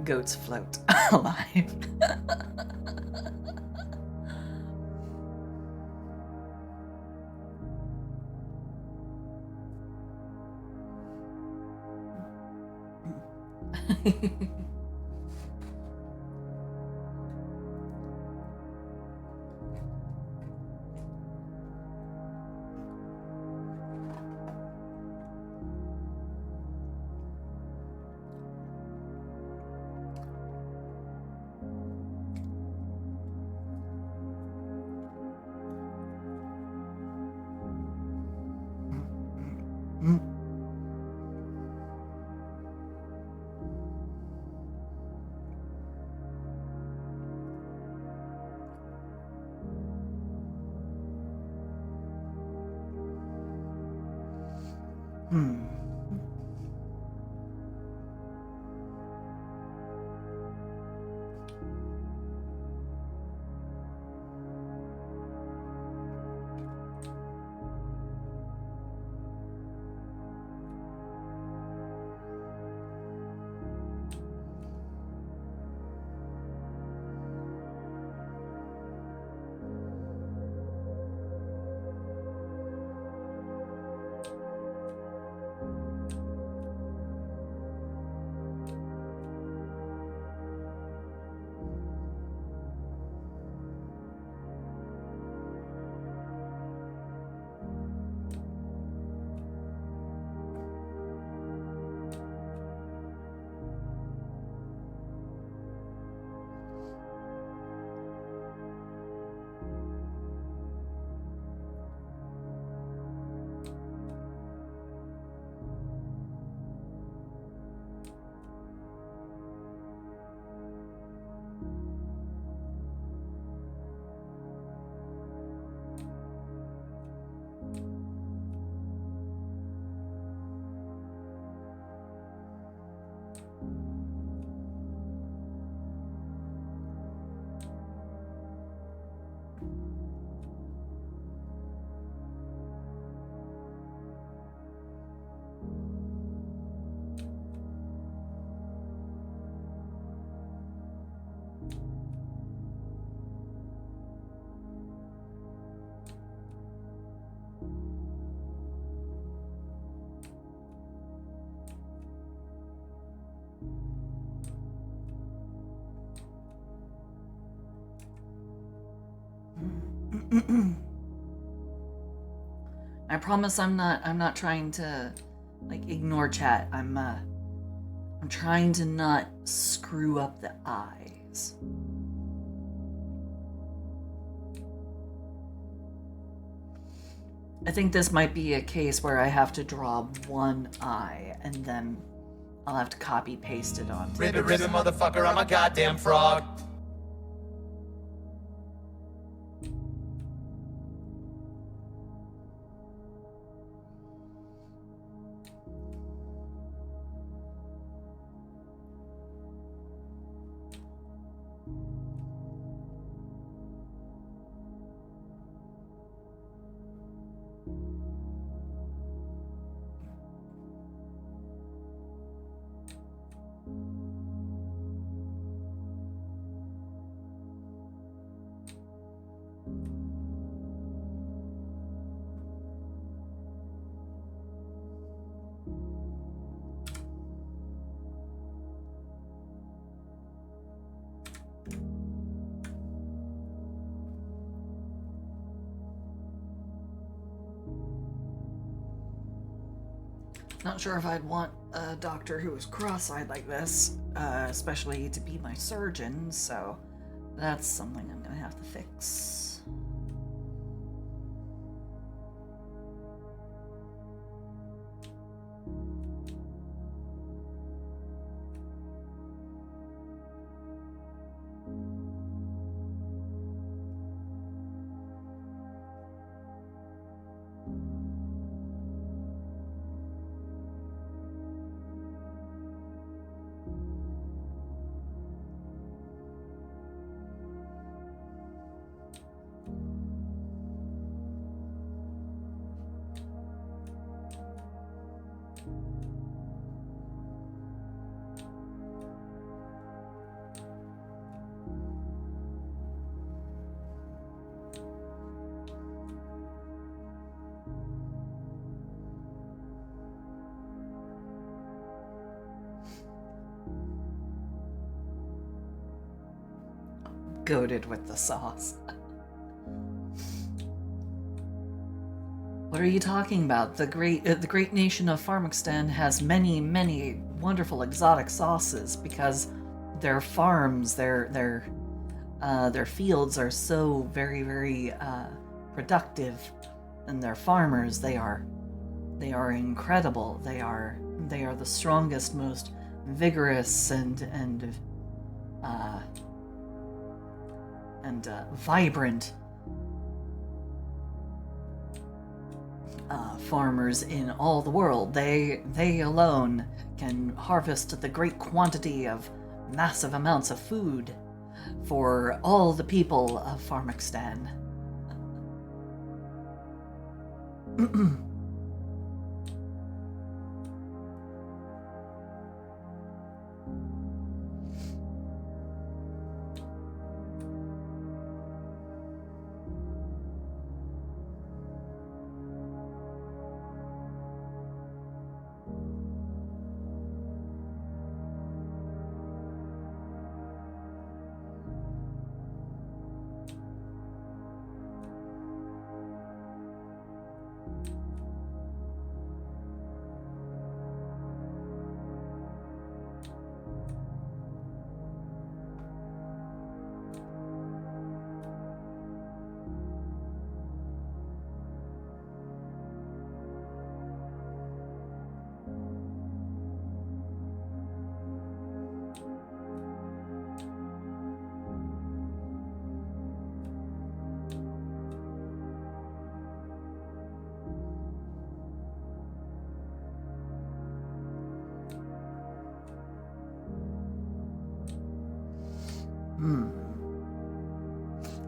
S1: Goats float alive. Mm. Hmm. I promise I'm not trying to like ignore chat. I'm trying to not screw up the eyes. I think this might be a case where I have to draw one eye and then I'll have to copy paste it on.
S5: Ribbit, ribbit, motherfucker, I'm a goddamn frog.
S1: Not sure if I'd want a doctor who was cross-eyed like this, especially to be my surgeon, so that's something I'm gonna have to fix. Goated with the sauce. What are you talking about? The great nation of Farmakstan has many, many wonderful exotic sauces because their farms, their fields are so very, very productive, and their farmers, they are They are incredible. They are the strongest, most vigorous and vibrant farmers in all the world. They alone can harvest the great quantity of massive amounts of food for all the people of Farmakstan.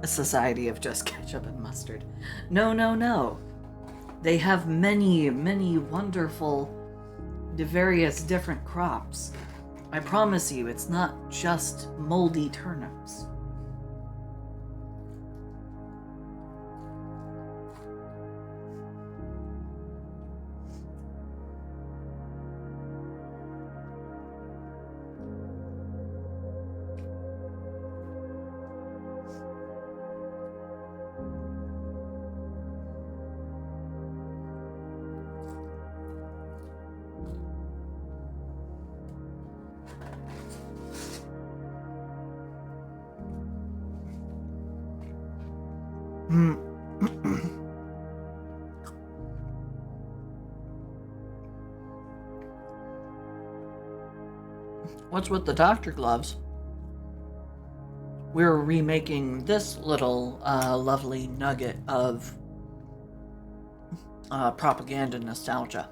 S1: A society of just ketchup and mustard. No, no, no. They have many, many wonderful, various different crops. I promise you, it's not just moldy turnips. What's with the doctor gloves? We're remaking this little lovely nugget of propaganda nostalgia.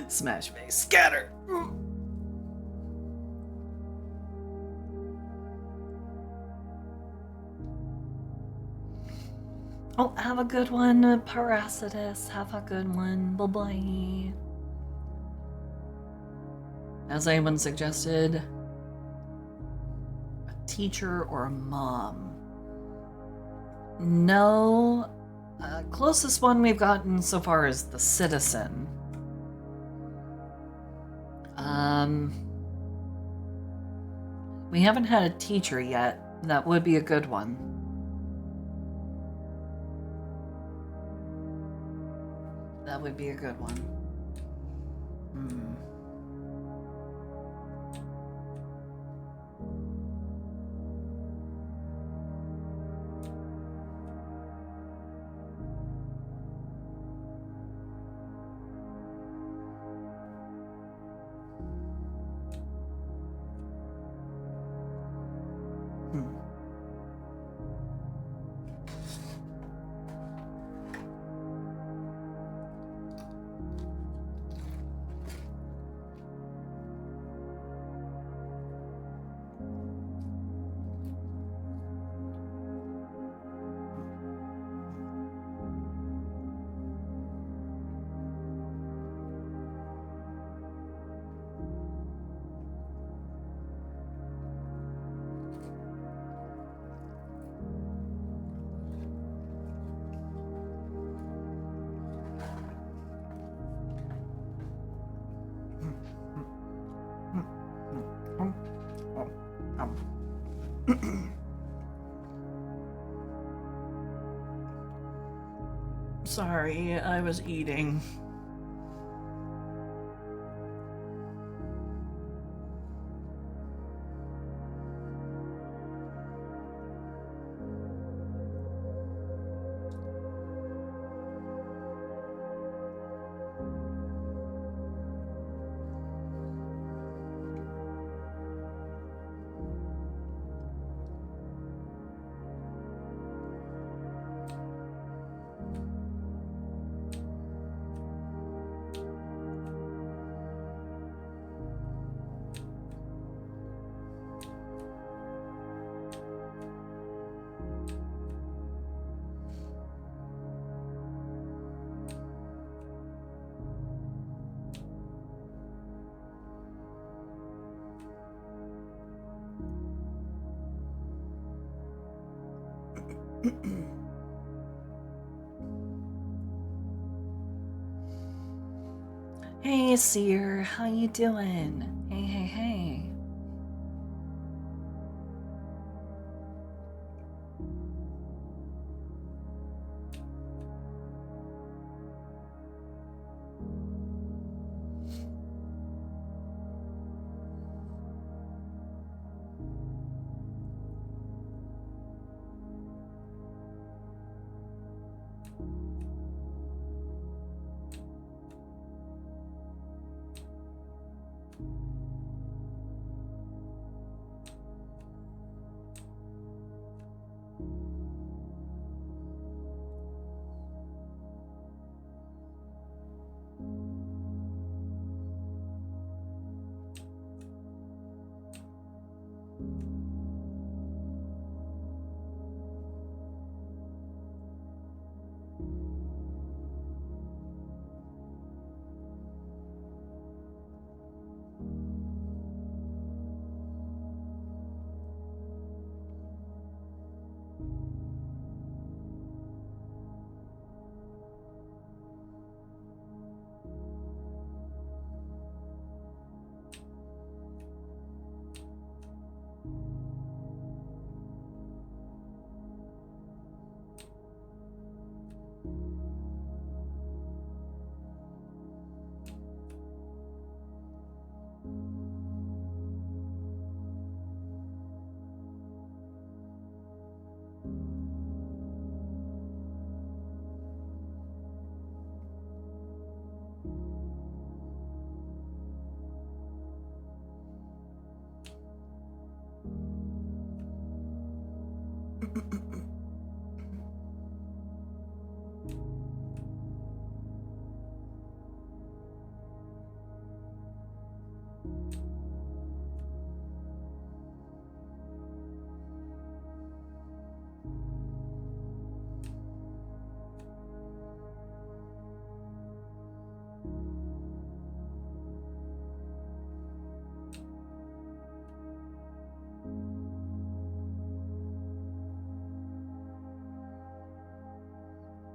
S1: Smash face, scatter. Oh, have a good one, Parasitus. Have a good one. Bye bye. As anyone suggested, a teacher or a mom? No. Closest one we've gotten so far is the citizen. We haven't had a teacher yet. That would be a good one. That would be a good one. Sorry, I was eating. Hey, Seer, how you doing? Hey, hey, hey.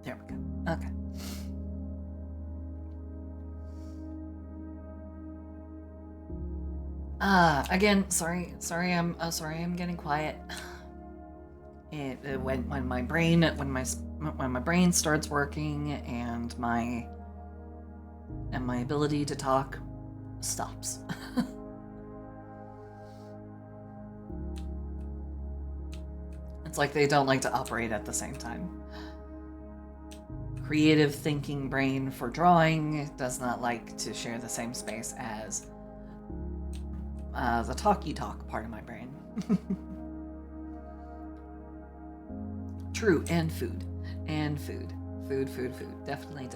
S1: There we go. Okay. Again, sorry, I'm getting quiet. When my brain starts working and my ability to talk stops. It's like they don't like to operate at the same time. Creative thinking brain for drawing does not like to share the same space as the talky talk part of my brain. True, and food. And food. Food. Definitely.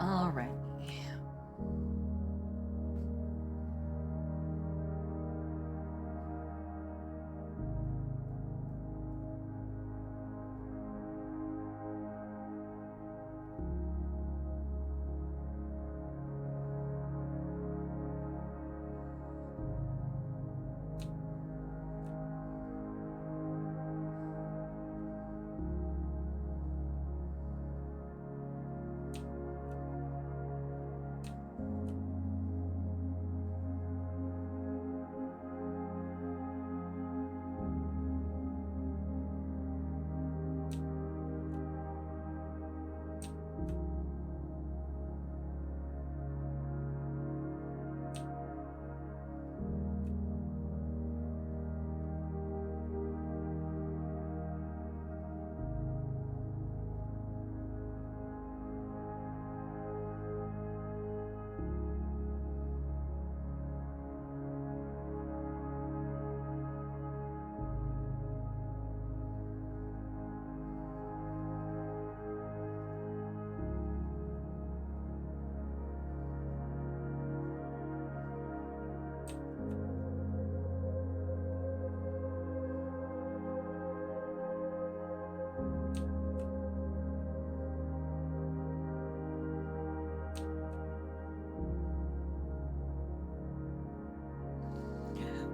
S1: Alright.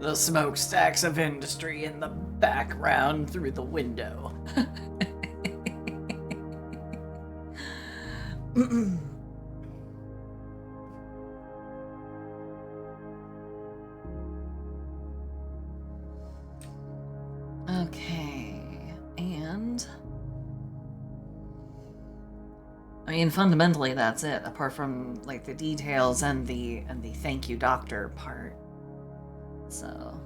S1: The smokestacks of industry in the background through the window. Okay, and I mean, fundamentally, that's it. Apart from like the details and the thank you, doctor part. So.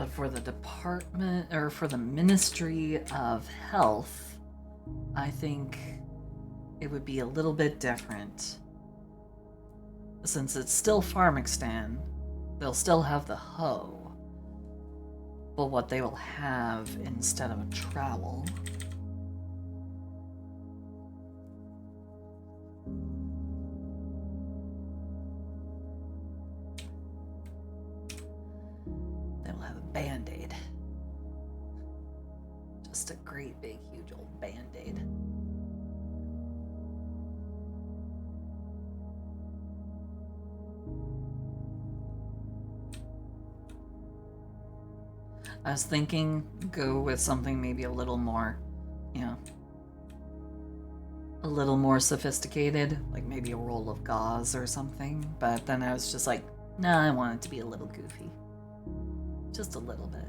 S1: But for the department, or for the Ministry of Health, I think it would be a little bit different. Since it's still Pharmaxstan, they'll still have the hoe. But what they will have instead of a trowel. They will have a Band-Aid. Just a great big huge old Band-Aid. I was thinking go with something maybe a little more, you know, a little more sophisticated, like maybe a roll of gauze or something. But then I was just like, nah, I want it to be a little goofy. Just a little bit.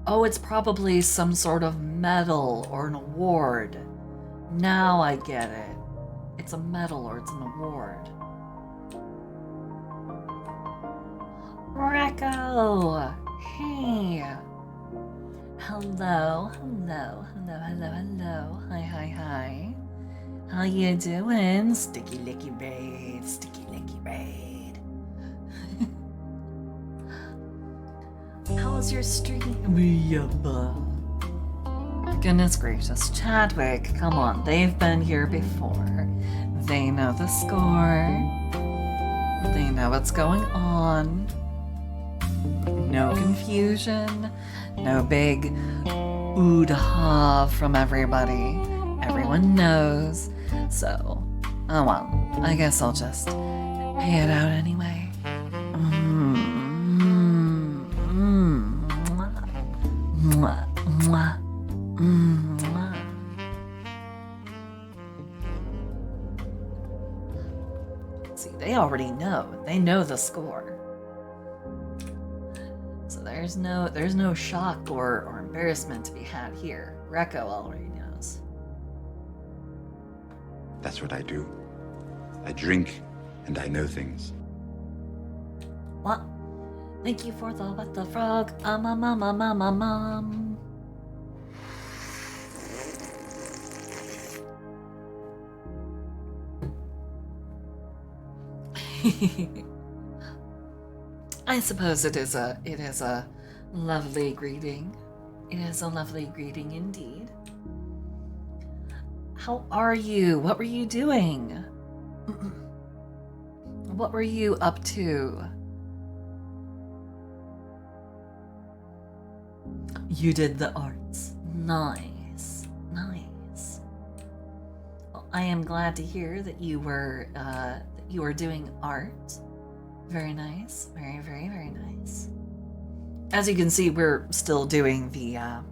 S1: Oh, it's probably some sort of medal or an award. Now I get it. It's a medal or it's an award. Recco! Hey! Hello, hello, hello, hello, hello. Hi, hi, hi. How you doing? Sticky licky raid, sticky licky raid. How was your stream? Goodness gracious, Chadwick, come on, they've been here before. They know the score. They know what's going on. No confusion. No big ooh-ha from everybody. Everyone knows. So, oh well, I guess I'll just pay it out anyway. Mwah, mwah, mwah. See, they already know. They know the score. So there's no shock or embarrassment to be had here. Recco already knows.
S4: That's what I do. I drink and I know things.
S1: What? Thank you for the what the frog. Mom. I suppose it is a lovely greeting. It is a lovely greeting indeed. How are you? What were you doing? What were you up to? You did the arts. Nice. Nice. Well, I am glad to hear that you were doing art. Very nice. Very, very, very nice. As you can see, we're still doing the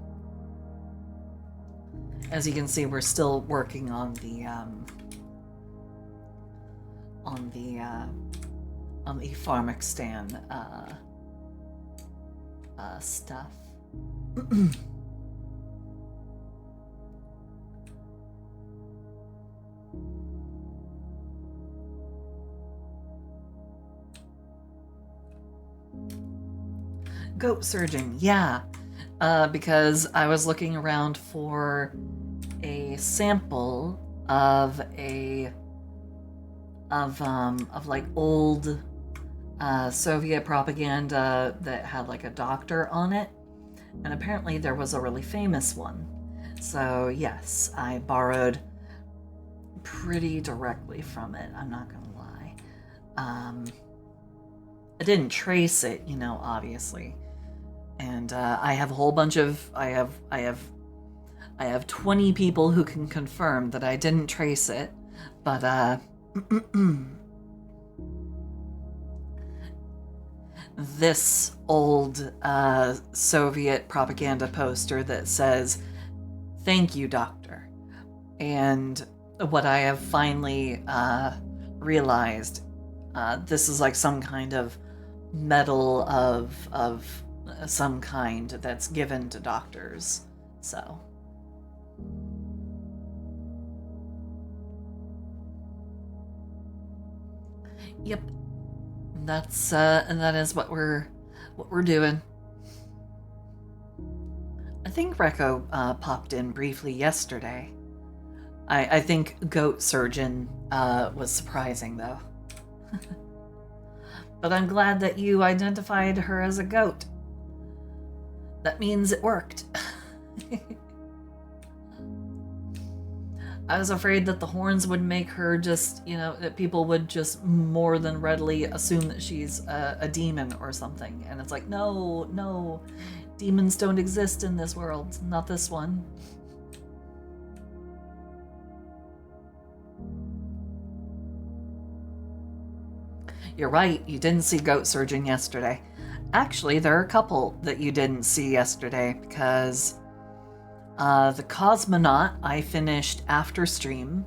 S1: as you can see, we're still working on the Pharmaxstan stuff. Goat surgeon, yeah. Because I was looking around for a sample of like old Soviet propaganda that had like a doctor on it, and apparently there was a really famous one. So yes, I borrowed pretty directly from it. I'm not gonna lie. I didn't trace it, you know, obviously. And I have a whole bunch of I have 20 people who can confirm that I didn't trace it, but this old Soviet propaganda poster that says, "Thank you, doctor." And what I have finally realized, this is like some kind of medal of some kind that's given to doctors. So yep, that's and that is what we're doing. I think Recco popped in briefly yesterday. I think Goat Surgeon was surprising though. But I'm glad that you identified her as a goat. That means it worked. I was afraid that the horns would make her just, you know, that people would just more than readily assume that she's a demon or something. And it's like, no, demons don't exist in this world. Not this one. You're right, you didn't see Goat Surgeon yesterday. Actually, there are a couple that you didn't see yesterday because the Cosmonaut I finished after stream.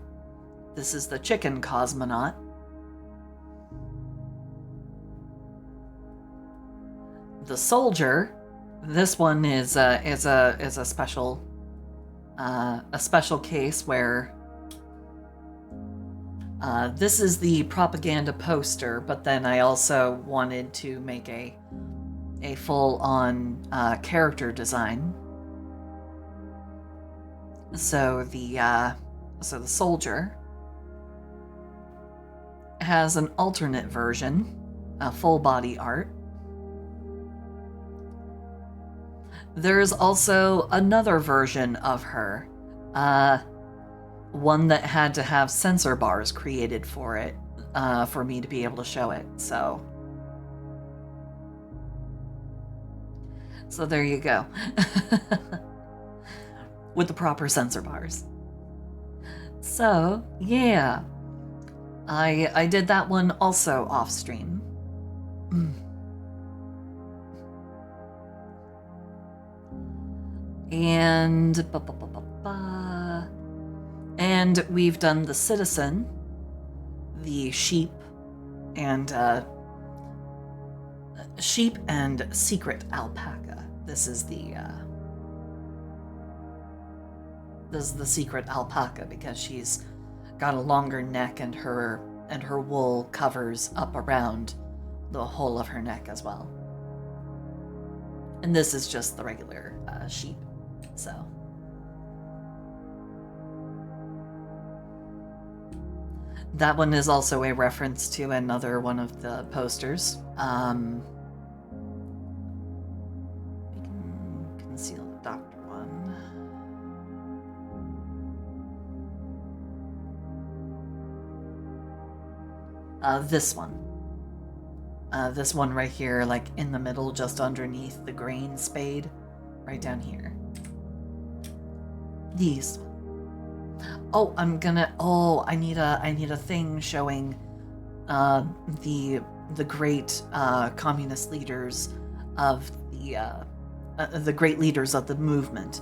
S1: This is the chicken Cosmonaut. The Soldier, this one is a special case where this is the propaganda poster, but then I also wanted to make a full-on character design. So the Soldier has an alternate version, a full body art. There's also another version of her, one that had to have sensor bars created for it, for me to be able to show it. So there you go. With the proper sensor bars. So yeah, I did that one also off stream. And we've done the Citizen, the sheep, and secret alpaca. This is the secret alpaca because she's got a longer neck and her wool covers up around the whole of her neck as well. And this is just the regular sheep. So that one is also a reference to another one of the posters. We can conceal the doctor one. This one. This one right here, like in the middle, just underneath the grain spade. Right down here. These. Oh, I need a thing showing the great communist leaders of the great leaders of the movement.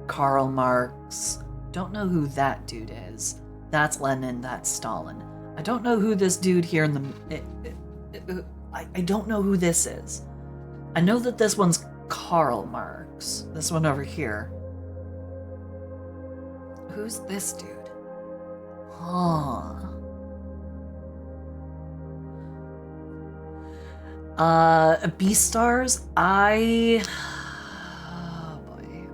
S1: Karl Marx. Don't know who that dude is. That's Lenin, that's Stalin. I don't know who this dude here in the... I don't know who this is. I know that this one's Karl Marx. This one over here. Who's this dude? Huh. Beastars, oh boy.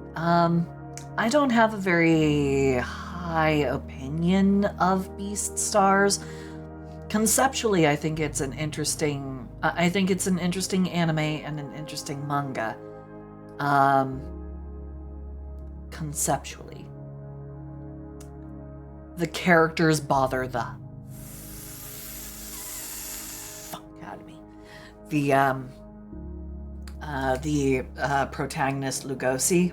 S1: I don't have a very high opinion of Beastars. Conceptually, I think it's an interesting anime and an interesting manga. Conceptually. The characters bother the fuck out of me. The protagonist Lugosi,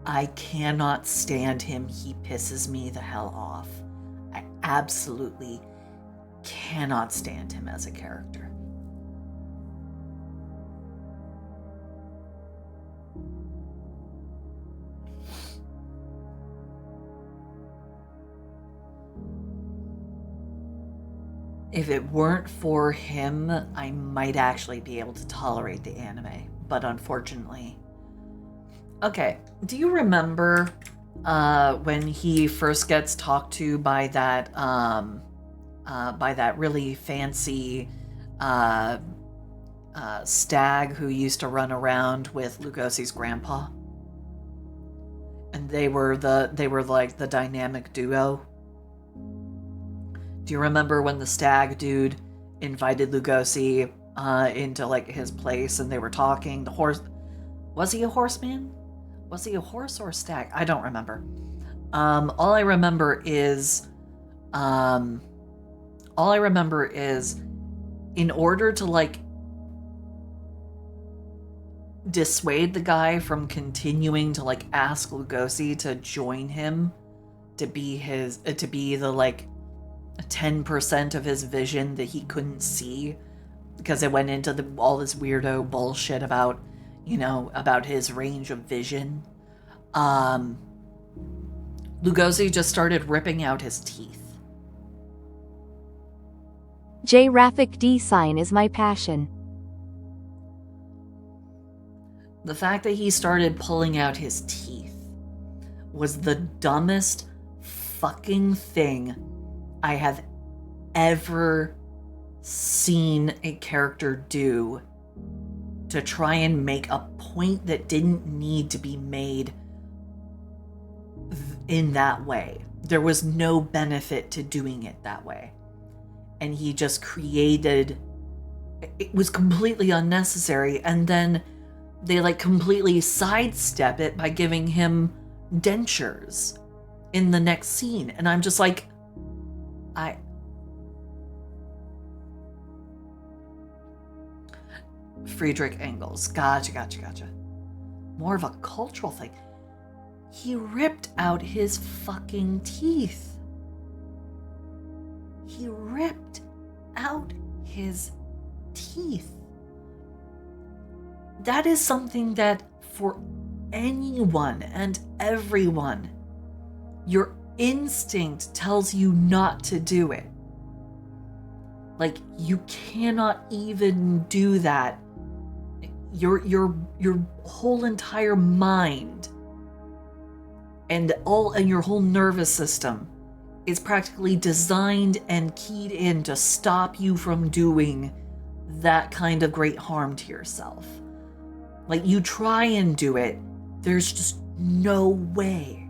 S1: I cannot stand him. He pisses me the hell off. I absolutely cannot stand him as a character. If it weren't for him, I might actually be able to tolerate the anime, but unfortunately. Okay, do you remember when he first gets talked to by that really fancy stag who used to run around with Lugosi's grandpa? And they were like the dynamic duo. Do you remember when the stag dude invited Lugosi into like his place and they were talking? The horse, was he a horseman? Was he a horse or a stag? I don't remember. All I remember is in order to like dissuade the guy from continuing to like ask Lugosi to join him to be the like 10% of his vision that he couldn't see because it went into all this weirdo bullshit about, about his range of vision. Lugosi just started ripping out his teeth.
S3: J. Raffic D sign is my passion.
S1: The fact that he started pulling out his teeth was the dumbest fucking thing I have ever seen a character do to try and make a point that didn't need to be made in that way. There was no benefit to doing it that way. And he just created... It was completely unnecessary, and then they like completely sidestep it by giving him dentures in the next scene. And I'm just like... Friedrich Engels. Gotcha. More of a cultural thing. He ripped out his fucking teeth. He ripped out his teeth. That is something that for anyone and everyone, your instinct tells you not to do it. Like, you cannot even do that. Your whole entire mind and your whole nervous system is practically designed and keyed in to stop you from doing that kind of great harm to yourself. Like, you try and do it, there's just no way.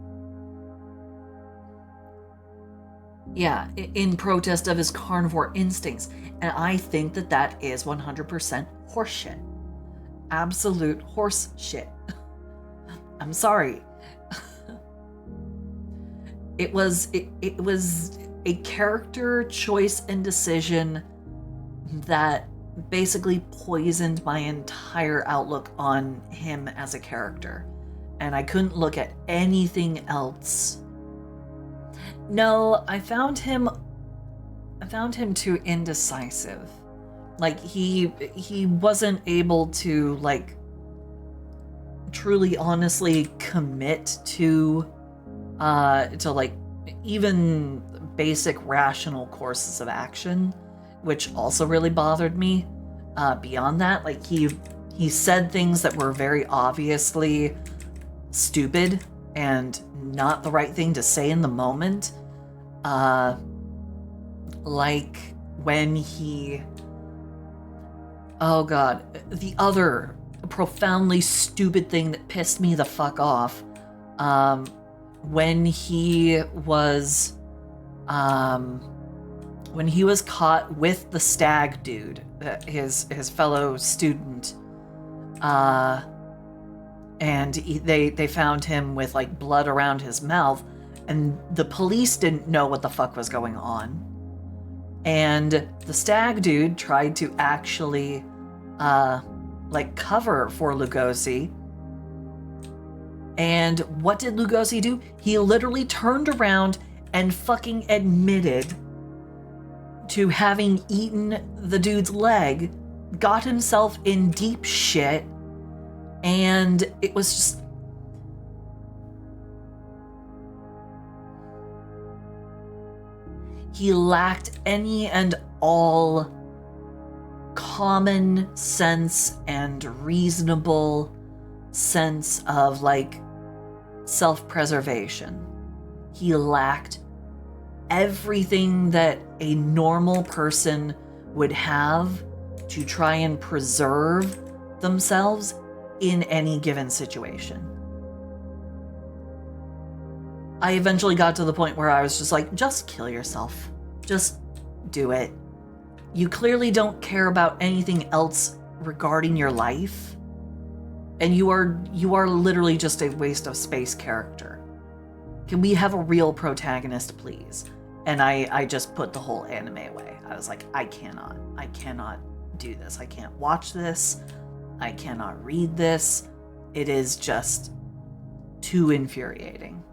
S1: Yeah, in protest of his carnivore instincts. And I think that that is 100% horseshit. Absolute horse shit. I'm sorry. It was a character choice and decision that basically poisoned my entire outlook on him as a character. And I couldn't look at anything else. No, I found him too indecisive. Like he wasn't able to like truly honestly commit to like even basic rational courses of action, which also really bothered me. Beyond that, like he said things that were very obviously stupid and not the right thing to say in the moment. Like when he... Oh god, the other profoundly stupid thing that pissed me the fuck off, when he was caught with the stag dude, his fellow student, and they found him with like blood around his mouth, and the police didn't know what the fuck was going on. And the stag dude tried to actually like cover for Lugosi. And what did Lugosi do? He literally turned around and fucking admitted to having eaten the dude's leg, got himself in deep shit, and it was just... He lacked any and all common sense and reasonable sense of like self-preservation. He lacked everything that a normal person would have to try and preserve themselves in any given situation. I eventually got to the point where I was just like, just kill yourself. Just do it. You clearly don't care about anything else regarding your life. And you are literally just a waste of space character. Can we have a real protagonist, please? And I just put the whole anime away. I was like, I cannot do this. I can't watch this. I cannot read this. It is just too infuriating.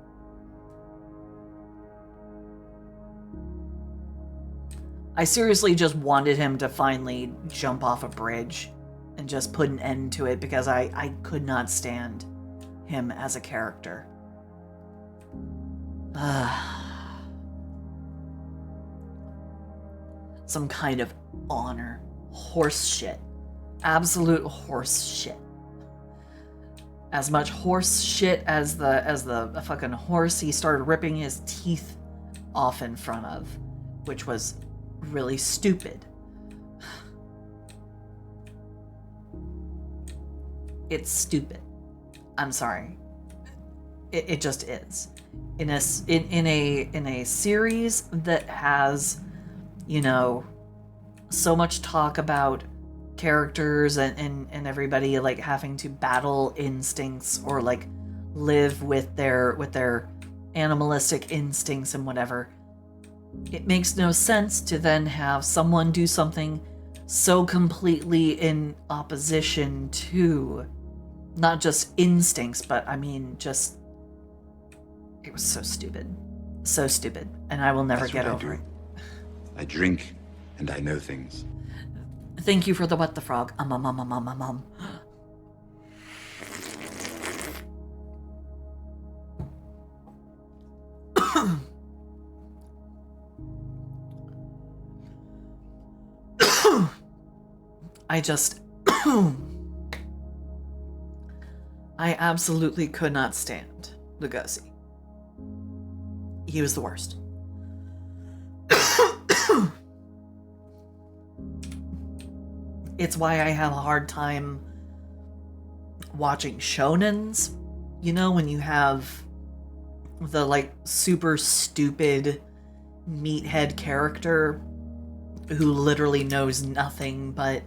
S1: I seriously just wanted him to finally jump off a bridge and just put an end to it, because I could not stand him as a character. Some kind of honor. Horse shit. Absolute horse shit. As much horse shit as the fucking horse he started ripping his teeth off in front of, which was really stupid. It's stupid. I'm sorry. It just is. In a series that has, you know, so much talk about characters and everybody like having to battle instincts or like live with their animalistic instincts and whatever. It makes no sense to then have someone do something so completely in opposition to not just instincts, but I mean, just... It was so stupid. So stupid. And I will never
S4: That's
S1: get
S4: what
S1: over it.
S4: I drink and I know things.
S1: Thank you for the what the frog. I absolutely could not stand Lugosi. He was the worst. It's why I have a hard time watching shonens. You know, when you have the like super stupid meathead character who literally knows nothing but,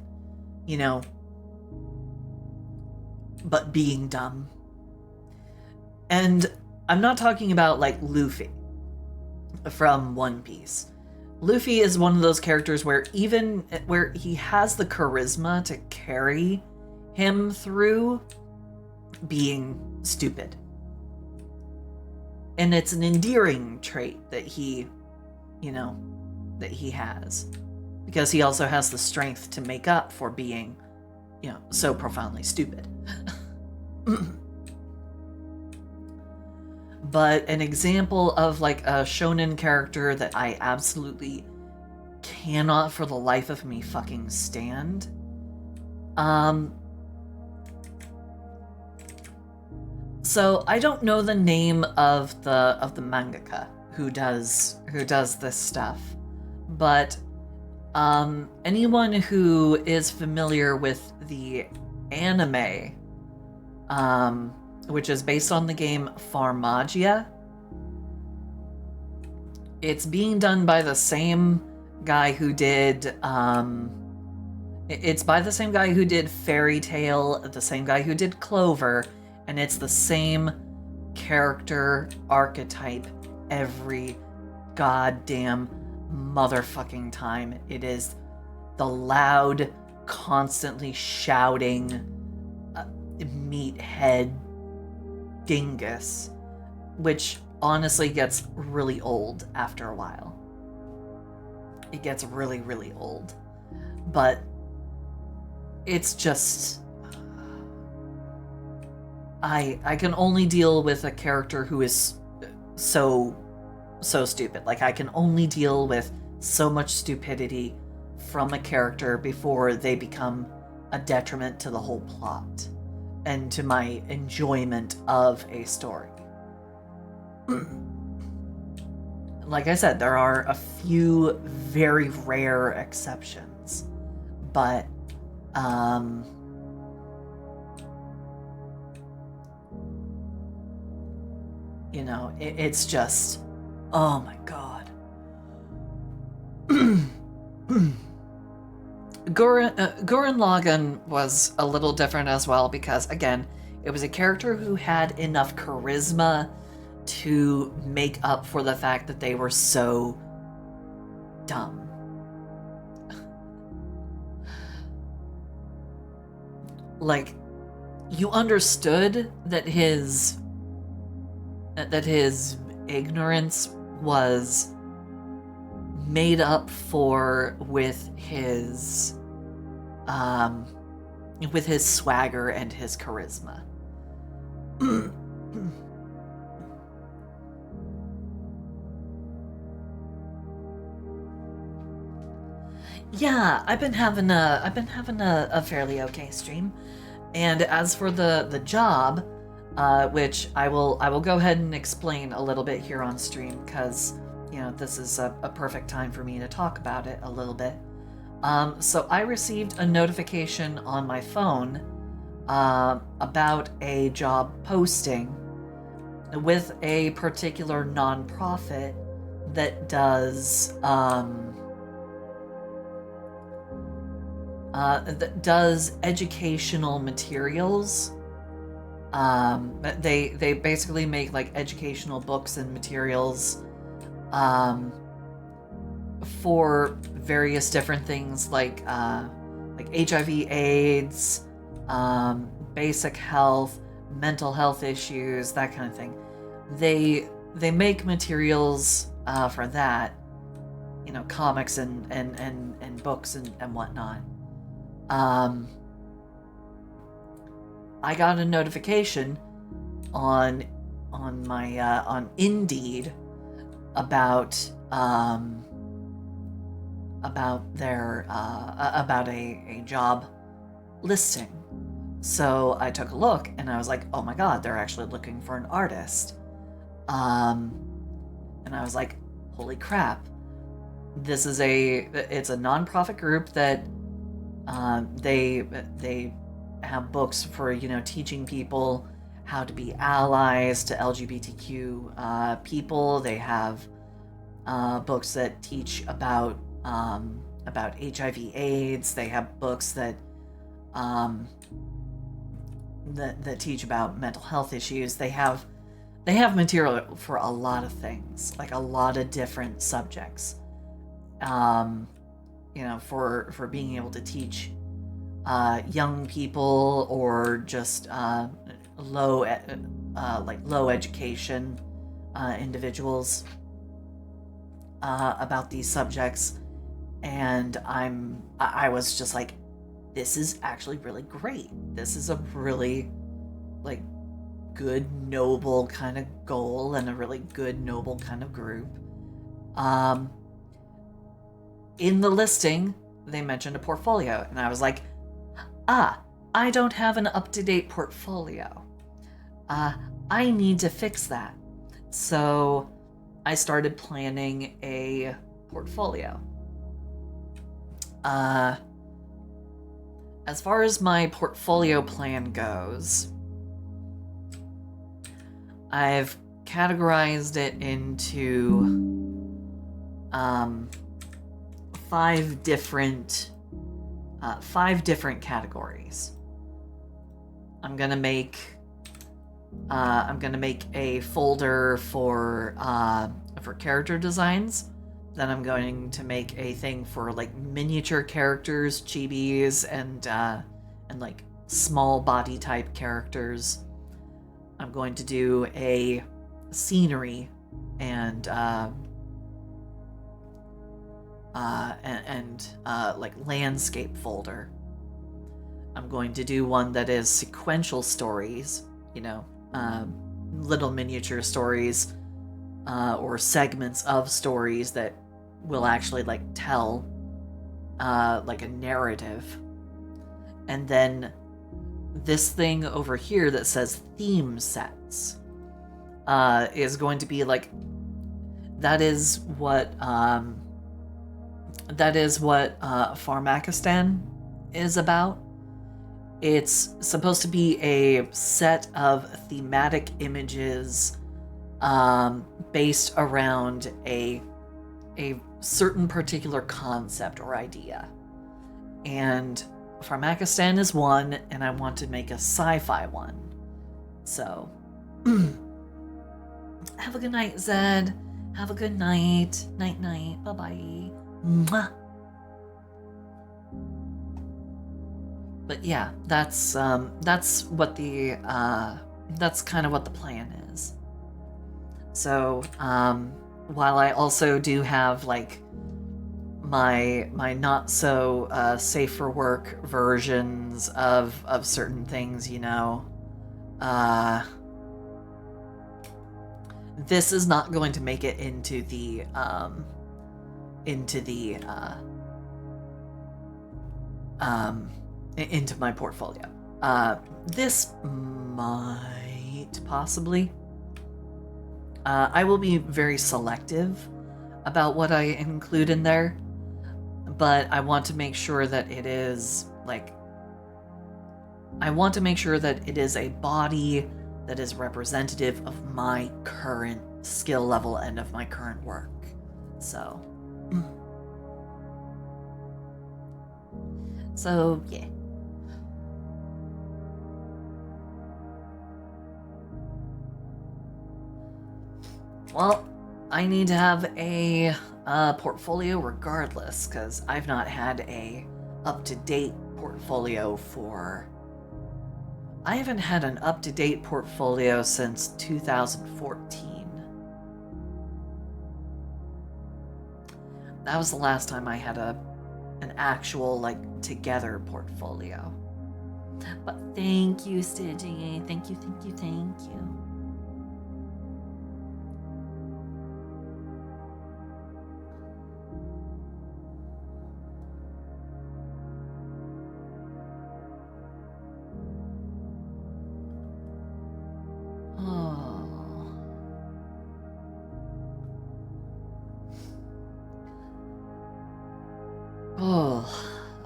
S1: you know, but being dumb. And I'm not talking about like Luffy. from One Piece. Luffy is one of those characters where even where he has the charisma to carry him through being stupid. And it's an endearing trait that he, that he has. Because he also has the strength to make up for being, so profoundly stupid. But an example of like a shonen character that I absolutely cannot for the life of me fucking stand. So I don't know the name of the mangaka who does this stuff, but anyone who is familiar with the anime, which is based on the game Farmagia, it's being done by the same guy who did it's by the same guy who did Fairy Tail, the same guy who did Clover, and it's the same character archetype every goddamn motherfucking time. It is the loud, constantly shouting meathead dingus, which honestly gets really old after a while. It gets really, really old. But it's just... I can only deal with a character who is so stupid. Like, I can only deal with so much stupidity from a character before they become a detriment to the whole plot and to my enjoyment of a story. Like I said, there are a few very rare exceptions, but it's just, oh my god. Gurren Lagann was a little different as well because, again, it was a character who had enough charisma to make up for the fact that they were so dumb. Like, you understood that his ignorance was made up for with his swagger and his charisma. Yeah, I've been having a fairly okay stream. And as for the job, which I will go ahead and explain a little bit here on stream, because this is a perfect time for me to talk about it a little bit. So I received a notification on my phone about a job posting with a particular nonprofit that does educational materials. They basically make like educational books and materials for various different things like HIV/AIDS, basic health, mental health issues, that kind of thing. They make materials for that, comics and books and whatnot. I got a notification on Indeed about a job listing. So I took a look and I was like, oh my god, they're actually looking for an artist. And I was like, holy crap. It's a nonprofit group that they have books for, teaching people how to be allies to LGBTQ people. They have books that teach about HIV/AIDS. They have books that teach about mental health issues. They have they have material for a lot of things, like a lot of different subjects. You know, for being able to teach young people or just low education individuals about these subjects. And I was just like, this is actually really great. This is a really like good, noble kind of goal and a really good, noble kind of group. In the listing, they mentioned a portfolio, and I was like, I don't have an up-to-date portfolio. I need to fix that. So I started planning a portfolio. As far as my portfolio plan goes, I've categorized it into 5 different categories. I'm gonna make a folder for character designs. Then I'm going to make a thing for like miniature characters, chibis, and like small body type characters. I'm going to do a scenery and like landscape folder. I'm going to do one that is sequential stories, you know, little miniature stories or segments of stories that will actually like tell like a narrative. And then this thing over here that says theme sets is going to be like, that is what Pharmakistan is about. It's supposed to be a set of thematic images based around a certain particular concept or idea. And Pharmakistan is one, and I want to make a sci-fi one. So, have a good night, Zed. Have a good night. Night-night. Bye-bye. Mwah. But yeah, that's what the that's kind of what the plan is. So while I also do have like my not so safe for work versions of certain things, you know, this is not going to make it into the into my portfolio. This might possibly. I will be very selective about what I include in there, but I want to make sure that it is like, I want to make sure that it is a body that is representative of my current skill level and of my current work. So, yeah. Well, I need to have a portfolio regardless, because I've not had a up-to-date portfolio for... I haven't had an up-to-date portfolio since 2014. That was the last time I had an actual, like, together portfolio. But thank you, Stitchy. Thank you, thank you, thank you.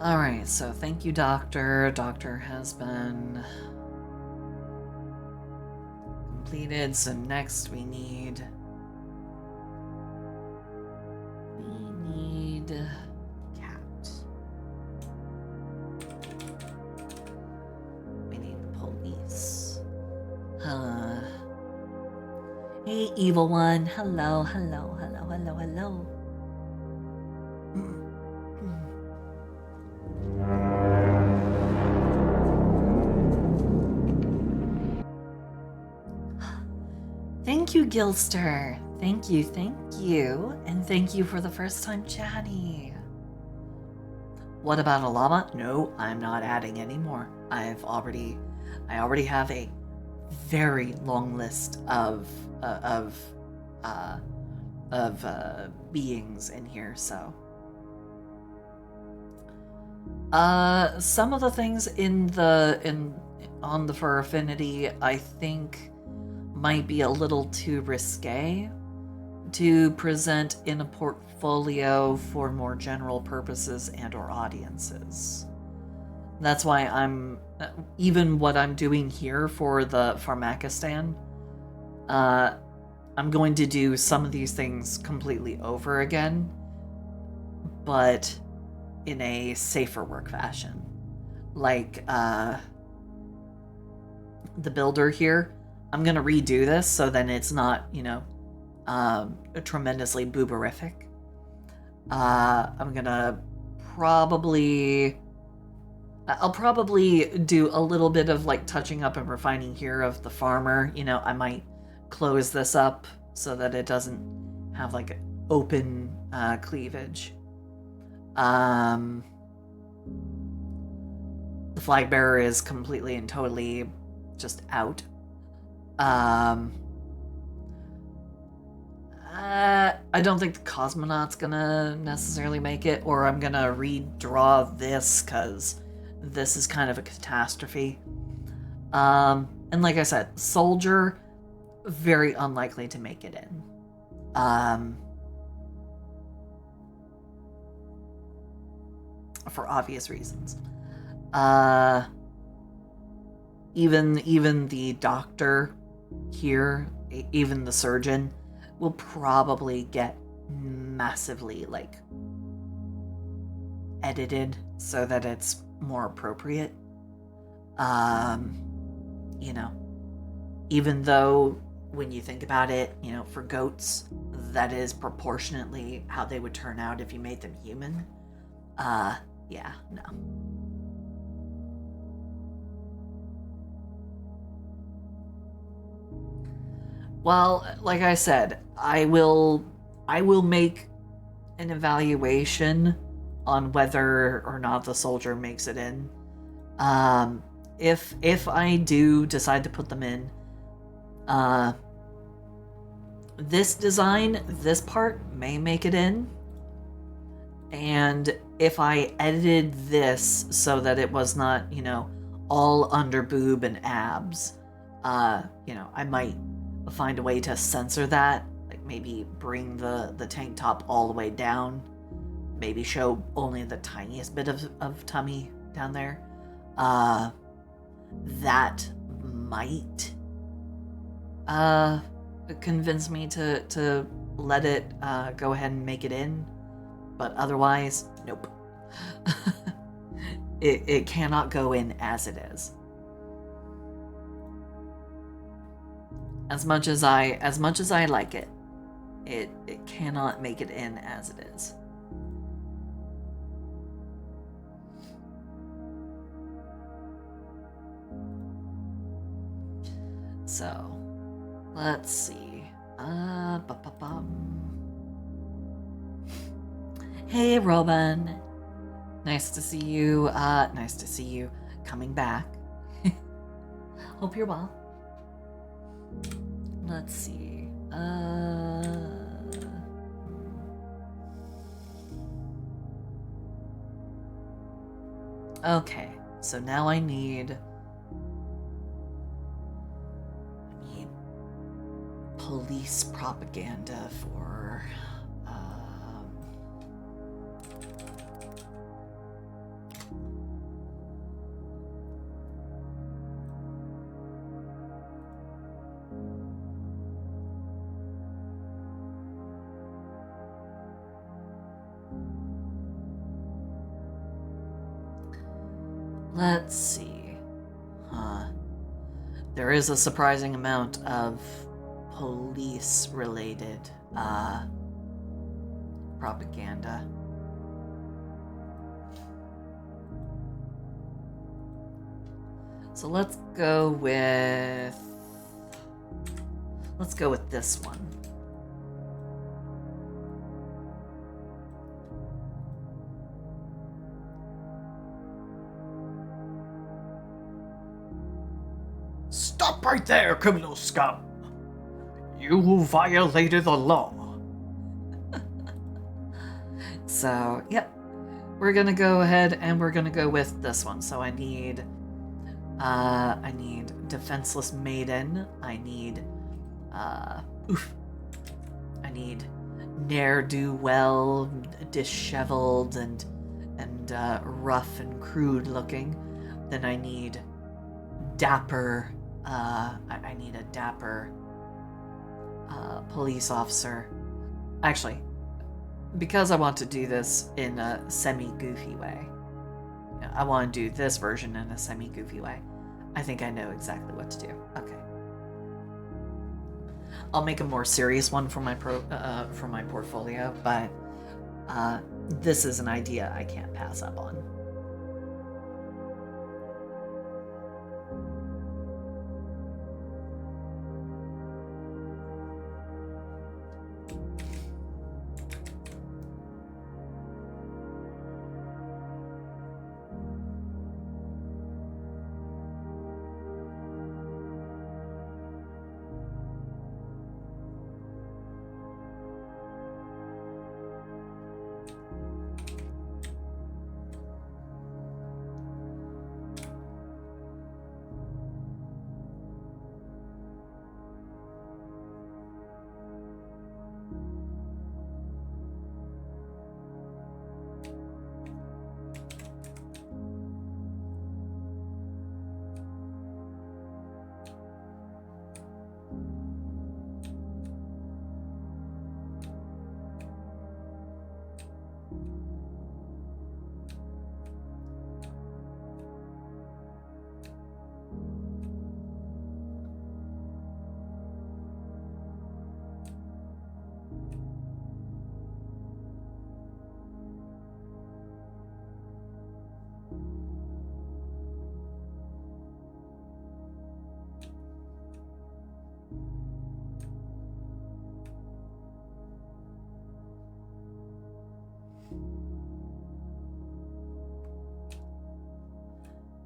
S1: Alright, so thank you, Doctor. Doctor has been completed, so next we need cat. We need police. Hey, evil one. Hello, hello, hello, hello, hello. Thank you, Gilster. Thank you, thank you. And thank you for the first time chatty. What about a llama? No, I'm not adding any more. I already have a very long list of beings in here, so. Some of the things on the Fur Affinity, I think might be a little too risque to present in a portfolio for more general purposes and or audiences. That's why even what I'm doing here for the Pharmakistan, I'm going to do some of these things completely over again, but in a safer work fashion. Like, the builder here, I'm gonna redo this so then it's not, tremendously booberific. I'm gonna I'll probably do a little bit of like touching up and refining here of the farmer. I might close this up so that it doesn't have like open cleavage. The flag bearer is completely and totally just out. I don't think the cosmonaut's gonna necessarily make it, or I'm gonna redraw this because this is kind of a catastrophe. And like I said, soldier, very unlikely to make it in. For obvious reasons. Even the doctor here, even the surgeon, will probably get massively edited so that it's more appropriate. Even though when you think about it, for goats, that is proportionately how they would turn out if you made them human. Yeah, no. Well, like I said, I will make an evaluation on whether or not the soldier makes it in. If I do decide to put them in, this design, this part may make it in. And if I edited this so that it was not, all under boob and abs, I might find a way to censor that, like maybe bring the tank top all the way down, maybe show only the tiniest bit of tummy down there. That might convince me to let it go ahead and make it in, but otherwise, nope. It cannot go in as it is. As much as I like it, it cannot make it in as it is. So, let's see. Hey, Robin. Nice to see you. Nice to see you coming back. Hope you're well. Let's see. Okay, so now I need police propaganda for let's see. There is a surprising amount of police-related propaganda. So let's go with this one.
S6: Stop right there, criminal scum! You violated the law.
S1: So, yep. We're gonna go ahead and we're gonna go with this one. So I need defenseless maiden. I need ne'er-do-well, disheveled and rough and crude looking. Then I need dapper. I need a dapper police officer. Actually, because I want to do this in a semi-goofy way, I want to do this version in a semi-goofy way. I think I know exactly what to do. Okay. I'll make a more serious one for my portfolio, but this is an idea I can't pass up on.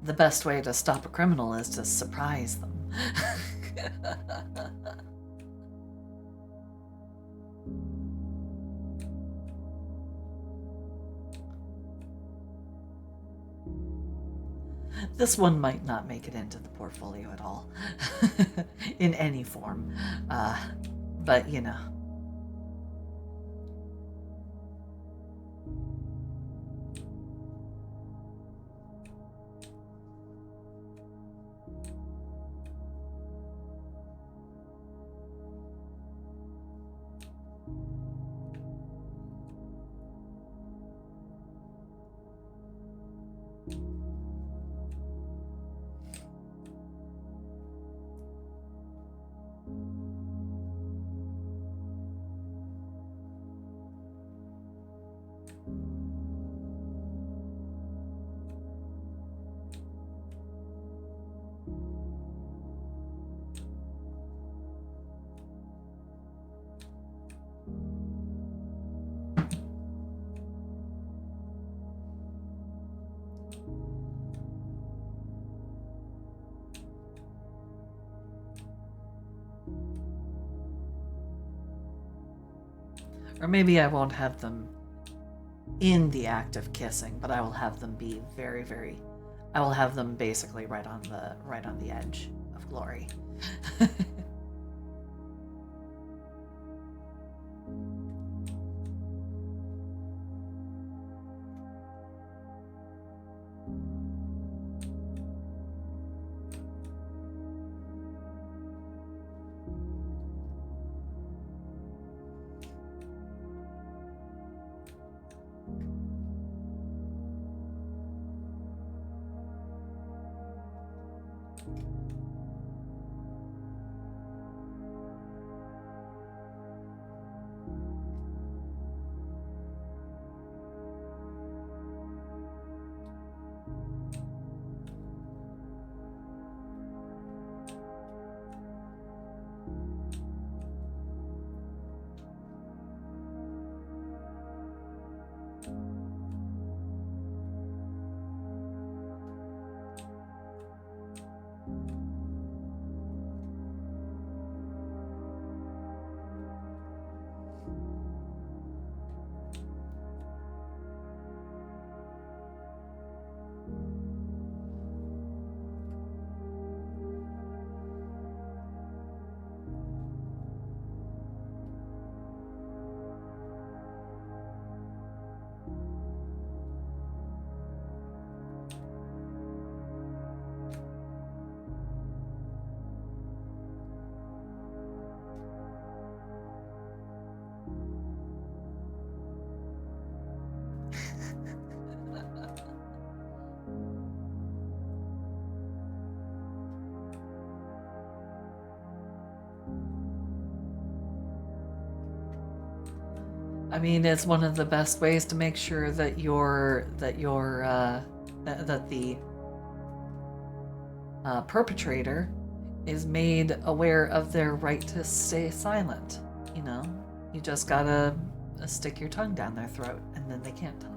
S1: The best way to stop a criminal is to surprise them. This one might not make it into the portfolio at all, in any form, but you know. Or maybe I won't have them in the act of kissing, but I will have them be very, very. I will have them basically right on the edge of glory. I mean, it's one of the best ways to make sure that that the perpetrator is made aware of their right to stay silent. You know, you just gotta stick your tongue down their throat, and then they can't talk.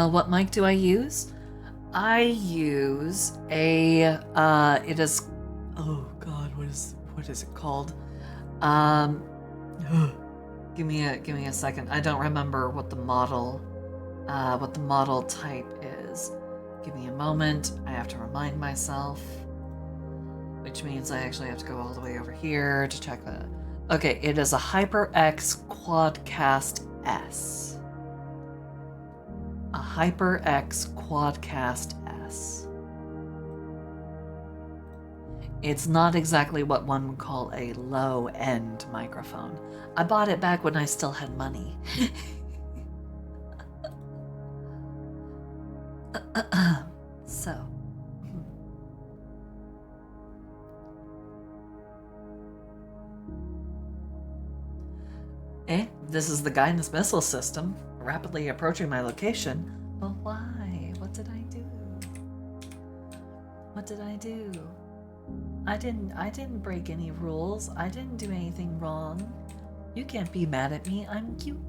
S1: What mic do I use? I use a it is, oh god, what is it called? Give me a second. I don't remember what the model type is. Give me a moment. I have to remind myself, which means I actually have to go all the way over here to check that. Okay, it is a HyperX Quadcast S. A HyperX Quadcast S. It's not exactly what one would call a low-end microphone. I bought it back when I still had money. So. This is the guidance missile system, rapidly approaching my location. But why? What did I do? What did I do? I didn't break any rules. I didn't do anything wrong. You can't be mad at me. I'm cute.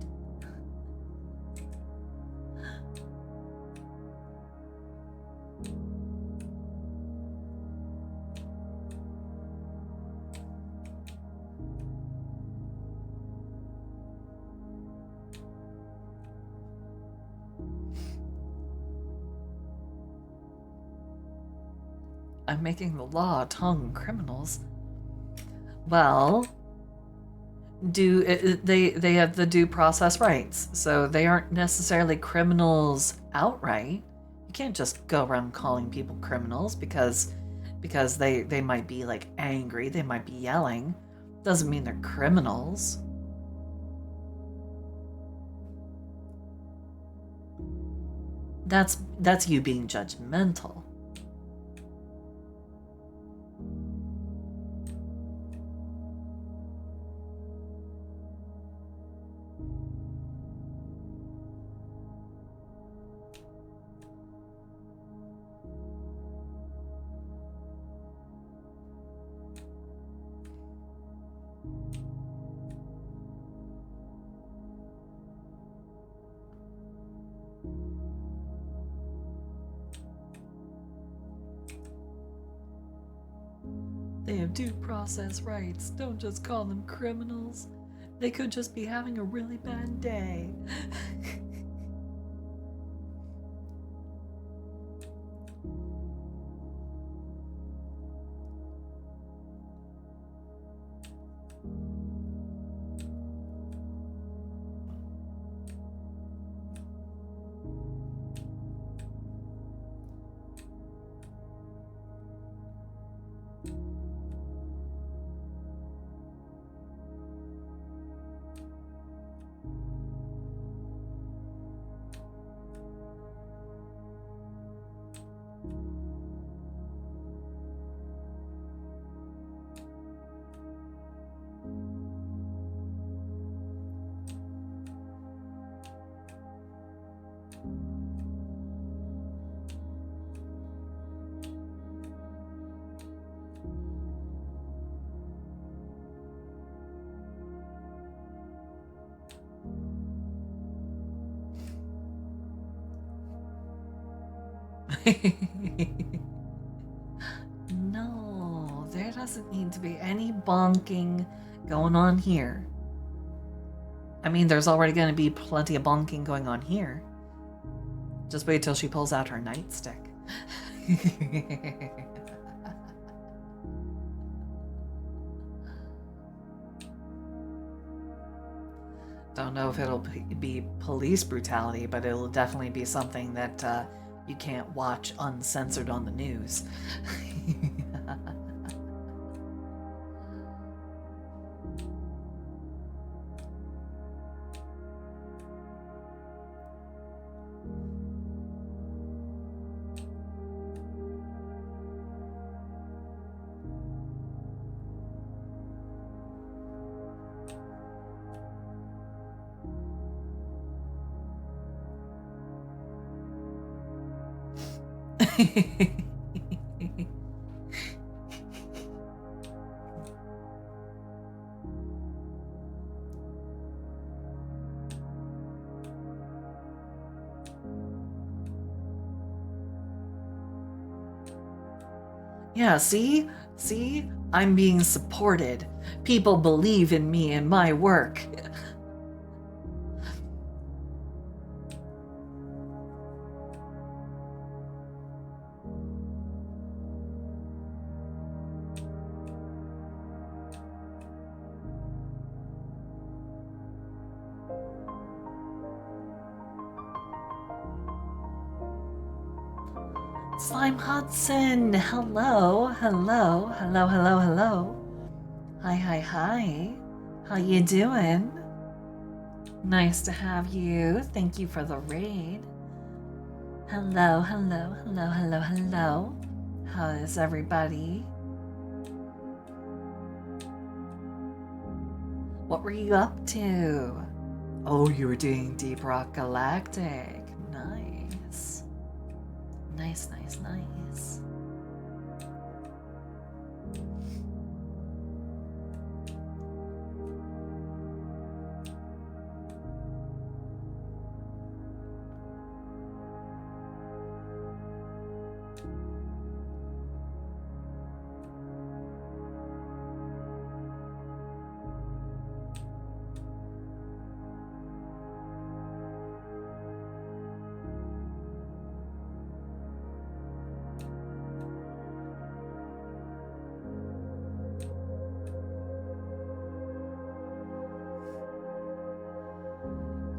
S1: I'm making the law tongue criminals. Well, they have the due process rights, so they aren't necessarily criminals outright. You can't just go around calling people criminals because they might be like angry, they might be yelling. Doesn't mean they're criminals. That's you being judgmental. They have due process rights. Don't just call them criminals. They could just be having a really bad day. No, there doesn't need to be any bonking going on here. I mean, there's already going to be plenty of bonking going on here. Just wait till she pulls out her nightstick. Don't know if it'll be police brutality, but it'll definitely be something that you can't watch uncensored on the news. Yeah, see? See? I'm being supported. People believe in me and my work. Slime Hudson, hello, hello, hello, hello, hello. Hi, hi, hi. How you doing? Nice to have you. Thank you for the raid. Hello, hello, hello, hello, hello. How is everybody? What were you up to? Oh, you were doing Deep Rock Galactic. Nice. Nice, nice, nice.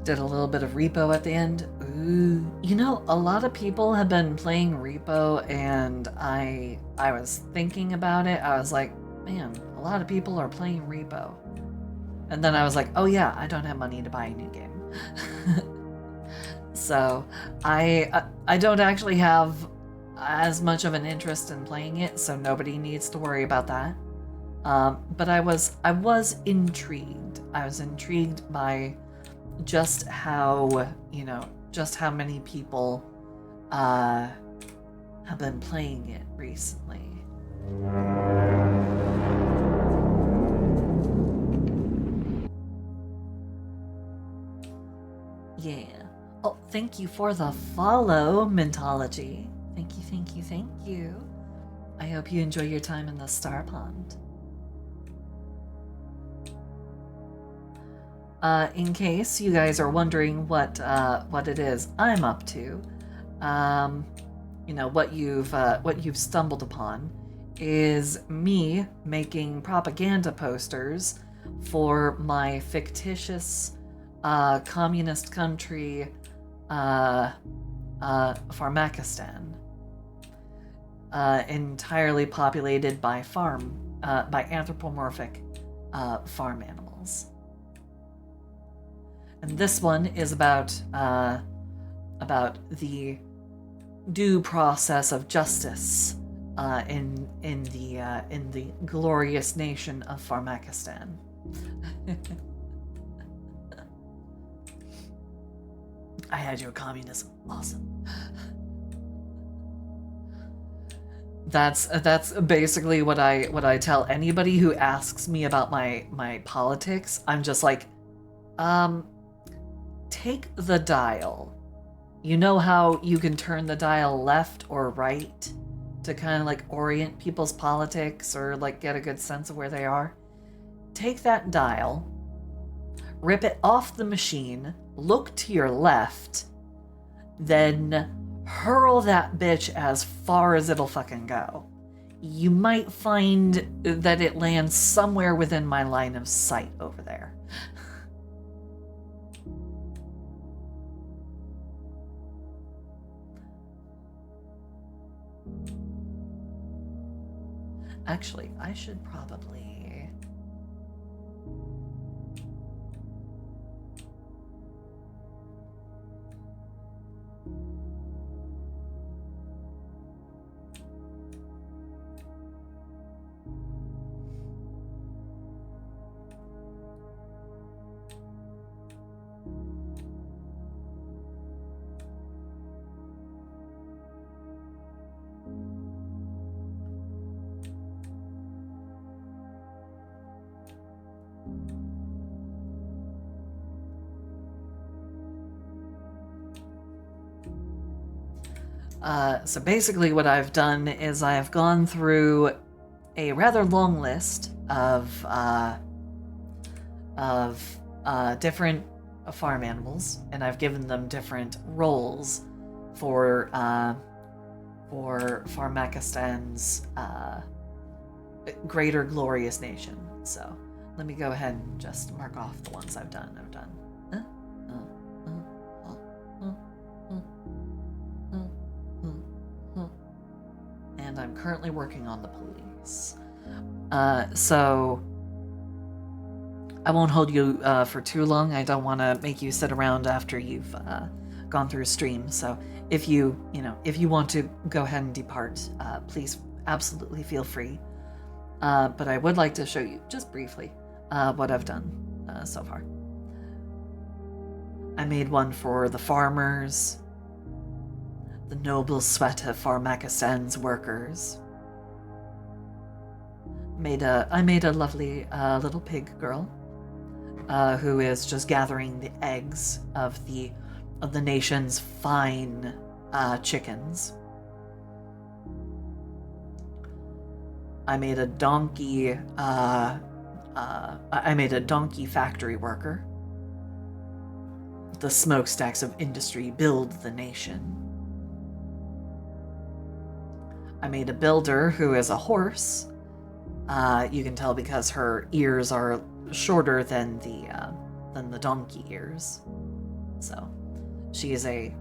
S1: Did a little bit of Repo at the end. Ooh. You know, a lot of people have been playing Repo, and I was thinking about it. I was like, man, a lot of people are playing Repo. And then I was like, oh yeah, I don't have money to buy a new game. So I don't actually have as much of an interest in playing it, so nobody needs to worry about that. But I was intrigued. I was intrigued by just how, you know, just how many people have been playing it recently. Yeah. Oh, thank you for the follow, Mintology. Thank you, thank you, thank you. I hope you enjoy your time in the Star Pond. In case you guys are wondering what it is I'm up to, you know, what you've stumbled upon is me making propaganda posters for my fictitious communist country, Pharmakistan, entirely populated by anthropomorphic farm animals. And this one is about the due process of justice in the glorious nation of Pharmakistan. I had your communism. Awesome. That's basically what I tell anybody who asks me about my politics. I'm just like, take the dial You know how you can turn the dial left or right to kind of like orient people's politics or like get a good sense of where they are? Take that dial, rip it off the machine, look to your left, then hurl that bitch as far as it'll fucking go. You might find that it lands somewhere within my line of sight over there. Actually, I should probably... So basically what I've done is I've gone through a rather long list of different farm animals, and I've given them different roles for Farmakistan's greater glorious nation. So let me go ahead and just mark off the ones I've done. And I'm currently working on the police. So I won't hold you for too long. I don't want to make you sit around after you've gone through a stream. So if you want to go ahead and depart, please absolutely feel free. But I would like to show you just briefly what I've done so far. I made one for the farmers, the noble sweat of Farmakistan's workers. I made a lovely little pig girl who is just gathering the eggs of the nation's fine chickens. I made a donkey. I made a donkey factory worker. The smokestacks of industry build the nation. I made a builder who is a horse. You can tell because her ears are shorter than the donkey ears. So she is a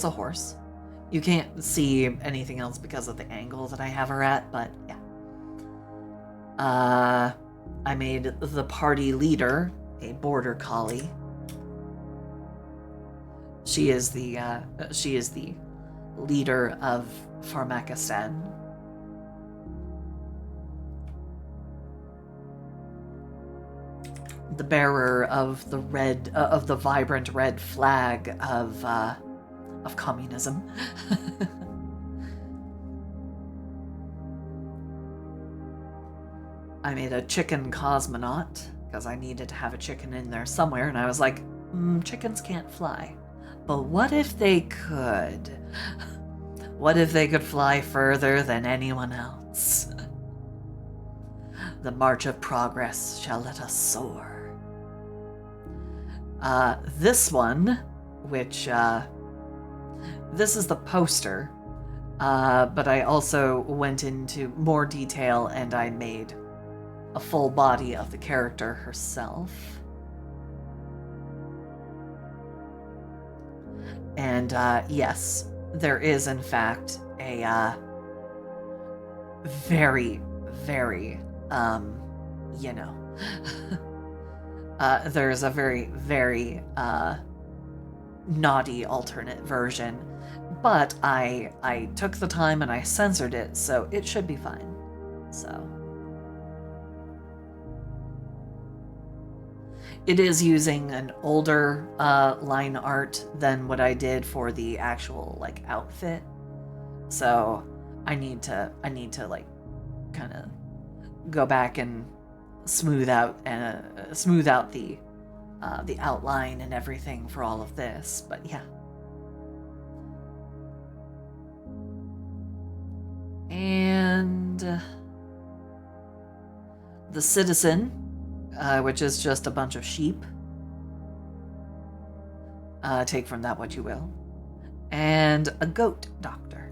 S1: horse. You can't see anything else because of the angle that I have her at, but yeah. I made the party leader a border collie. She is the leader of Farmakistan. The bearer of the vibrant red flag of communism. I made a chicken cosmonaut because I needed to have a chicken in there somewhere, and I was like, chickens can't fly. But what if they could? What if they could fly further than anyone else? The march of progress shall let us soar. This one, which, this is the poster, but I also went into more detail and I made a full body of the character herself. And yes, there is in fact a very, very, there's a very, very naughty alternate version, but I took the time and I censored it, so it should be fine. So it is using an older line art than what I did for the actual like outfit. So I need to like kind of go back and smooth out the the outline and everything for all of this, but yeah. And the citizen, which is just a bunch of sheep. Take from that what you will. And a goat doctor.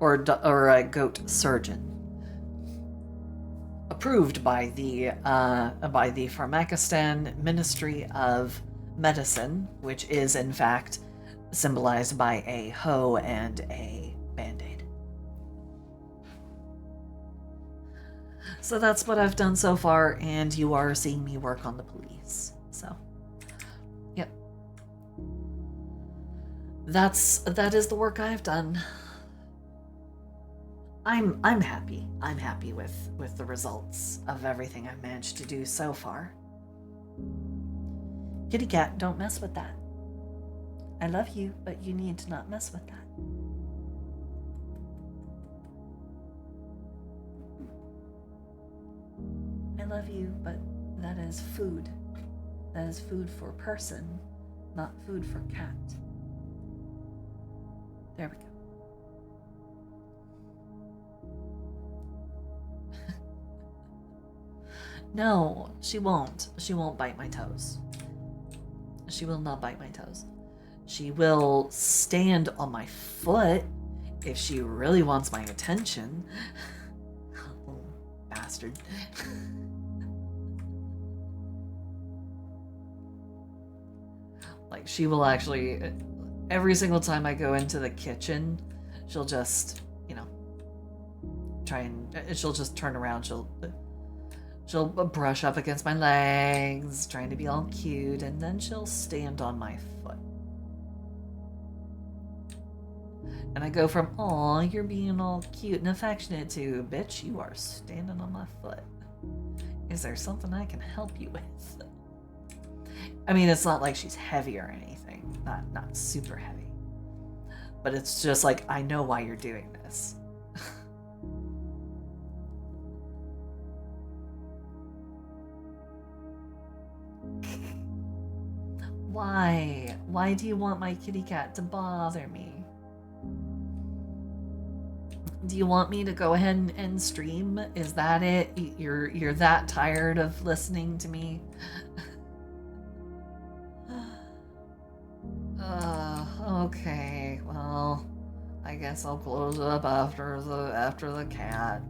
S1: or a goat surgeon. Approved by the Pharmakistan Ministry of Medicine, which is in fact symbolized by a hoe and a band-aid. So that's what I've done so far, and you are seeing me work on the police. So, yep. That is the work I've done. I'm happy. I'm happy with the results of everything I've managed to do so far. Kitty cat, don't mess with that. I love you, but you need to not mess with that. I love you, but that is food. That is food for person, not food for cat. There we go. No, she won't. She won't bite my toes. She will not bite my toes. She will stand on my foot if she really wants my attention. Oh, bastard. Like, she will actually, every single time I go into the kitchen, she'll just, she'll just turn around. She'll brush up against my legs, trying to be all cute, and then she'll stand on my foot. And I go from, "Aw, you're being all cute and affectionate," to, "Bitch, you are standing on my foot. Is there something I can help you with?" I mean, it's not like she's heavy or anything. Not super heavy. But it's just like, I know why you're doing this. Why? Why do you want my kitty cat to bother me? Do you want me to go ahead and stream? Is that it? You're that tired of listening to me? Okay. Well, I guess I'll close up after the cat.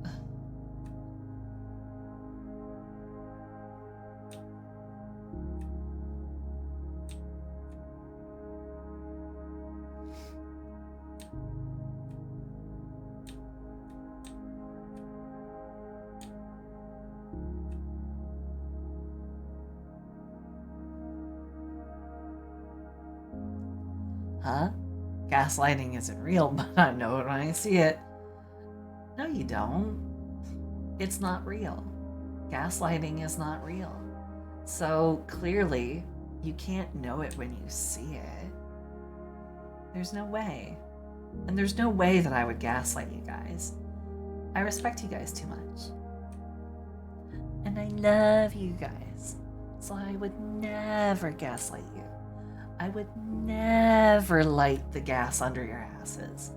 S1: Huh? Gaslighting isn't real, but I know it when I see it. No, you don't. It's not real. Gaslighting is not real. So clearly, you can't know it when you see it. There's no way. And there's no way that I would gaslight you guys. I respect you guys too much. And I love you guys. So I would never gaslight you. I would never light the gas under your asses.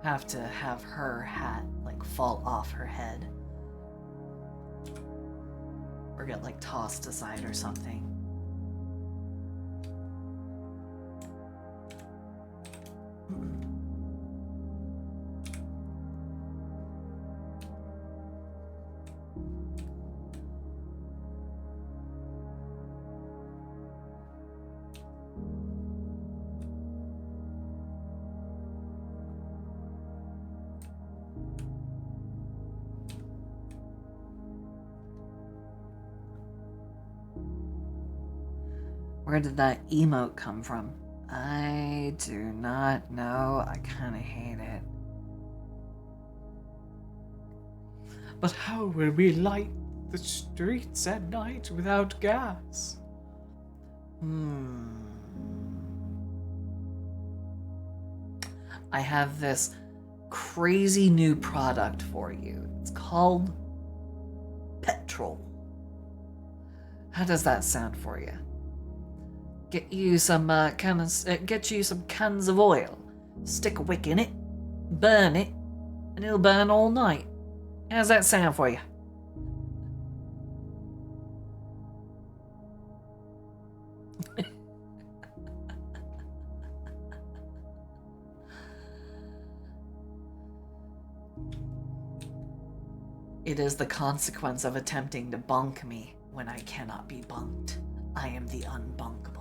S1: have to have her hat like fall off her head. Or get like tossed aside or something. Where did that emote come from? I do not know. I kind of hate it.
S6: But how will we light the streets at night without gas?
S1: I have this crazy new product for you. It's called petrol. How does that sound for you? Get you some get you some cans of oil, stick a wick in it, burn it, and it'll burn all night. How's that sound for you? It is the consequence of attempting to bunk me when I cannot be bunked. I am the unbunkable.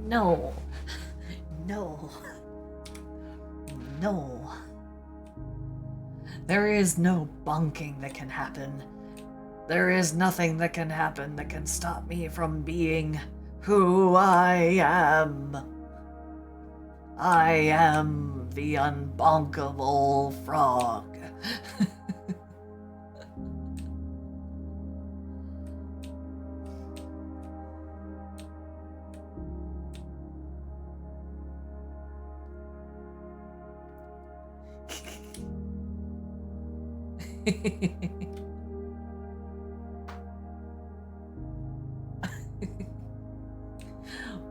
S1: No. No. No. There is no bunking that can happen. There is nothing that can happen that can stop me from being who I am. I am the unbunkable frog.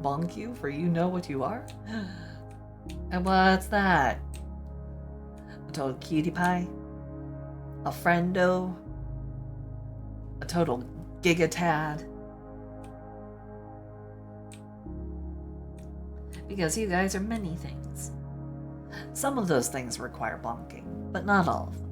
S1: Bonk you for you know what you are? And what's that? A total cutie pie? A friendo? A total gigatad? Because you guys are many things. Some of those things require bonking, but not all of them.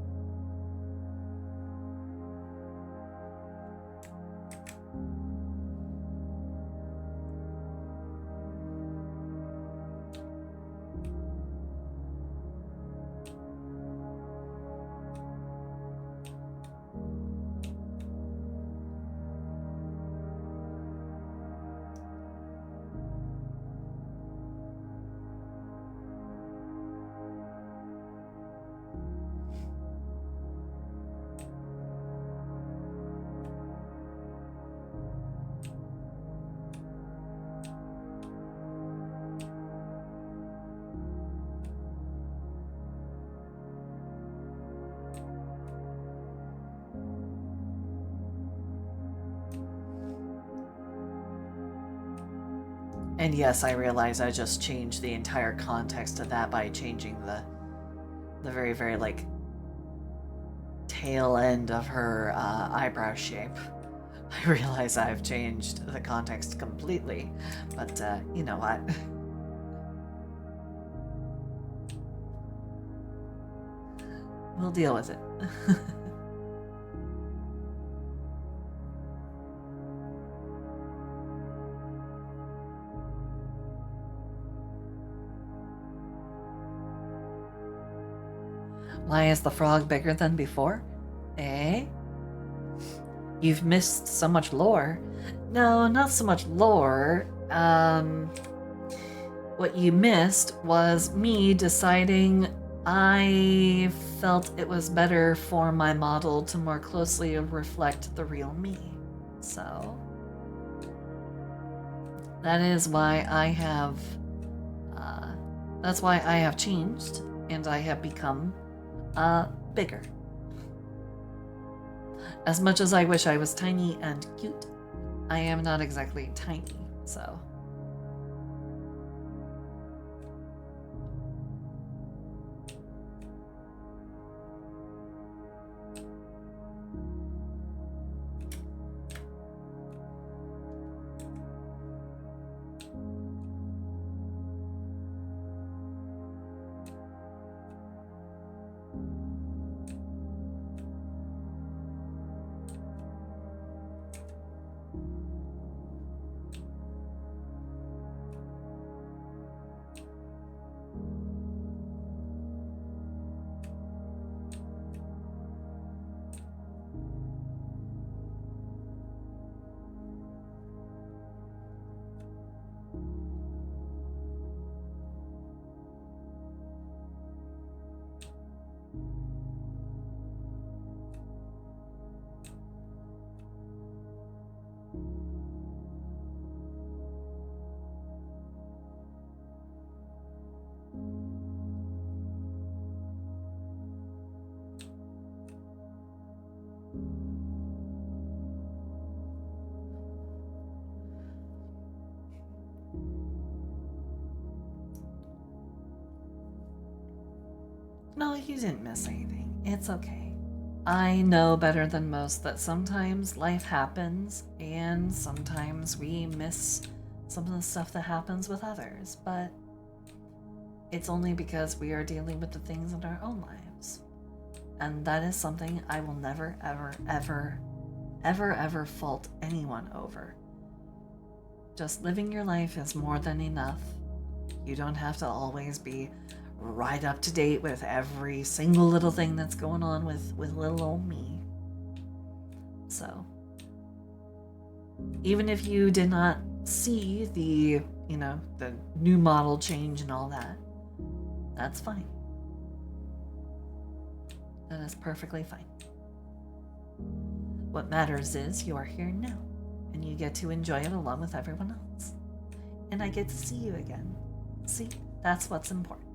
S1: And yes, I realize I just changed the entire context of that by changing the very, very, like, tail end of her eyebrow shape. I realize I've changed the context completely, but you know what? We'll deal with it. Why is the frog bigger than before? Eh? You've missed so much lore. No, not so much lore. What you missed was me deciding I felt it was better for my model to more closely reflect the real me. So that is why I have that's why I have changed and I have become bigger. As much as I wish I was tiny and cute, I am not exactly tiny, so. No, you didn't miss anything. It's okay. I know better than most that sometimes life happens and sometimes we miss some of the stuff that happens with others, but it's only because we are dealing with the things in our own lives. And that is something I will never, ever, ever, ever, ever fault anyone over. Just living your life is more than enough. You don't have to always be right up to date with every single little thing that's going on with little old me. So, even if you did not see the, the new model change and all that, that's fine. That is perfectly fine. What matters is you are here now, and you get to enjoy it along with everyone else. And I get to see you again. See, that's what's important.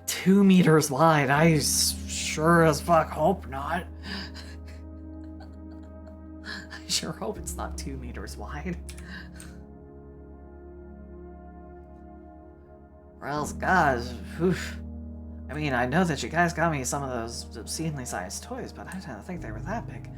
S1: $2 meters wide. I sure as fuck hope not. I sure hope it's not 2 meters wide. Or else, guys, oof. I mean, I know that you guys got me some of those obscenely sized toys, but I didn't think they were that big.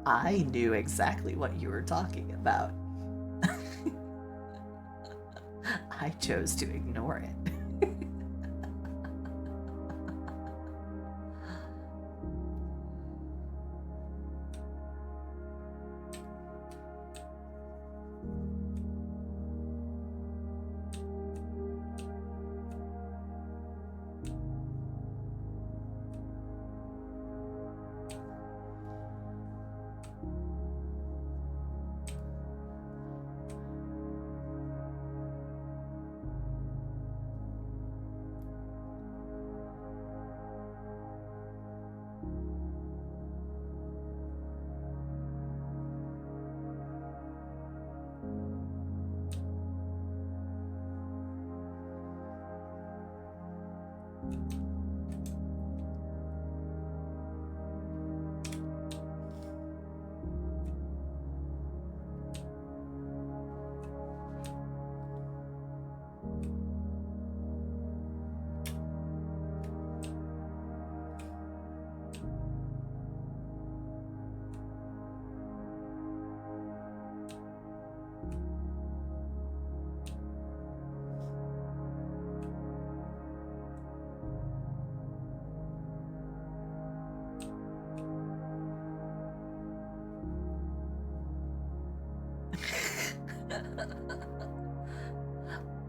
S1: I knew exactly what you were talking about. I chose to ignore it.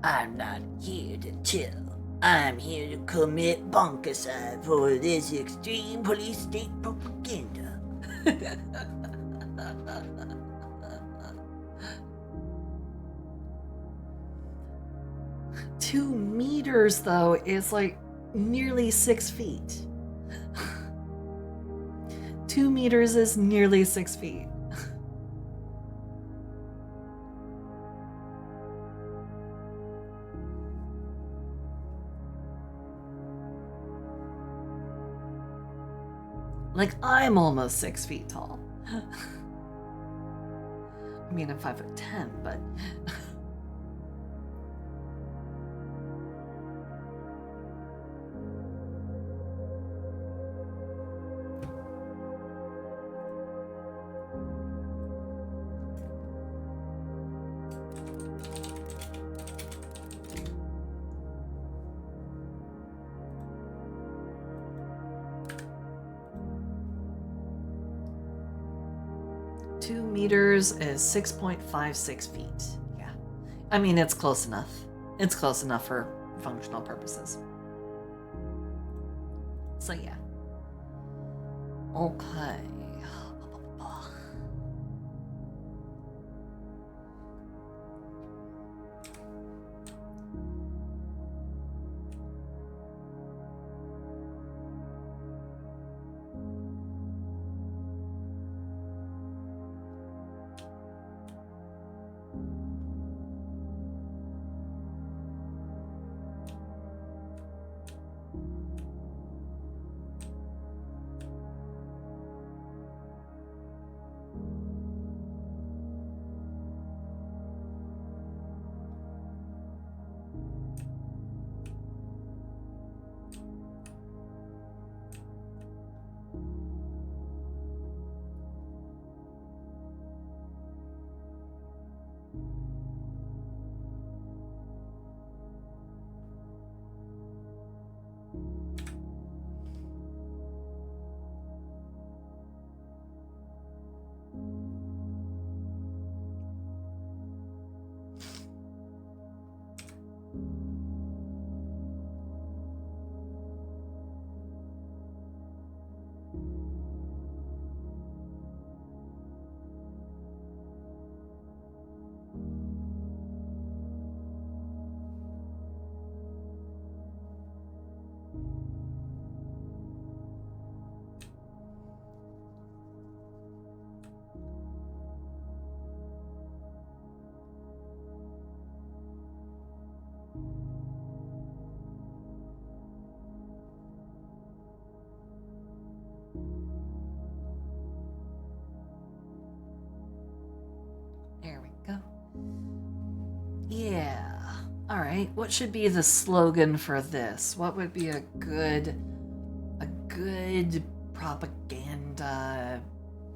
S7: I'm not here to chill. I'm here to commit bonkicide for this extreme police state propaganda.
S1: 2 meters, though, is like nearly 6 feet. 2 meters is nearly 6 feet. Like, I'm almost 6 feet tall. I mean, I'm 5'10", but. Two meters is 6.56 feet. Yeah. I mean, it's close enough. It's close enough for functional purposes. So, yeah. Okay. There we go. Yeah. All right. What should be the slogan for this? What would be a good propaganda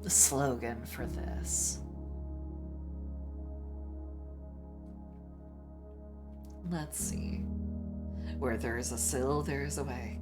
S1: slogan for this? Let's see. Where there's a sill, there's a way.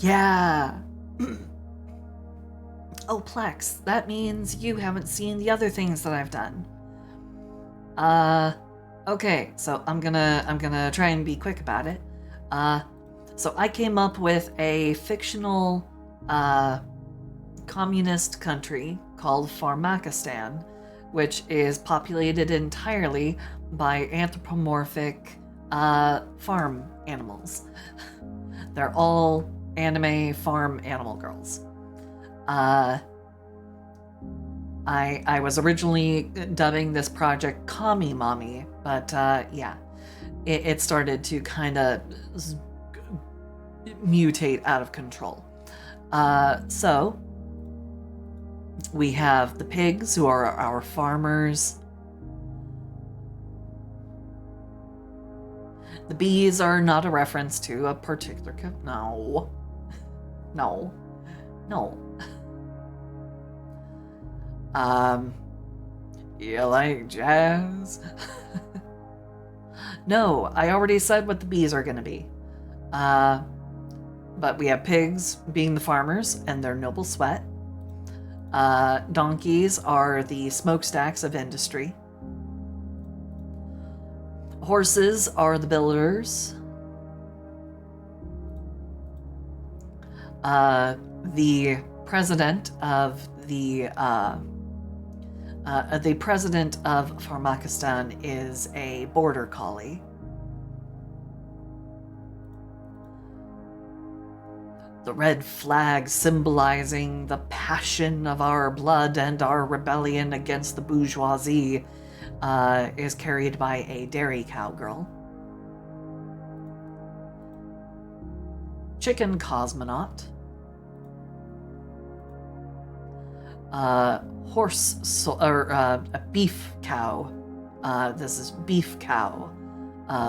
S1: Yeah. Oh, Plex, that means you haven't seen the other things that I've done. Okay, so I'm gonna try and be quick about it. So I came up with a fictional, communist country called Pharmakistan, which is populated entirely by anthropomorphic, farm animals. They're all anime farm animal girls. I was originally dubbing this project Kami Mommy, but yeah, it started to kind of mutate out of control. So we have the pigs, who are our farmers. The bees are not a reference to a particular no. You like jazz? No, I already said what the bees are gonna be. But we have pigs being the farmers and their noble sweat. Donkeys are the smokestacks of industry. Horses are the builders. The president of the president of Pharmakistan is a border collie. The red flag symbolizing the passion of our blood and our rebellion against the bourgeoisie is carried by a dairy cowgirl. Chicken cosmonaut. A beef cow. This is beef cow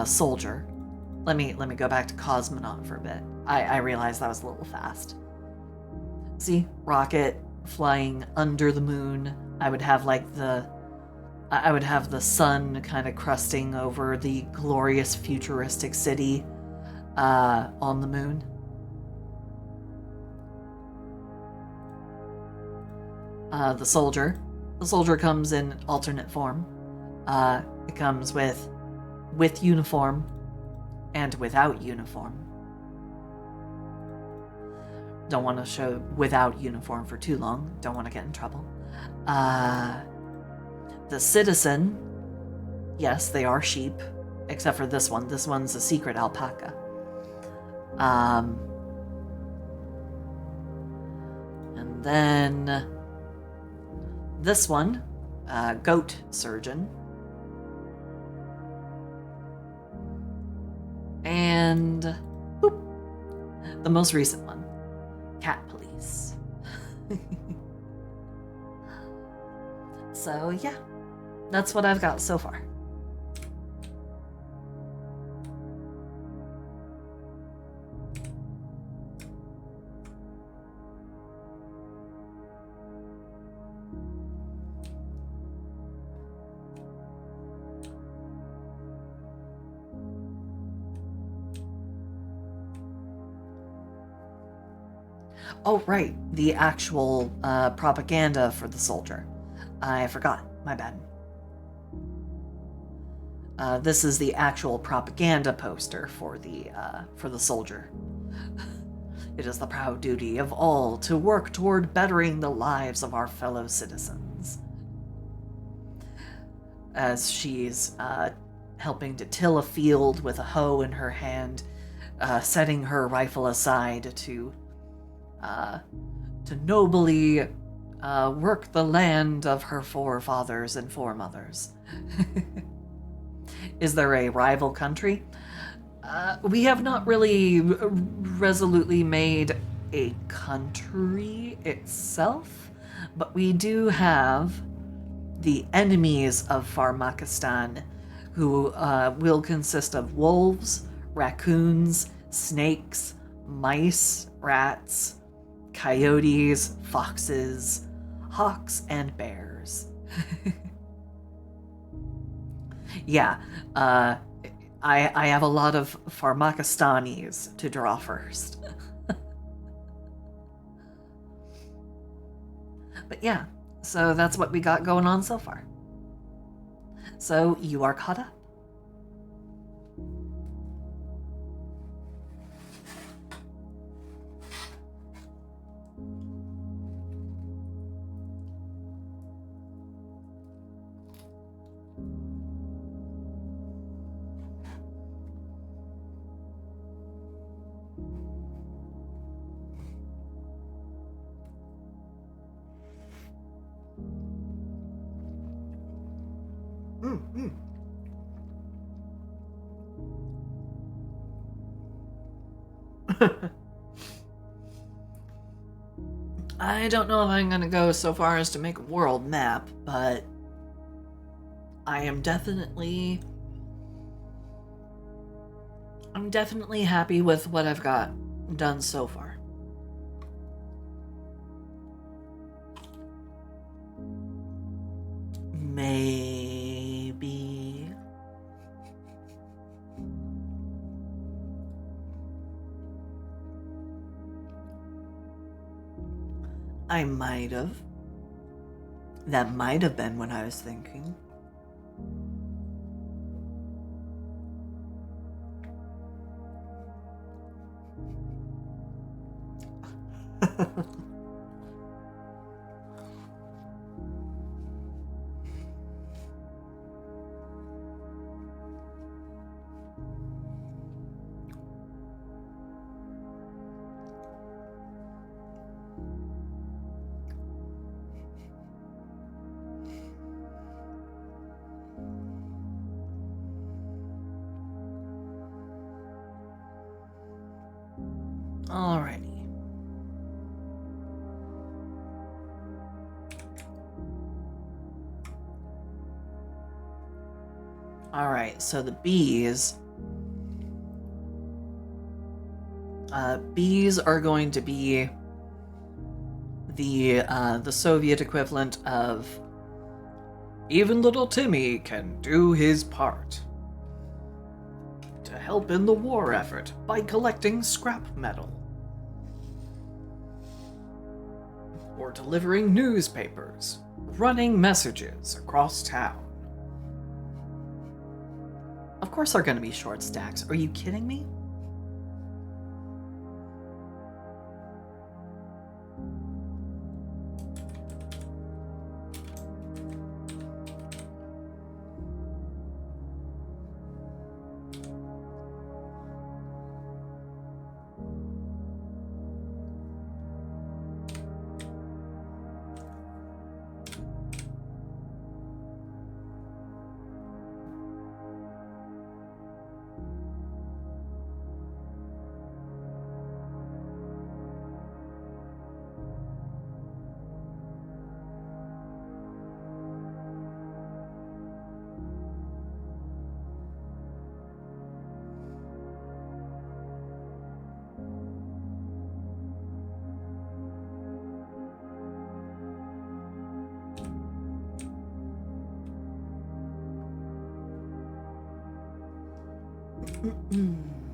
S1: soldier. Let me go back to cosmonaut for a bit. I realized that was a little fast. See, rocket flying under the moon. I would have the sun kind of crusting over the glorious futuristic city on the moon. The soldier. The soldier comes in alternate form. It comes with uniform and without uniform. Don't want to show without uniform for too long. Don't want to get in trouble. The citizen. Yes, they are sheep. Except for this one. This one's a secret alpaca. And then this one, goat surgeon. And boop, the most recent one, cat police. So yeah, that's what I've got so far. Oh, right, the actual propaganda for the soldier. I forgot, my bad. This is the actual propaganda poster for the soldier. It is the proud duty of all to work toward bettering the lives of our fellow citizens. As she's helping to till a field with a hoe in her hand, setting her rifle aside to nobly work the land of her forefathers and foremothers. Is there a rival country? We have not really resolutely made a country itself, but we do have the enemies of Pharmakistan, who will consist of wolves, raccoons, snakes, mice, rats, coyotes, foxes, hawks, and bears. Yeah, I have a lot of Pharmakistanis to draw first. But yeah, so that's what we got going on so far. So you are caught up. I don't know if I'm gonna go so far as to make a world map, but I'm definitely happy with what I've got done so far. Maybe. I might have. That might have been what I was thinking. Alrighty. Alright, so the bees. Bees are going to be the Soviet equivalent of even little Timmy can do his part to help in the war effort by collecting scrap metal or delivering newspapers, running messages across town. Of course they're going to be short stacks. Are you kidding me?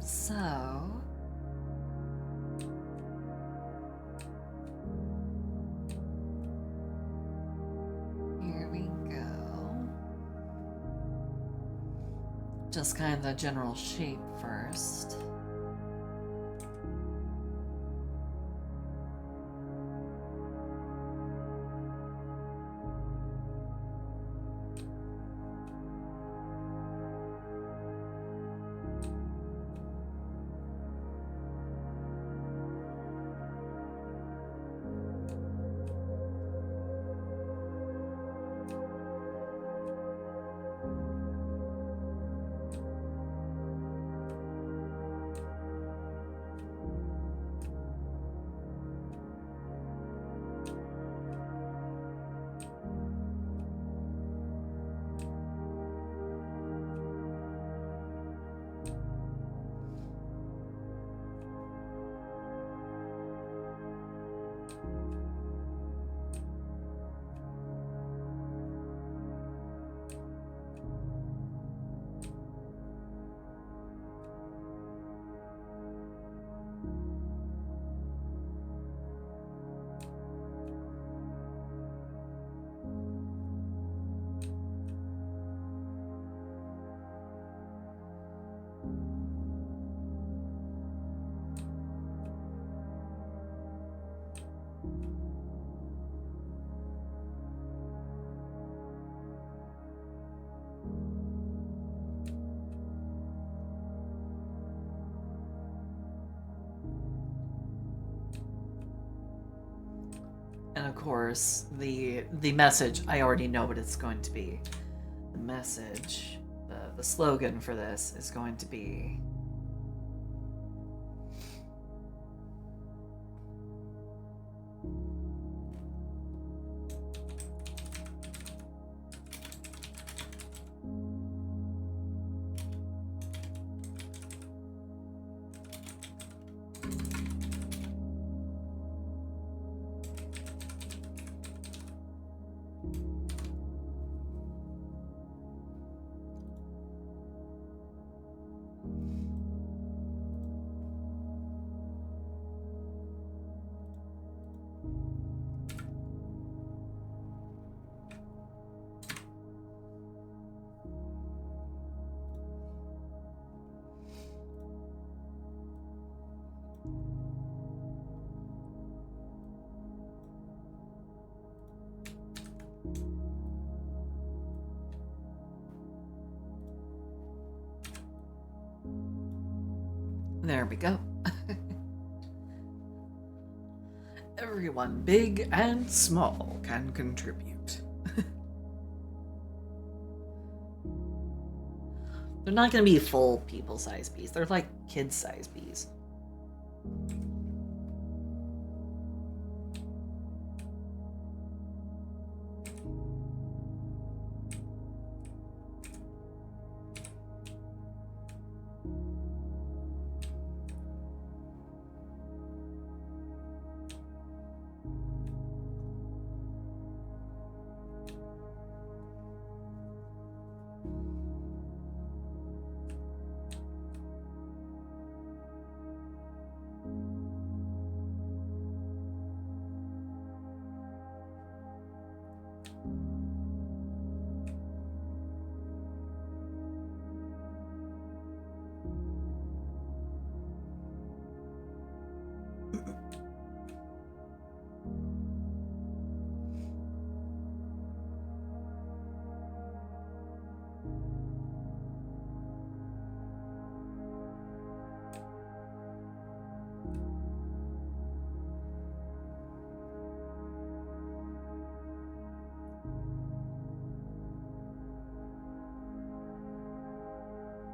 S1: So... here we go. Just kind of the general shape first. And of course, the message, I already know what it's going to be. The message, the slogan for this is going to be there we go. Everyone, big and small, can contribute. They're not going to be full people-sized bees. They're like kid-sized bees.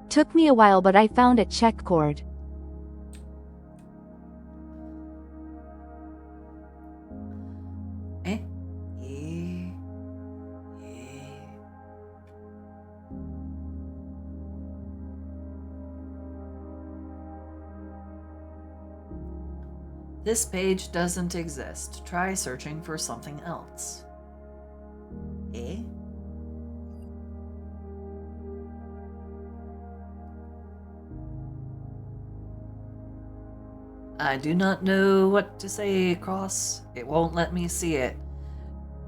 S3: Took me a while, but I found a check cord.
S1: Eh? Eh? Eh? This page doesn't exist. Try searching for something else. Eh? I do not know what to say, Cross. It won't let me see it.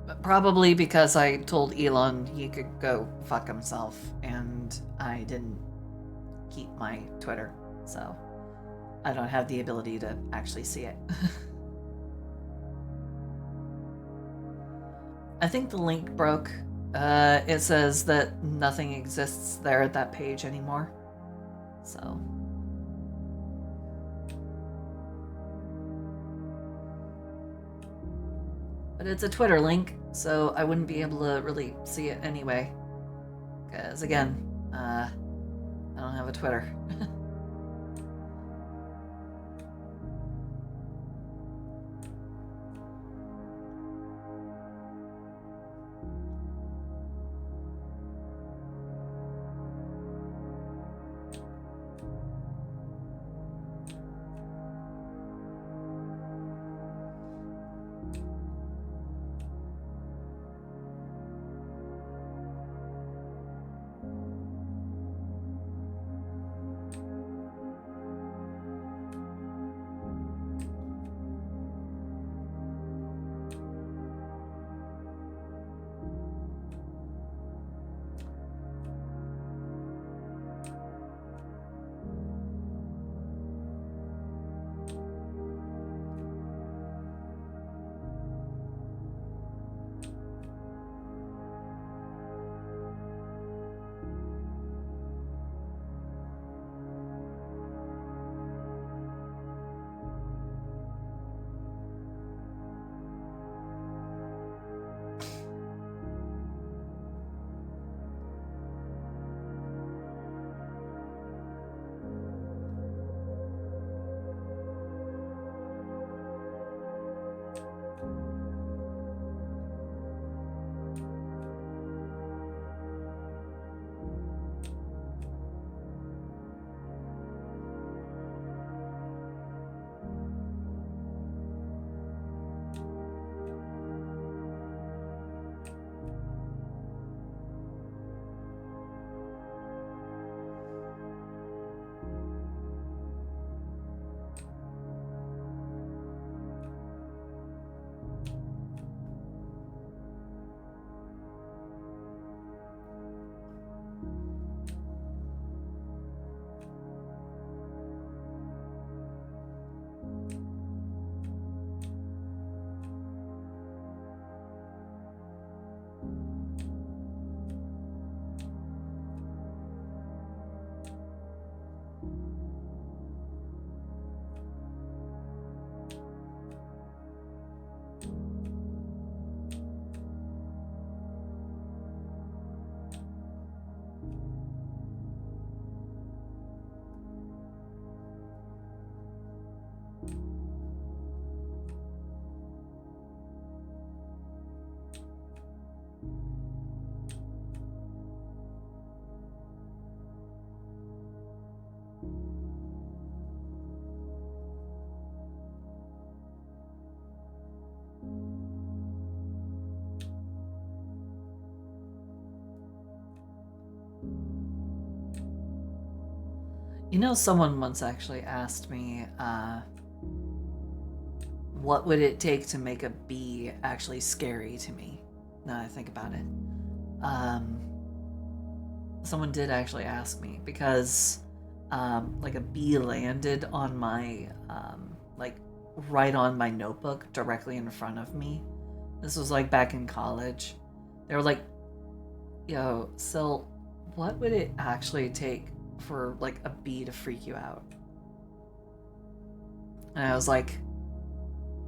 S1: But probably because I told Elon he could go fuck himself, and I didn't keep my Twitter, so I don't have the ability to actually see it. I think the link broke. It says that nothing exists there at that page anymore, so... But it's a Twitter link, so I wouldn't be able to really see it anyway. Because, again, I don't have a Twitter. You know, someone once actually asked me, what would it take to make a bee actually scary to me? Now that I think about it. Someone did actually ask me because, like a bee landed on my, like right on my notebook directly in front of me. This was like back in college. They were like, yo, so what would it actually take for like a bee to freak you out? And I was like,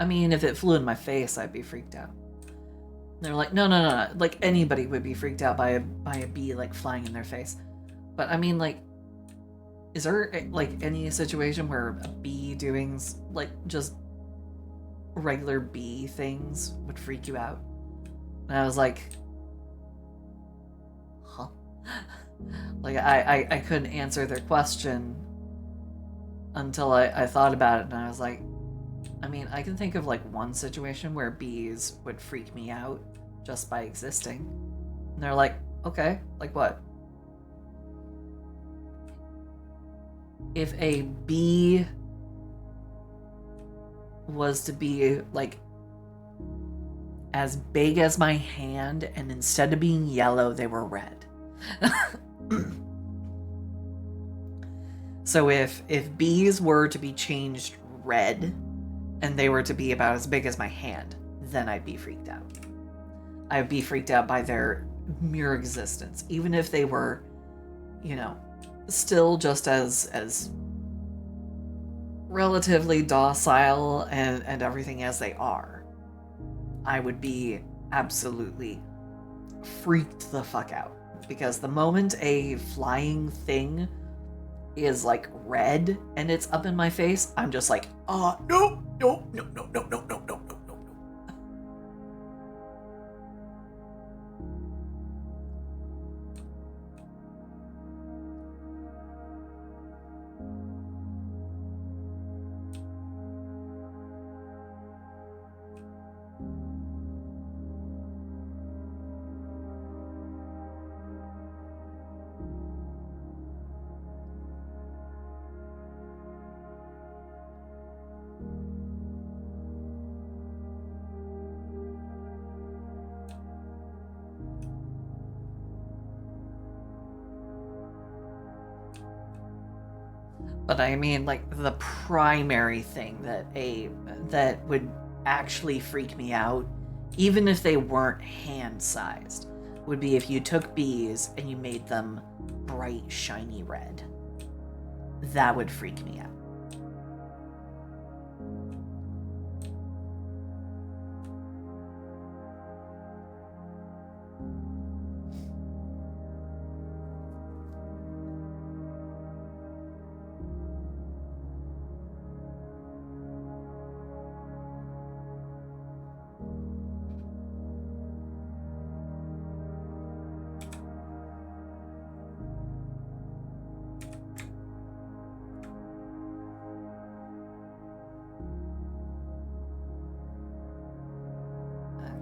S1: I mean, if it flew in my face, I'd be freaked out. And they were like, no, like anybody would be freaked out by a bee like flying in their face. But I mean, like, is there like any situation where a bee doing like just regular bee things would freak you out? And I was like, huh? Like I couldn't answer their question until I thought about it, and I was like, I mean, I can think of like one situation where bees would freak me out just by existing. And they're like, okay, like what? If a bee was to be like as big as my hand, and instead of being yellow, they were red. So if bees were to be changed red and they were to be about as big as my hand, then I'd be freaked out. I'd be freaked out by their mere existence, even if they were, you know, still just as relatively docile and everything as they are. I would be absolutely freaked the fuck out, because the moment a flying thing is like red and it's up in my face, I'm just like, no. But I mean, like, the primary thing that would actually freak me out, even if they weren't hand-sized, would be if you took bees and you made them bright, shiny red. That would freak me out.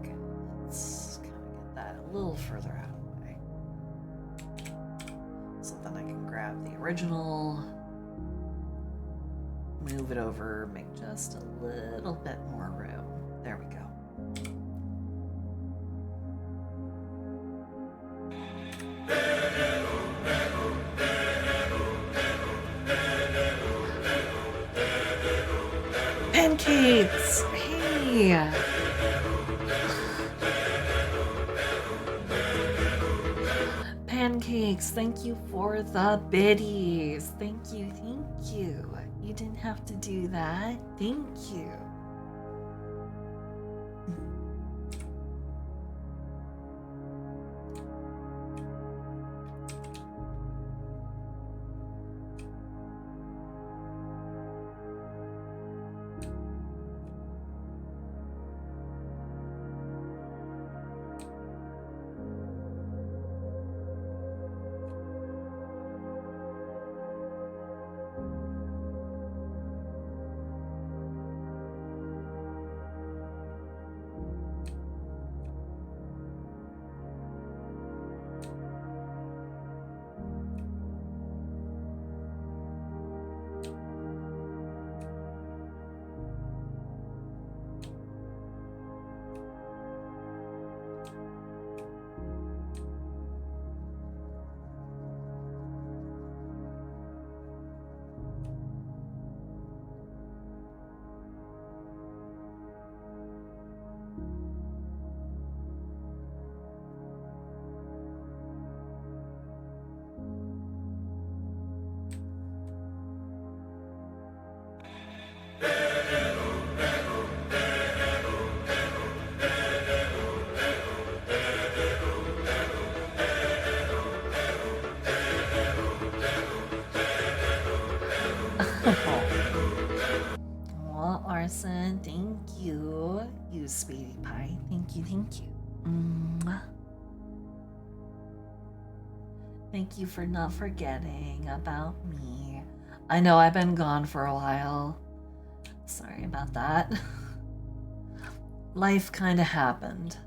S1: Okay, let's kind of get that a little further out of the way. So then I can grab the original, move it over, make just a little bit more room. There we go. Pancakes! Hey! Pancakes, thank you for the biddies. Thank you, thank you. You didn't have to do that. Thank you. Carson. Thank you. You sweetie pie. Thank you, thank you. Mwah. Thank you for not forgetting about me. I know I've been gone for a while. Sorry about that. Life kind of happened.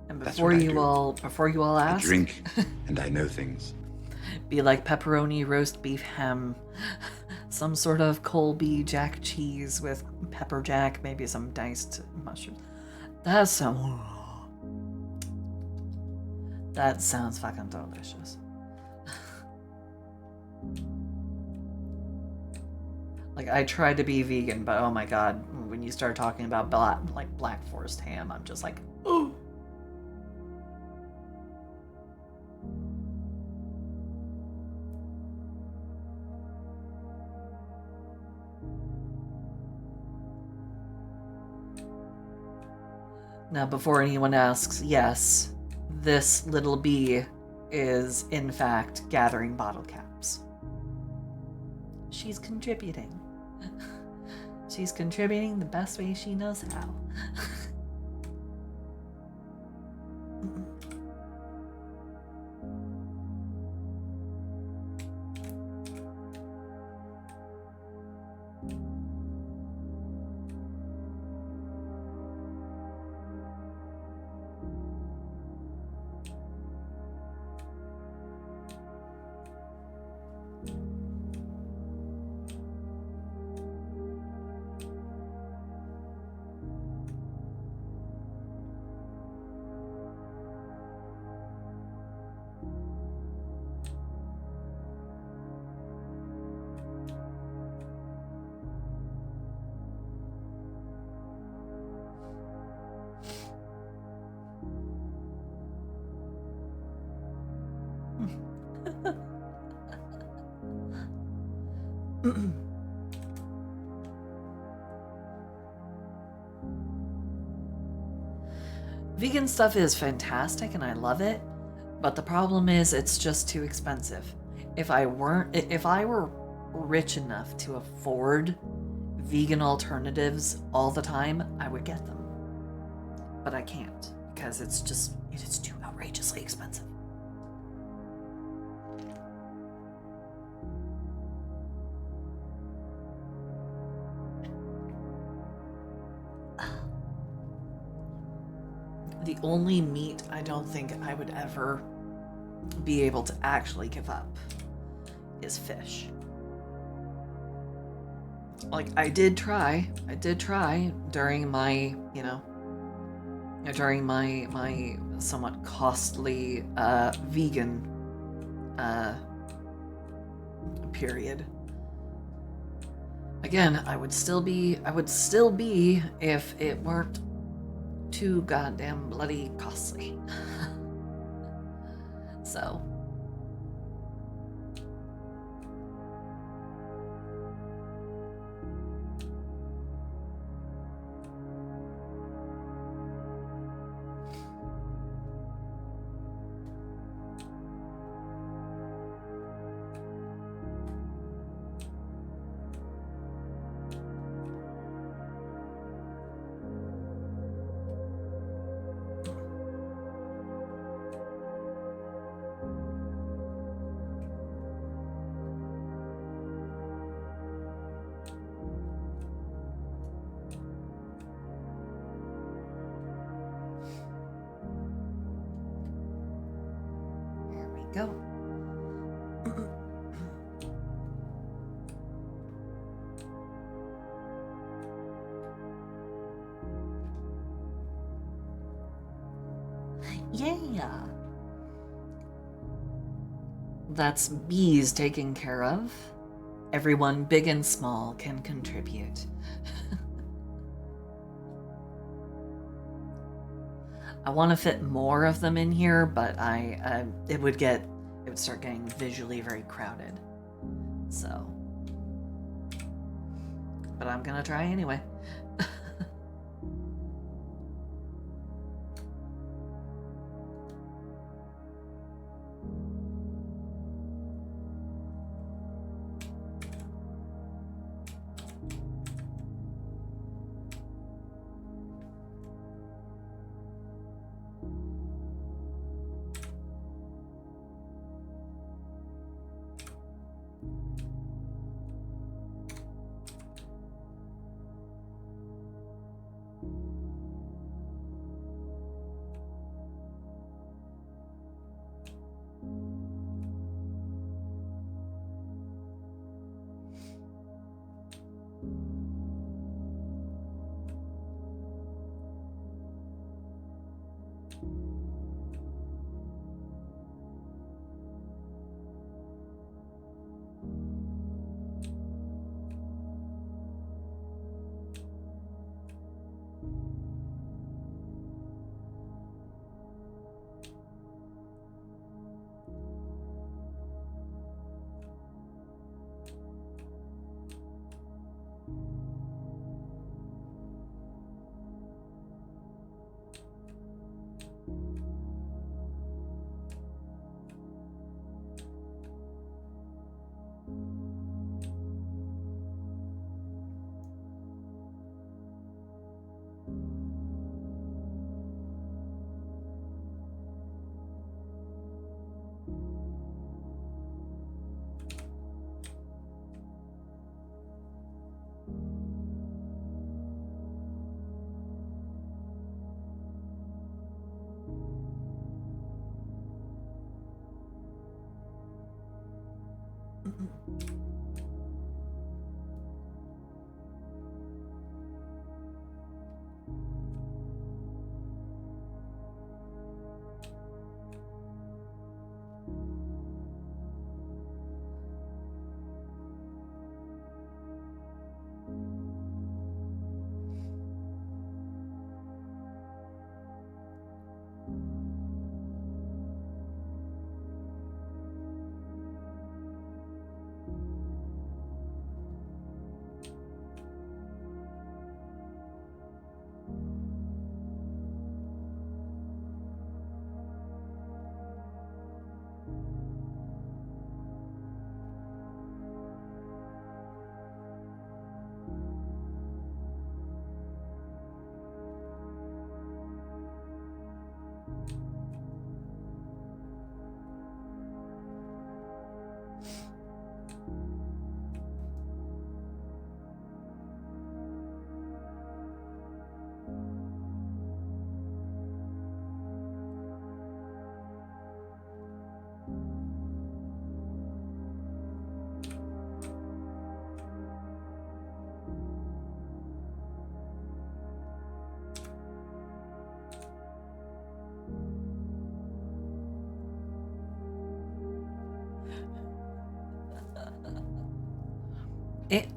S1: And
S4: That's
S1: before
S4: what I
S1: you
S4: do.
S1: all
S4: I
S1: ask,
S4: drink and I know things.
S1: be like pepperoni, roast beef, ham, some sort of Colby jack cheese with pepper jack, maybe some diced mushrooms. That sounds fucking delicious. Like, I tried to be vegan, but oh my god, when you start talking about Black Forest ham, I'm just like, oh. Now, before anyone asks, yes, this little bee is, in fact, gathering bottle caps. She's contributing. She's contributing the best way she knows how. Vegan stuff is fantastic and I love it, but the problem is it's just too expensive. If I were rich enough to afford vegan alternatives all the time, I would get them. But I can't because it is too outrageously expensive. The only meat I don't think I would ever be able to actually give up is fish. Like, I did try during my, during my somewhat costly vegan period. Again, I would still be if it weren't too goddamn bloody costly. So. go. Yeah. That's bees taken care of. Everyone, big and small, can contribute. I want to fit more of them in here, but it would start getting visually very crowded. So, but I'm gonna try anyway.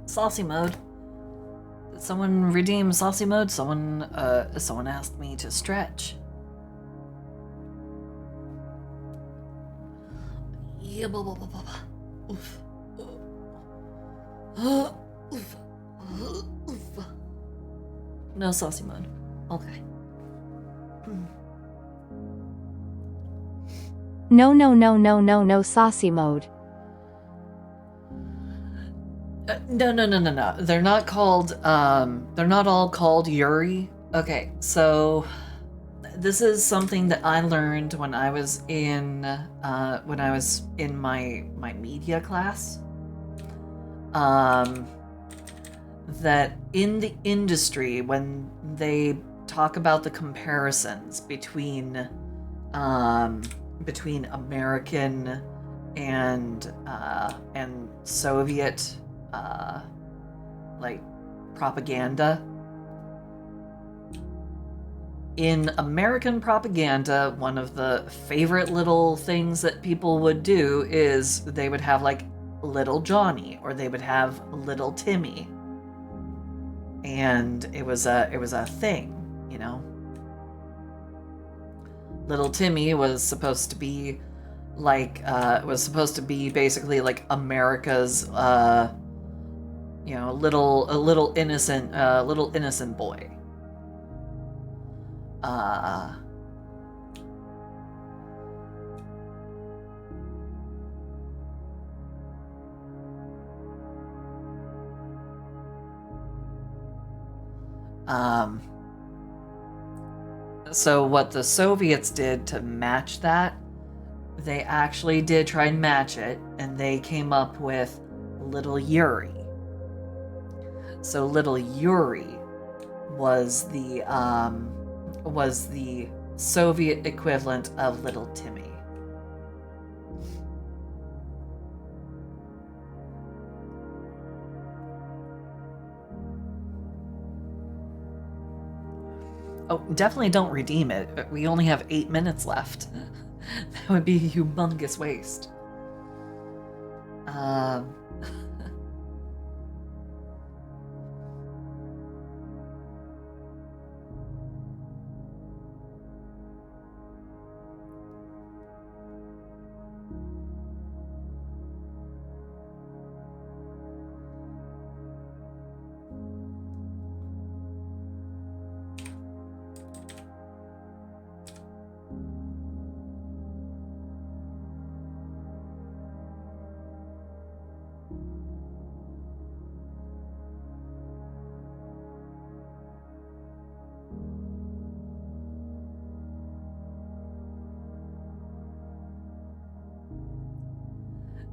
S1: Saucy mode. Did someone redeem saucy mode? Someone asked me to stretch. Yeah, blah, blah, blah, blah, blah. Oof. Oof. Oof. No saucy mode. Okay.
S3: No saucy mode.
S1: No. They're not called, they're not all called Yuri. Okay, so this is something that I learned when I was in my media class. That in the industry, when they talk about the comparisons between between American and Soviet like propaganda. In American propaganda, one of the favorite little things that people would do is they would have like little Johnny, or they would have little Timmy. And it was a thing, you know. Little Timmy was supposed to be like basically like America's you know, a little innocent boy. So what the Soviets did to match that, they actually did try and match it, and they came up with Little Yuri. So Little Yuri was the Soviet equivalent of Little Timmy. Oh, definitely don't redeem it. We only have 8 minutes left. That would be a humongous waste.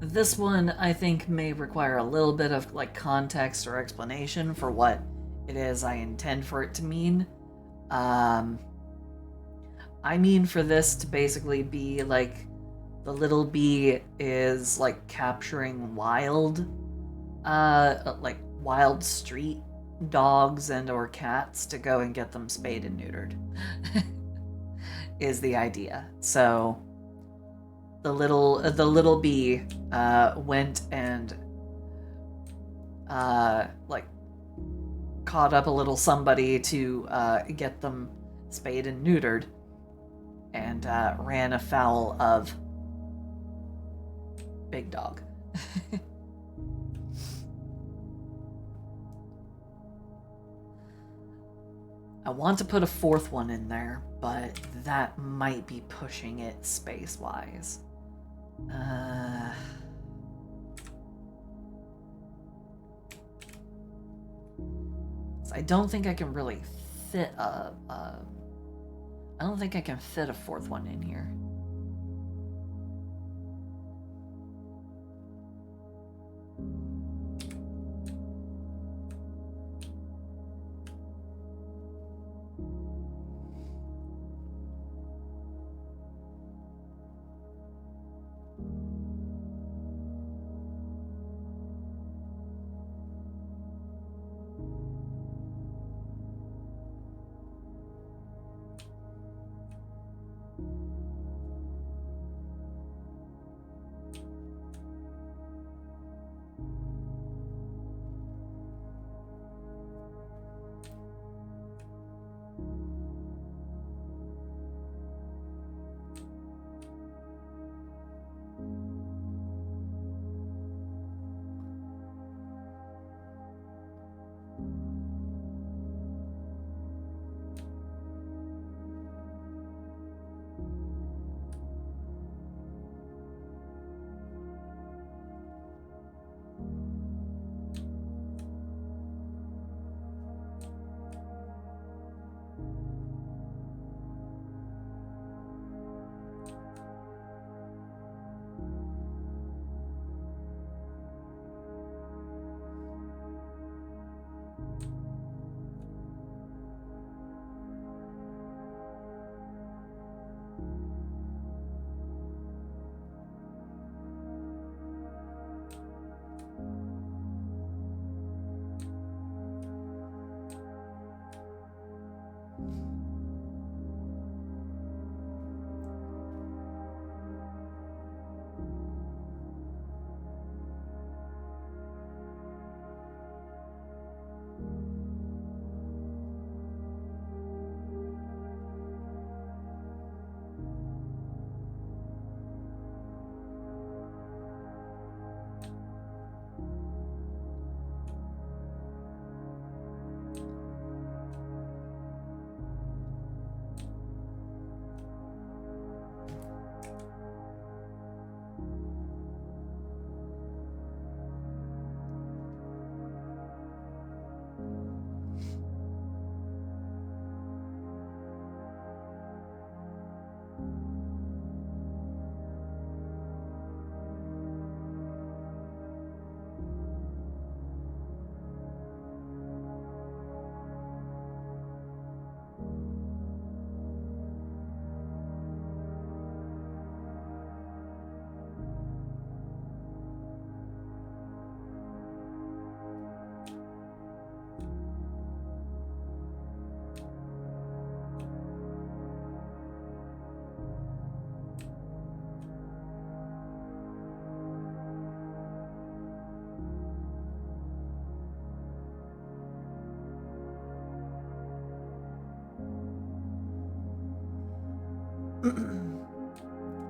S1: This one, I think, may require a little bit of like context or explanation for what it is I intend for it to mean. I mean for this to basically be like the little bee is like capturing wild street dogs and or cats to go and get them spayed and neutered. Is the idea. So the little bee went and like caught up a little somebody to get them spayed and neutered, and ran afoul of Big Dog. I want to put a fourth one in there, but that might be pushing it space-wise. I don't think I can really fit I don't think I can fit a fourth one in here.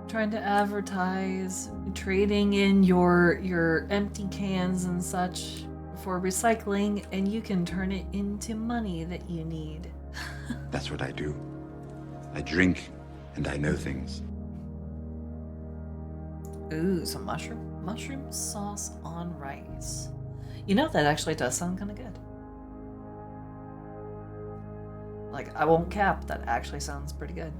S1: trying to advertise trading in your empty cans and such for recycling, and you can turn it into money that you need.
S4: That's what I do. I drink and I know things.
S1: Ooh, some mushroom sauce on rice. You know, that actually does sound kind of good. Like, I won't cap, that actually sounds pretty good.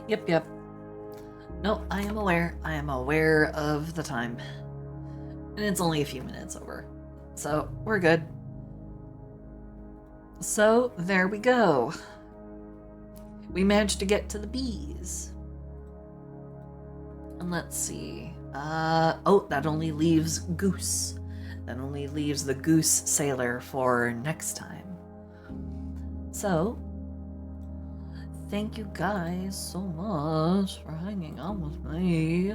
S1: Yep. No, I am aware. I am aware of the time. And it's only a few minutes over. So, we're good. So, there we go. We managed to get to the bees. And let's see. Oh, that only leaves Goose. That only leaves the Goose Sailor for next time. So, thank you guys so much for hanging out with me.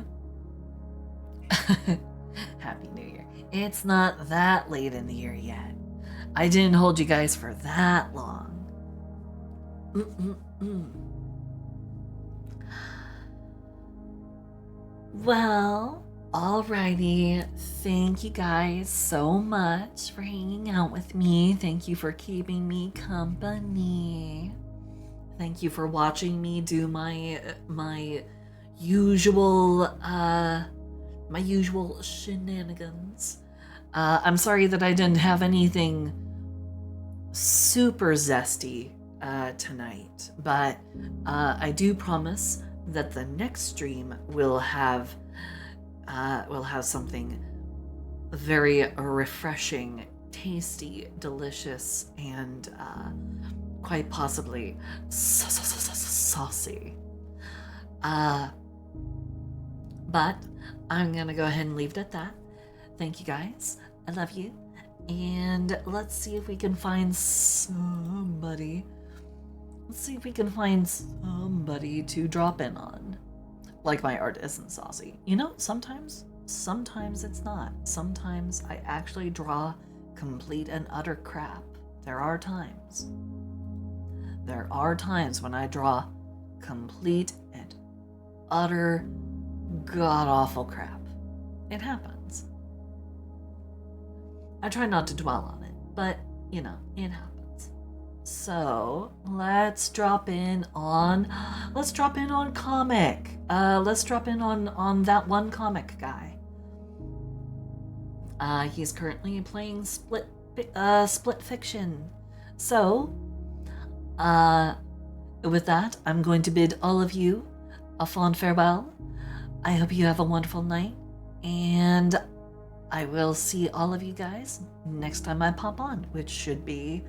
S1: Happy New Year. It's not that late in the year yet. I didn't hold you guys for that long. Well, alrighty. Thank you guys so much for hanging out with me. Thank you for keeping me company. Thank you for watching me do my usual shenanigans. I'm sorry that I didn't have anything super zesty tonight, but I do promise that the next stream will have something very refreshing, tasty, delicious, and quite possibly saucy. But I'm gonna go ahead and leave it at that. Thank you guys. I love you. And let's see if we can find somebody. Let's see if we can find somebody to drop in on. Like my art isn't saucy. You know, sometimes it's not. Sometimes I actually draw complete and utter crap. There are times. There are times when I draw complete and utter god-awful crap. It happens. I try not to dwell on it, but, you know, it happens. So, let's drop in on comic. Let's drop in on that one comic guy. He's currently playing Split Fiction. So, with that, I'm going to bid all of you a fond farewell. I hope you have a wonderful night, and I will see all of you guys next time I pop on, which should be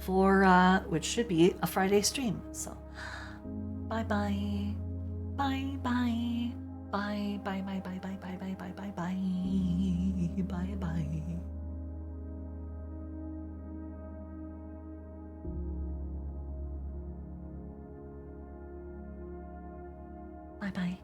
S1: a Friday stream. So, bye bye, bye bye, bye bye bye bye bye bye bye bye bye bye bye bye bye bye bye.